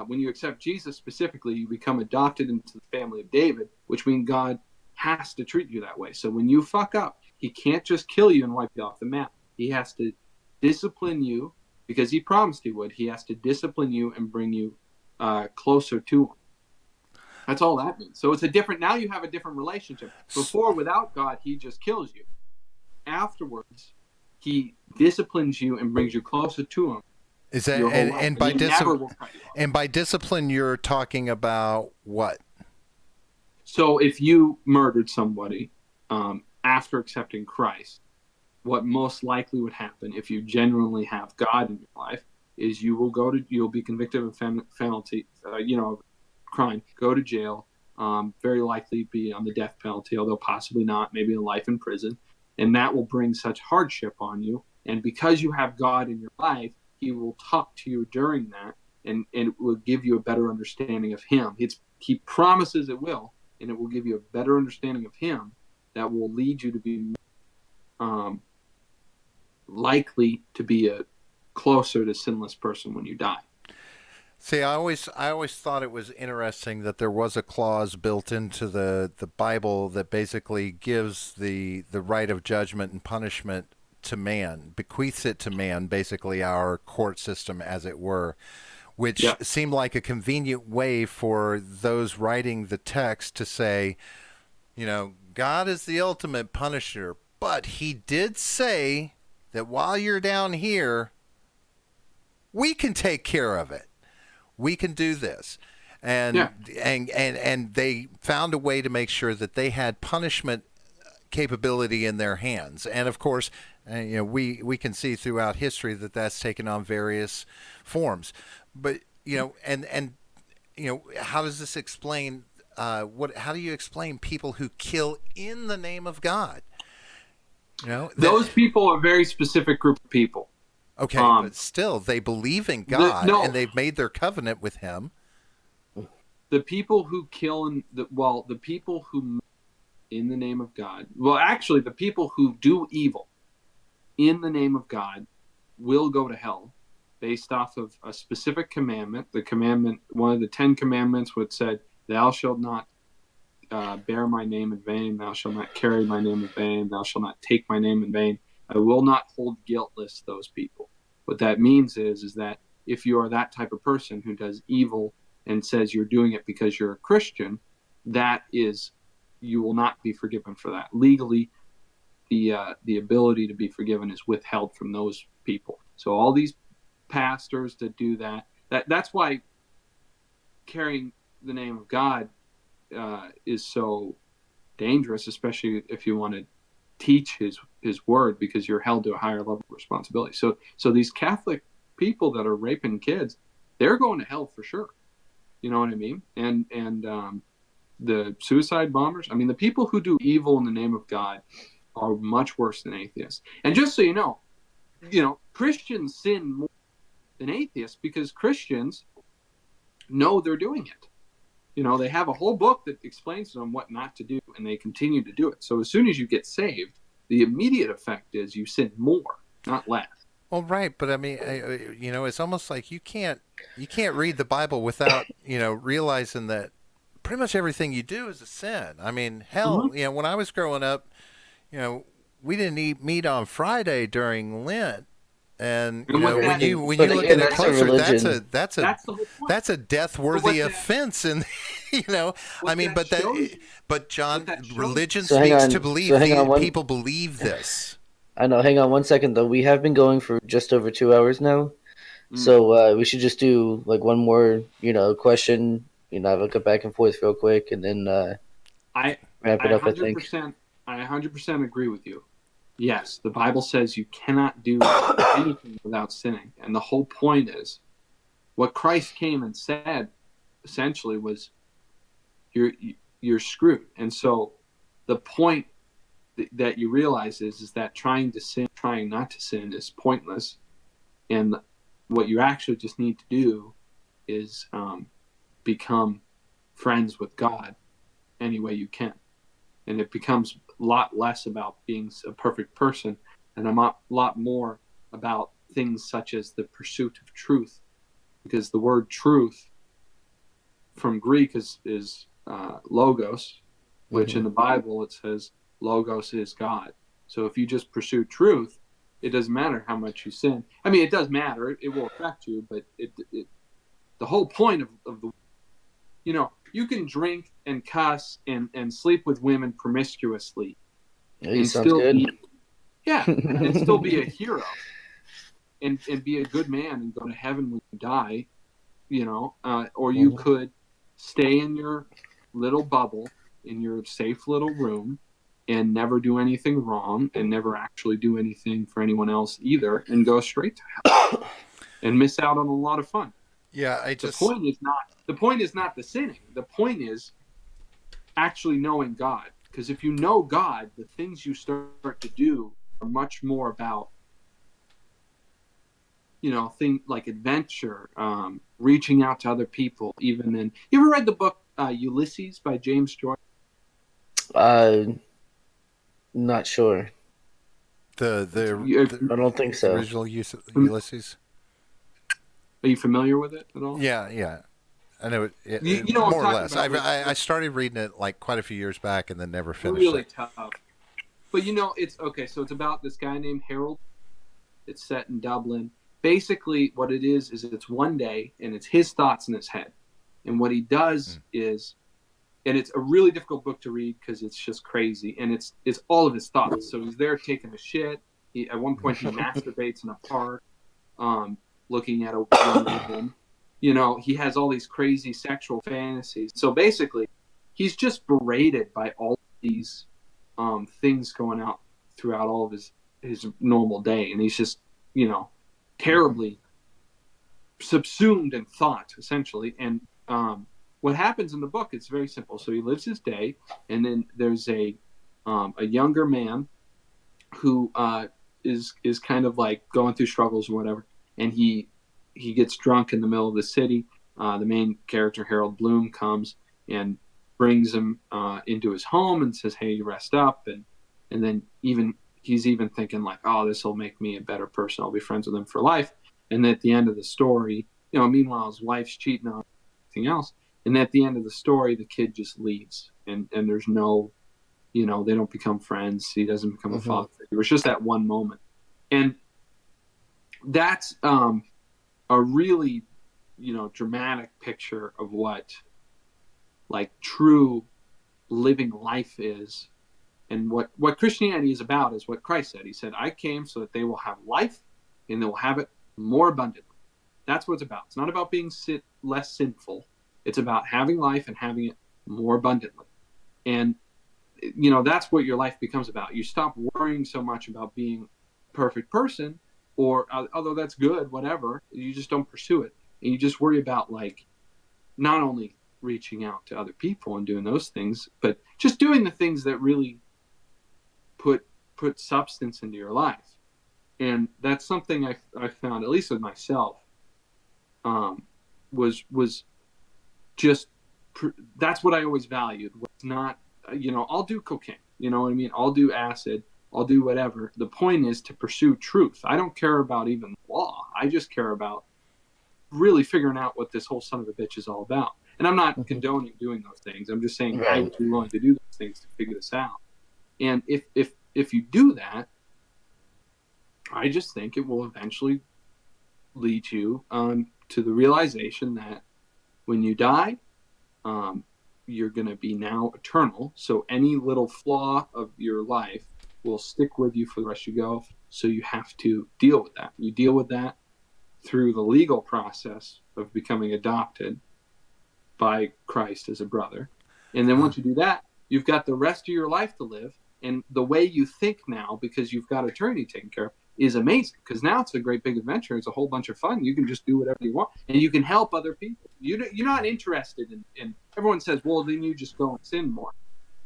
when you accept Jesus specifically, you become adopted into the family of David, which means God has to treat you that way. So when you fuck up, he can't just kill you and wipe you off the map. He has to discipline you because he promised he would. He has to discipline you and bring you closer to him. That's all that means. So it's a different, now you have a different relationship. Before, without God, he just kills you. Afterwards, he disciplines you and brings you closer to him. Is that and by discipline you're talking about what? So if you murdered somebody after accepting Christ, what most likely would happen if you genuinely have God in your life is you'll be convicted of a penalty, crime, go to jail, very likely be on the death penalty, although possibly not, maybe a life in prison, and that will bring such hardship on you. And because you have God in your life, he will talk to you during that, and it will give you a better understanding of him. He promises it will, and it will give you a better understanding of him that will lead you to be likely to be a closer to sinless person when you die. See, I always thought it was interesting that there was a clause built into the Bible that basically gives the right of judgment and punishment to man, bequeaths it to man, basically our court system, as it were, which seemed like a convenient way for those writing the text to say, God is the ultimate punisher, but he did say that while you're down here, we can take care of it. We can do this. And they found a way to make sure that they had punishment capability in their hands. And of course, we can see throughout history that that's taken on various forms. But how does this explain how do you explain people who kill in the name of God? Those people are a very specific group of people. Okay, but still, they believe in God and they've made their covenant with him. The people who kill the people who in the name of God, actually, the people who do evil in the name of God will go to hell based off of a specific commandment. The commandment, one of the 10 commandments, would said, "Thou shalt not bear my name in vain. Thou shalt not carry my name in vain. Thou shalt not take my name in vain. I will not hold guiltless those people." What that means is that if you are that type of person who does evil and says you're doing it because you're a Christian, you will not be forgiven for that. Legally, the ability to be forgiven is withheld from those people. So all these pastors that do that's why carrying the name of God is so dangerous, especially if you want to teach his word, because you're held to a higher level of responsibility. So these Catholic people that are raping kids, they're going to hell for sure. You know what I mean? And the suicide bombers, I mean, the people who do evil in the name of God are much worse than atheists. And just so you know, Christians sin more than atheists because Christians know they're doing it. They have a whole book that explains to them what not to do, and they continue to do it. So as soon as you get saved, the immediate effect is you sin more, not less. Well, right, but I mean, it's almost like you can't read the Bible without realizing that pretty much everything you do is a sin. I mean, hell, when I was growing up, we didn't eat meat on Friday during Lent. And when you look at it closer, that's a death-worthy offense, and I mean, but John, religion speaks to belief. People believe this. I know. Hang on 1 second, though. We have been going for just over 2 hours now, so we should just do like one more, question. Have a back and forth real quick, and then I wrap I it up, I think. 100% I 100% agree with you. Yes, the Bible says you cannot do anything without sinning, and the whole point is what Christ came and said essentially was you're you're screwed. And so the point that you realize is that trying to sin, trying not to sin is pointless, and what you actually just need to do is become friends with God any way you can. And it becomes a lot less about being a perfect person and a lot more about things such as the pursuit of truth, because the word truth from Greek is logos, which in the Bible it says logos is God. So if you just pursue truth, it doesn't matter how much you sin. I mean, it does matter; it will affect you, but the whole point of the you can drink and cuss and sleep with women promiscuously Hey, and sounds still good. be and still be a hero and be a good man and go to heaven when you die, or you could stay in your little bubble in your safe little room and never do anything wrong and never actually do anything for anyone else either and go straight to hell and miss out on a lot of fun. Yeah, I The just point is not the sinning. The point is actually knowing God. Because if you know God, the things you start to do are much more about, things like adventure, reaching out to other people. Even in, you ever read the book Ulysses by James Joyce? Uh, Not sure. the I don't think so. original Ulysses. Are you familiar with it at all? Yeah, yeah. I know You know what I'm more or talking less. about. I started reading it like quite a few years back and then never finished Really it. tough. But it's okay. So it's about this guy named Harold. It's set in Dublin. Basically, what it is it's one day and it's his thoughts in his head. And what he does is, and it's a really difficult book to read because it's just crazy, and it's all of his thoughts. So he's there taking a shit. At one point he masturbates in a park, looking at a young woman. He has all these crazy sexual fantasies. So basically, he's just berated by all these things going out throughout all of his normal day, and he's just terribly subsumed in thought essentially. And what happens in the book, it's very simple. So he lives his day, and then there's a younger man who is kind of like going through struggles or whatever, and he gets drunk in the middle of the city. The main character, Harold Bloom, comes and brings him into his home and says, "Hey, rest up," and then he's even thinking like, "Oh, this will make me a better person. I'll be friends with him for life." And at the end of the story, meanwhile his wife's cheating on everything else. And at the end of the story, the kid just leaves, and there's no, they don't become friends. He doesn't become a father figure. It's just that one moment, and that's a really, dramatic picture of what like true living life is, and what Christianity is about is what Christ said. He said, "I came so that they will have life, and they will have it more abundantly." That's what it's about. It's not about being less sinful. It's about having life and having it more abundantly. And, that's what your life becomes about. You stop worrying so much about being a perfect person, or although that's good, whatever, you just don't pursue it. And you just worry about like not only reaching out to other people and doing those things, but just doing the things that really put substance into your life. And that's something I found, at least with myself, was just that's what I always valued. Was not, I'll do cocaine, you know what I mean? I'll do acid, I'll do whatever. The point is to pursue truth. I don't care about even law. I just care about really figuring out what this whole son of a bitch is all about. And I'm not condoning doing those things. I'm just saying I Right. would be willing to do those things to figure this out. And if you do that, I just think it will eventually lead you to the realization that when you die, you're going to be now eternal. So any little flaw of your life will stick with you for the rest you go. So you have to deal with that. You deal with that through the legal process of becoming adopted by Christ as a brother. And then once you do that, You've got the rest of your life to live, and the way you think now, because you've got eternity taken care of, is amazing. Because now it's a great big adventure. It's a whole bunch of fun. You can just do whatever you want, and you can help other people. You're not interested in. Everyone says, well, then you just go and sin more.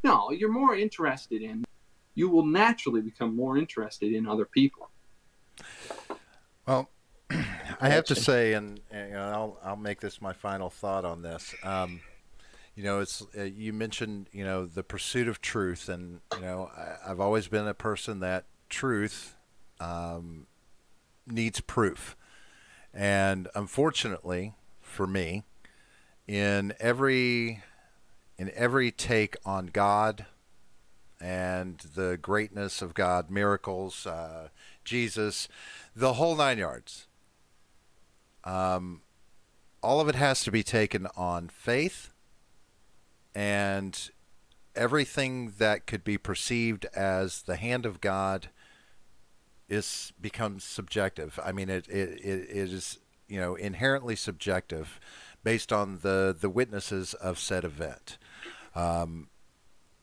No, you're more interested in. You will naturally become more interested in other people. Well, I have to say, and I'll make this my final thought on this. It's you mentioned the pursuit of truth, and I've always been a person that truth needs proof, and unfortunately for me, in every take on God and the greatness of God, miracles, Jesus, the whole nine yards. All of it has to be taken on faith, and everything that could be perceived as the hand of God becomes subjective. I mean, it is inherently subjective, based on the witnesses of said event.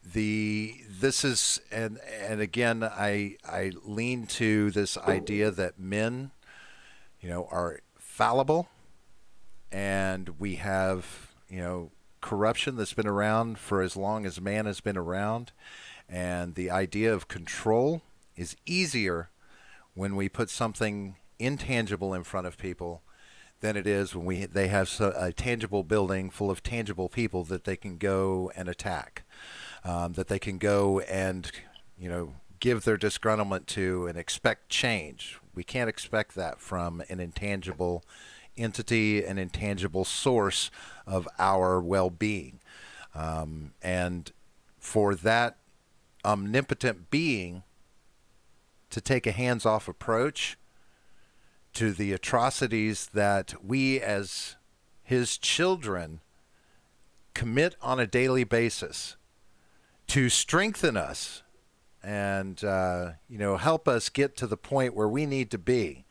This is and again I lean to this idea that men are fallible, and we have corruption that's been around for as long as man has been around, and the idea of control is easier when we put something intangible in front of people than it is when they have a tangible building full of tangible people that they can go and attack, that they can go and give their disgruntlement to and expect change. We can't expect that from an intangible entity, an intangible source of our well-being. And for that omnipotent being to take a hands-off approach to the atrocities that we as his children commit on a daily basis, to strengthen us and help us get to the point where we need to be.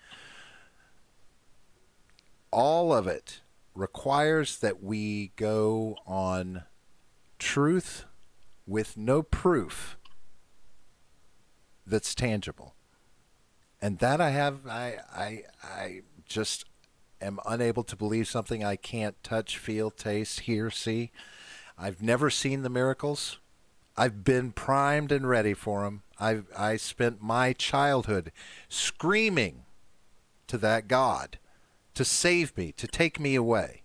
All of it requires that we go on truth with no proof that's tangible. And that I just am unable to believe something I can't touch, feel, taste, hear, see. I've never seen the miracles. I've been primed and ready for them. I spent my childhood screaming to that God to save me, to take me away.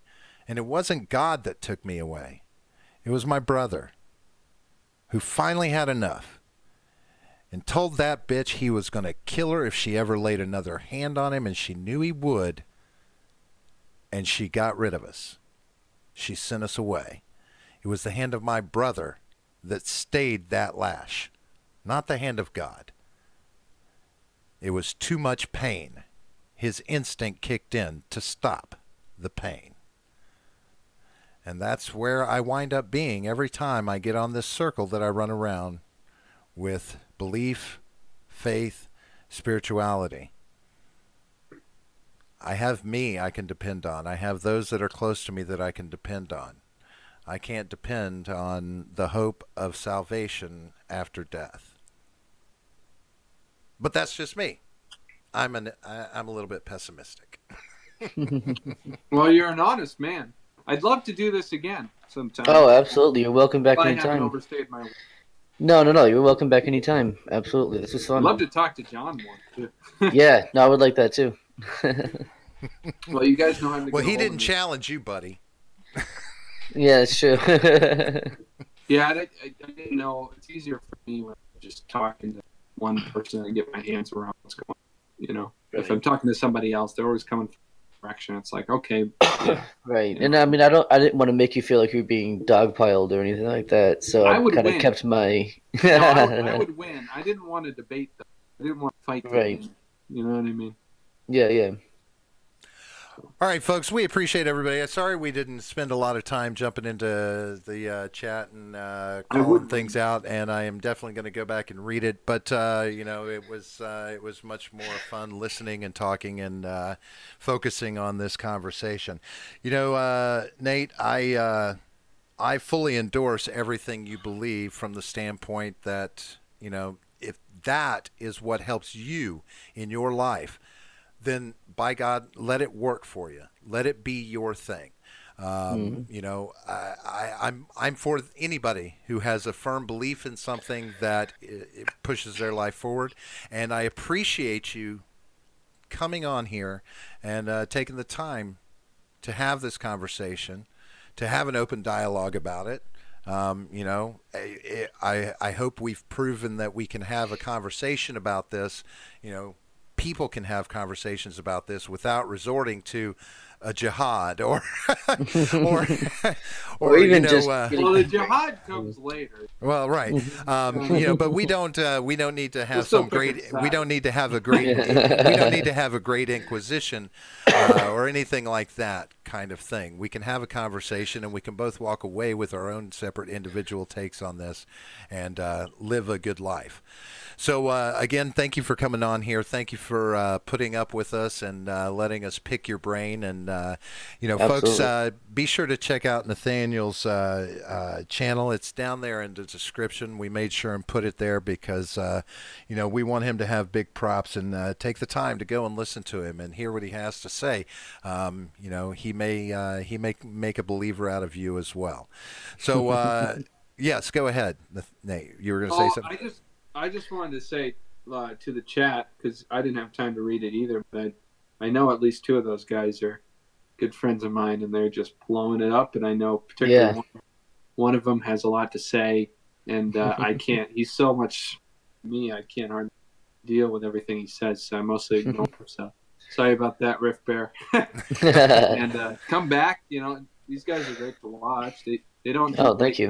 And it wasn't God that took me away. It was my brother, who finally had enough and told that bitch he was going to kill her if she ever laid another hand on him, and she knew he would, and she got rid of us. She sent us away. It was the hand of my brother that stayed that lash, not the hand of God. It was too much pain. His instinct kicked in to stop the pain. And that's where I wind up being every time I get on this circle that I run around with belief, faith, spirituality. I have me I can depend on. I have those that are close to me that I can depend on. I can't depend on the hope of salvation after death. But that's just me. I'm a little bit pessimistic. Well, you're an honest man. I'd love to do this again sometime. Oh, absolutely. You're welcome back I haven't anytime. overstayed my. No. You're welcome back anytime. Absolutely. This was fun. I'd love to talk to John more, too. Yeah, no, I would like that too. Well, you guys know how to. Well, he didn't challenge you, buddy. Yeah, it's true. Yeah, I didn't know. It's easier for me when I'm just talking to one person and get my hands around what's going on. Right. If I'm talking to somebody else, they're always coming from a direction. It's like, okay. Right. And I mean, I didn't want to make you feel like you're being dogpiled or anything like that. So I kind of kept my. No, I would win. I didn't want to debate them. I didn't want to fight them. Right. You know what I mean? Yeah. All right, folks, we appreciate everybody. Sorry we didn't spend a lot of time jumping into the chat and calling things out, and I am definitely going to go back and read it. But it was much more fun listening and talking and focusing on this conversation. Nate, I fully endorse everything you believe from the standpoint that, if that is what helps you in your life, then by God, let it work for you. Let it be your thing. Mhm. I'm for anybody who has a firm belief in something that it pushes their life forward, and I appreciate you coming on here and taking the time to have this conversation, to have an open dialogue about it. I hope we've proven that we can have a conversation about this. People can have conversations about this without resorting to a jihad or or Or or even just Well, the getting. jihad comes later. well, right. But we don't need to We'll have still some pick a great. We side. don't need to have a great. We don't need to have a great inquisition or anything like that kind of thing. We can have a conversation, and we can both walk away with our own separate individual takes on this, and live a good life. So again, thank you for coming on here. Thank you for putting up with us and letting us pick your brain. And folks, Absolutely. be sure to check out Nathaniel's channel. It's down there in the description. We made sure and put it there because we want him to have big props and take the time to go and listen to him and hear what he has to say. He may make a believer out of you as well. So yes, go ahead, Nate. You were going to say Oh, something. I just wanted to say to the chat because I didn't have time to read it either, but I know at least two of those guys are good friends of mine, and they're just blowing it up. And I know particularly Yeah. one of them has a lot to say, and I can't. He's so much me. I can't hardly deal with everything he says, so I mostly ignore him. So sorry about that, Riff Bear. And come back. These guys are great to watch. They don't do Oh, thank great you.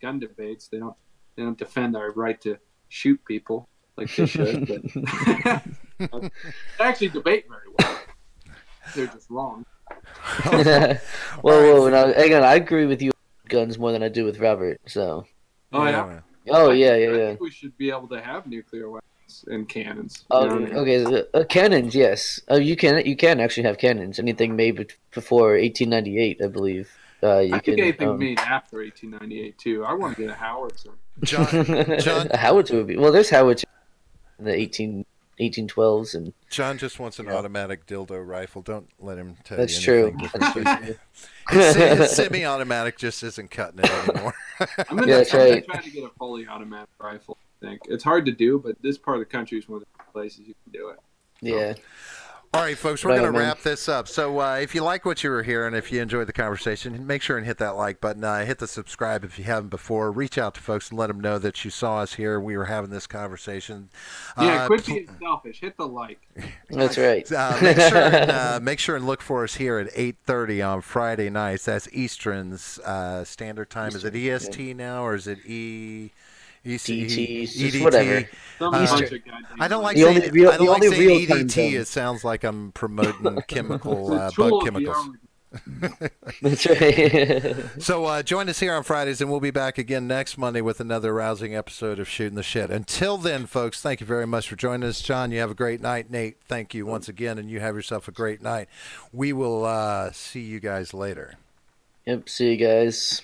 gun debates. They don't defend our right to shoot people like they should. But they actually debate very well. They're just wrong. Whoa, All right. whoa! Now, again, I agree with you on guns more than I do with Robert. So. Oh Yeah, yeah. man. Oh I yeah, think yeah, I yeah. think we should be able to have nuclear weapons and cannons. You Oh, know what I mean? okay. Cannons, yes. Oh, you can actually have cannons. Anything made before 1898, I believe. I You think can anything made after 1898 too. I want to get a howitzer. John, a howitzer would be well. There's howitzer in the 1812s, and John just wants an you know automatic dildo rifle. Don't let him tell you that's true. anything different. That's true But too. his semi-automatic just isn't cutting it anymore. Yeah, that's I'm gonna right. try to get a fully automatic rifle. I think it's hard to do, but this part of the country is one of the places you can do it. So, Yeah. All right, folks, we're Right going on, to man. wrap this up. So if you like what you were hearing, if you enjoyed the conversation, make sure and hit that like button. Hit the subscribe if you haven't before. Reach out to folks and let them know that you saw us here. We were having this conversation. yeah, quit being selfish. Hit the like. That's right. Make sure and look for us here at 8:30 on Friday nights. That's Eastern's Standard Time. Is it Eastern, EST now or is it DT, just EDT? whatever. Some Uh, bunch of goddamn. I don't like The only saying real, I the don't like only saying real time EDT. zone. It sounds like I'm promoting chemical The bug tool of the chemicals. army. That's right. So join us here on Fridays, and we'll be back again next Monday with another rousing episode of Shooting the Shit. Until then, folks, thank you very much for joining us. John, you have a great night. Nate, thank you once again, and you have yourself a great night. We will see you guys later. Yep. See you guys.